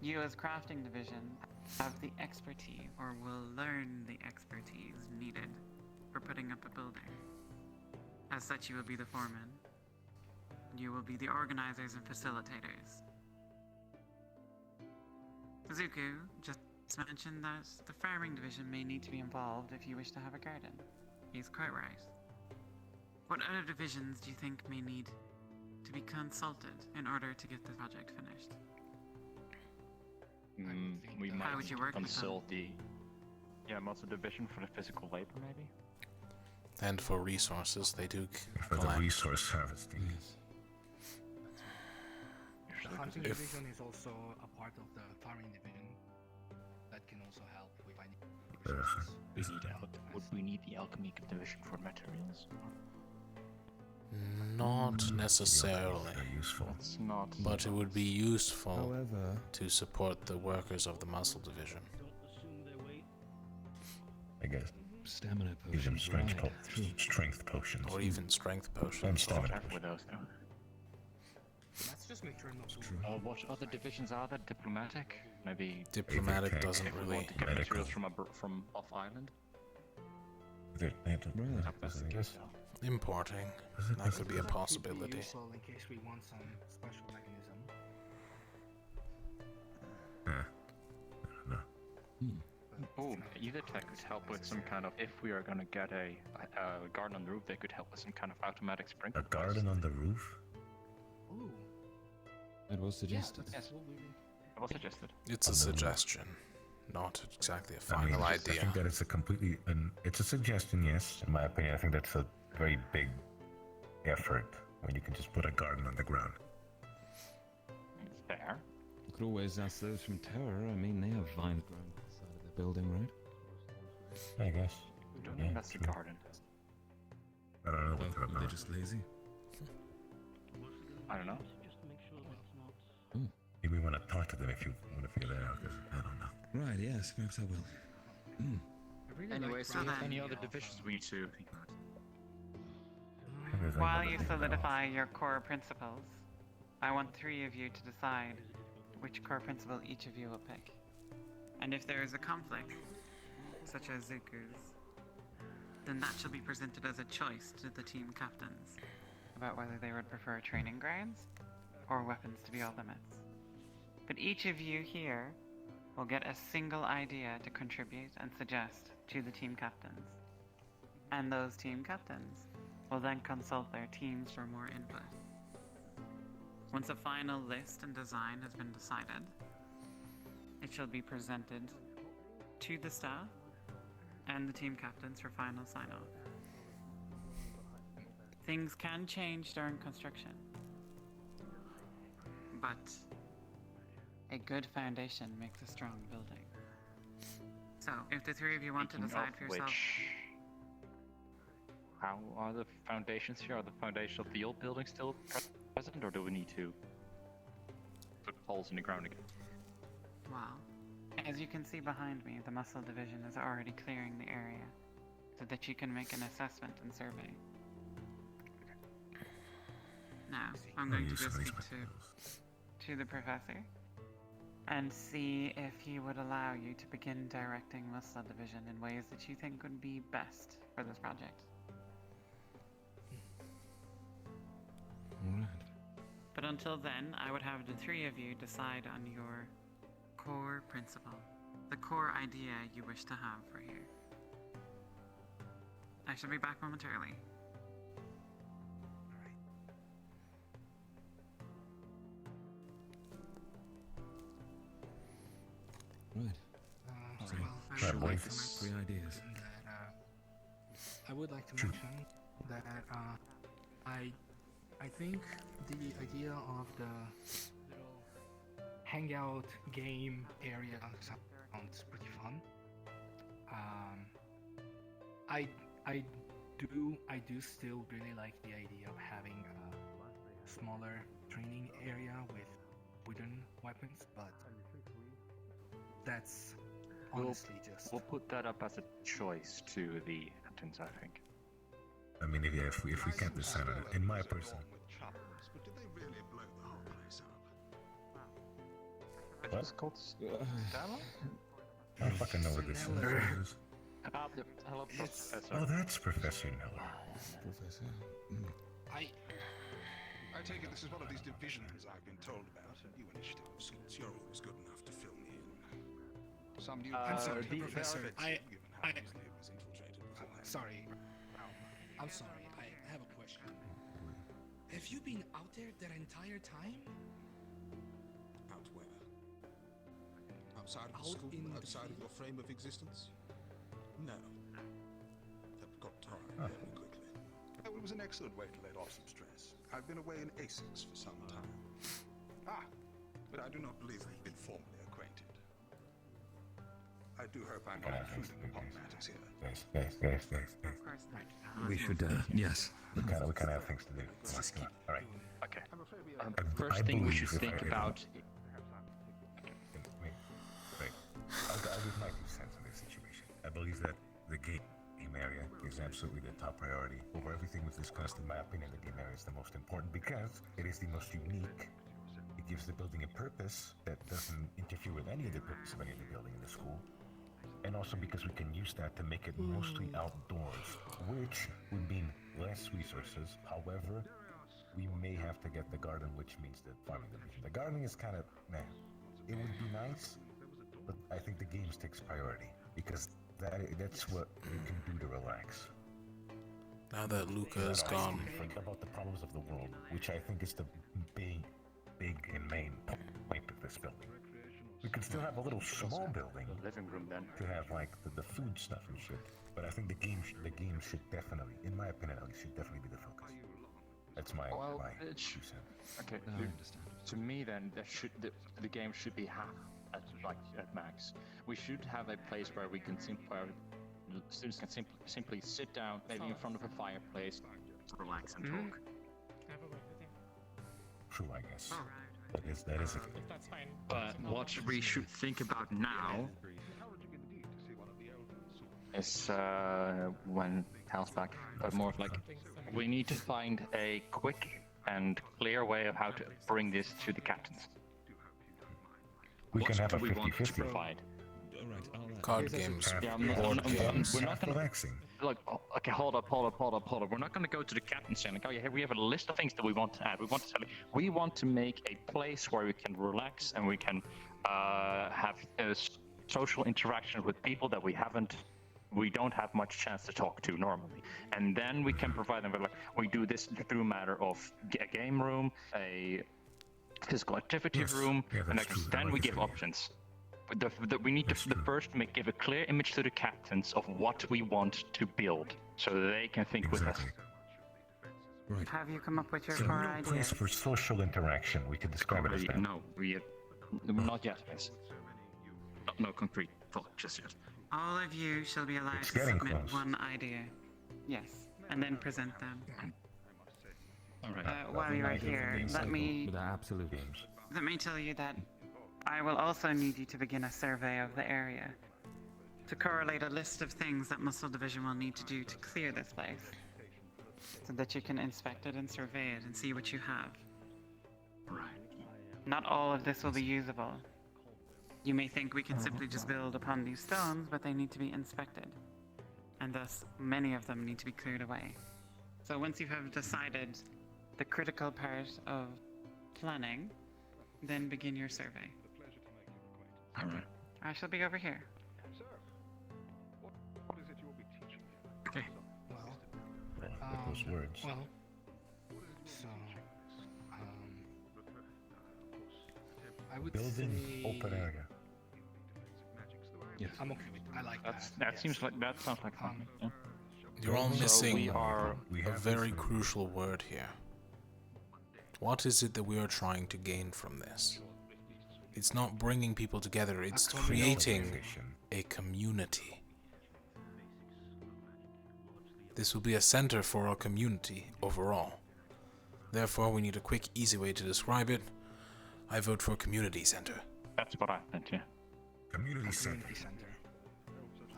You as crafting division have the expertise, or will learn the expertise needed for putting up a building. As such, you will be the foreman. You will be the organizers and facilitators. Zuku just mentioned that the farming division may need to be involved if you wish to have a garden. He's quite right. What other divisions do you think may need to be consulted in order to get the project finished? We might would you work with consult the muscle division for the physical labor, maybe. And for resources, they do For the collect. resource harvesting. The hunting division is also a part of the farming division that can also help with finding resources. Would we need the alchemy division for materials? Not necessarily. Useful. It's not. But it would be useful However, to support the workers of the muscle division. Don't assume their weight. I guess. stamina Use potions. them Right, true. strength potions. Or even strength And potions. stamina Careful with those now. Let's just make sure not to. What other divisions are there? Diplomatic? Maybe. Diplomatic doesn't If we really. want to get materials from off island. Importing. That could be a possibility. Useful in case we want some special mechanism. Oh, either tech could help with some kind of. If we are gonna get a garden on the roof, they could help with some kind of automatic sprinkler. A garden on the roof? Ooh. It was suggested. Yes, it was suggested. It's a suggestion, not exactly a I mean, final I idea. think that it's a completely, it's a suggestion, yes. In my opinion, I think that's a very big effort when you can just put a garden on the ground. It's fair. You could always ask those from Terror. I mean, they have vines growing on the side of their building, right? I guess. I don't think that's the garden. I don't know what they're They're about. just lazy. I don't know. Maybe we want to talk to them if you want to figure that out, because I don't know. Right, yes, perhaps I will. Anyway, so then- any other divisions we need to. While you solidify your core principles, I want 3 of you to decide which core principle each of you will pick. And if there is a conflict, such as Zuku's, then that shall be presented as a choice to the team captains about whether they would prefer training grounds or weapons to be all limits. But each of you here will get a single idea to contribute and suggest to the team captains. And those team captains will then consult their teams for more input. Once a final list and design has been decided, it shall be presented to the staff and the team captains for final sign-off. Things can change during construction, but a good foundation makes a strong building. So, if the 3 of you want to Speaking decide of for yourself... which, how are the foundations here? Are the foundations of the old building still present, or do we need to put holes in the ground again? Well, as you can see behind me, the muscle division is already clearing the area so that you can make an assessment and survey. Now, I'm going to go speak to the professor and see if he would allow you to begin directing muscle division in ways that you think would be best for this project. Alright. But until then, I would have the 3 of you decide on your core principle, the core idea you wish to have for here. I shall be back momentarily. Right. Well, I Try would both. like to mention 3 ideas. that, I would like to mention that I think the idea of the little hangout game area sounds pretty fun. I do still really like the idea of having a smaller training area with wooden weapons, but that's honestly We'll put that up as a choice to the captains, I think. I mean, if we can't decide on it, in my personal... But did they really blow the whole place up? It's called Stella? I don't fucking know what this is. Hello, Professor. Oh, that's Professor Miller. Professor. I take it this is one of these divisions I've been told about. New initiative of sorts. You're always good enough to fill me in. Some new I'm sorry, concept, Professor. given how easily it was infiltrated beforehand. Sorry. I'm sorry. I have a question. Have you been out there that entire time? Out where? Outside of the Out school? in the Outside of your frame of existence? No. That got tired very quickly. Oh, it was an excellent way to let off some stress. I've been away in Essex for some time. But I do not believe we've been formally acquainted. I do hope I'm not intruding upon matters here. Guys. We should, yes. We kind of have things to do. Come on. All right. Okay. I First thing we believe should if think I- about. Wait. I'll give my 2 cents on this situation. I believe that the game game area is absolutely the top priority. Over everything we've discussed, in my opinion, the game area is the most important because it is the most unique. It gives the building a purpose that doesn't interfere with any of the purpose of any of the building in the school. And also because we can use that to make it mostly outdoors, which would mean less resources. However, we may have to get the garden, which means the farming division. The gardening is kind of meh. It would be nice, but I think the games takes priority because that's what you can do to relax. Now that Luca is gone. Forget about the problems of the world, which I think is the big and main point of this building. We could still have a little small building, living room then, to have like the food stuff and shit. But I think the game should definitely, in my opinion, at least, should definitely be the focus. That's my two cents. Okay, to me then, the game should be half at max. We should have a place where we can students can simply sit down, maybe in front of a fireplace, relax and talk. True, I guess. That is. But what we should think about now is when Hal's back, but more of like we need to find a quick and clear way of how to bring this to the captains. We can have a we want to 50-50. provide. Card games, Yeah, board games. we're not gonna relaxing. Like, okay, hold up. We're not gonna go to the captain saying like, oh yeah, we have a list of things that we want to add. We want to make a place where we can relax and we can have social interaction with people that we don't have much chance to talk to normally. And then we can provide them with like, we do this through a matter of a game room, a physical activity room, and then we give options. We need to first give a clear image to the captains of what we want to build, so that they can think with us. Right. Have you come up with your So, core no ideas? place for social interaction. We could describe it as that. No, not yet. Yes. No concrete thought just yet. All of you shall be allowed It's to getting submit close. one idea. Yes, and then present them. All right. While you are here, let me absolute games. let me tell you that I will also need you to begin a survey of the area to correlate a list of things that Muscle Division will need to do to clear this place, so that you can inspect it and survey it and see what you have. Right. Not all of this will be usable. You may think we can simply just build upon these stones, but they need to be inspected, and thus many of them need to be cleared away. So once you have decided the critical part of planning, then begin your survey. All right. I shall be over here. Okay. With those words. Well, so, I would Building say open area. Yes. I'm okay with. I like that. That seems like that sounds like fun. Yeah. You're all So missing we are. a very crucial word here. What is it that we are trying to gain from this? It's not bringing people together, it's creating a community. This will be a center for our community overall. Therefore, we need a quick, easy way to describe it. I vote for community center. That's what I meant. Yeah. Community center.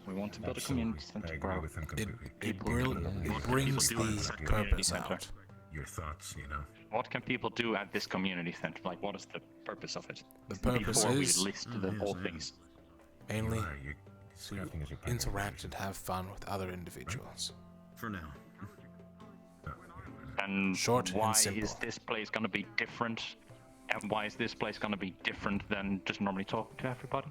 We want to build a community center. I agree with him completely. It brings the purpose out. Your thoughts, you know. What can people do at this community center? Like, what is the purpose of it? The purpose Before is we list the whole things. mainly to interact and have fun with other individuals. For now. And Short why and simple. is this place going to be different? And why is this place going to be different than just normally talking to everybody?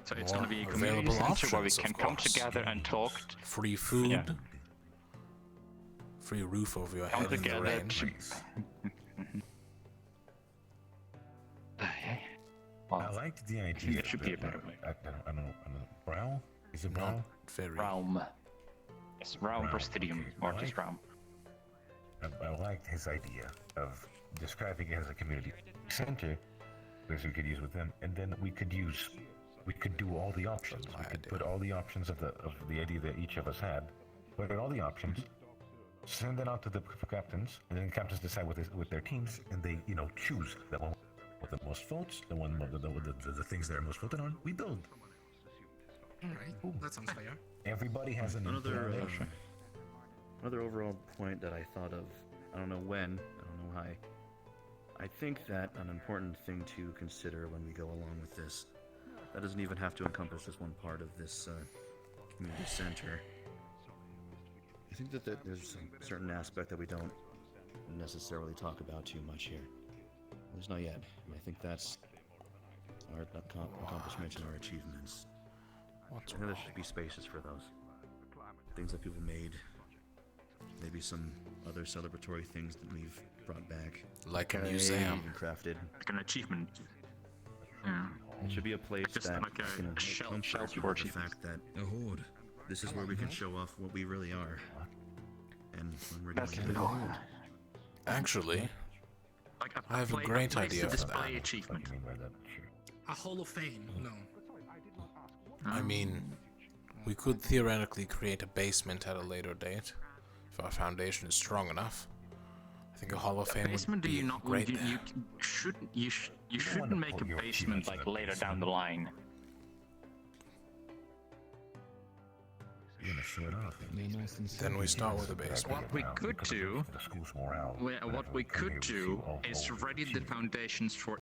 So it's going to be a community available center where we options, can of come course. together and talk. Free food, Yeah. free roof over your Come head in the together rain. I liked the idea. It should be a better way. I don't know. Brow? Is it brow? Realm. It's Realm Realm, Prestidium, okay. or I just like- Realm. I liked his idea of describing it as a community center, which we could use with them, and then we could do all the options. We could put all the options of the idea that each of us had, put in all the options, send it out to the captains, and then the captains decide with their teams, and they choose the one with the most votes, the one with the things that are most voted on. We build. Alright, that sounds fair. Everybody has an Another inclination. another overall point that I thought of. I don't know when. I don't know why. I think that an important thing to consider when we go along with this, that doesn't even have to encompass just one part of this community center. I think that there's a certain aspect that we don't necessarily talk about too much here. At least not yet. And I think that's our accomplishments and our achievements. I think there should be spaces for those. Things that people made. Maybe some other celebratory things that we've brought back. Like a museum. Even crafted. Like an achievement. Yeah. It should be a place Just that like a you know, shelf comforts for with the fact that this is where we can show off what we really are. And when we're doing it. Actually, Like I have a place great to idea for display that. achievement. A Hall of Fame, no. I mean, we could theoretically create a basement at a later date, if our foundation is strong enough. I think a Hall of Fame Basement? would Do be you not? great. You shouldn't make a basement like later down the line. You're gonna show it off. Then we start with a basement. What we could do, is ready the foundations for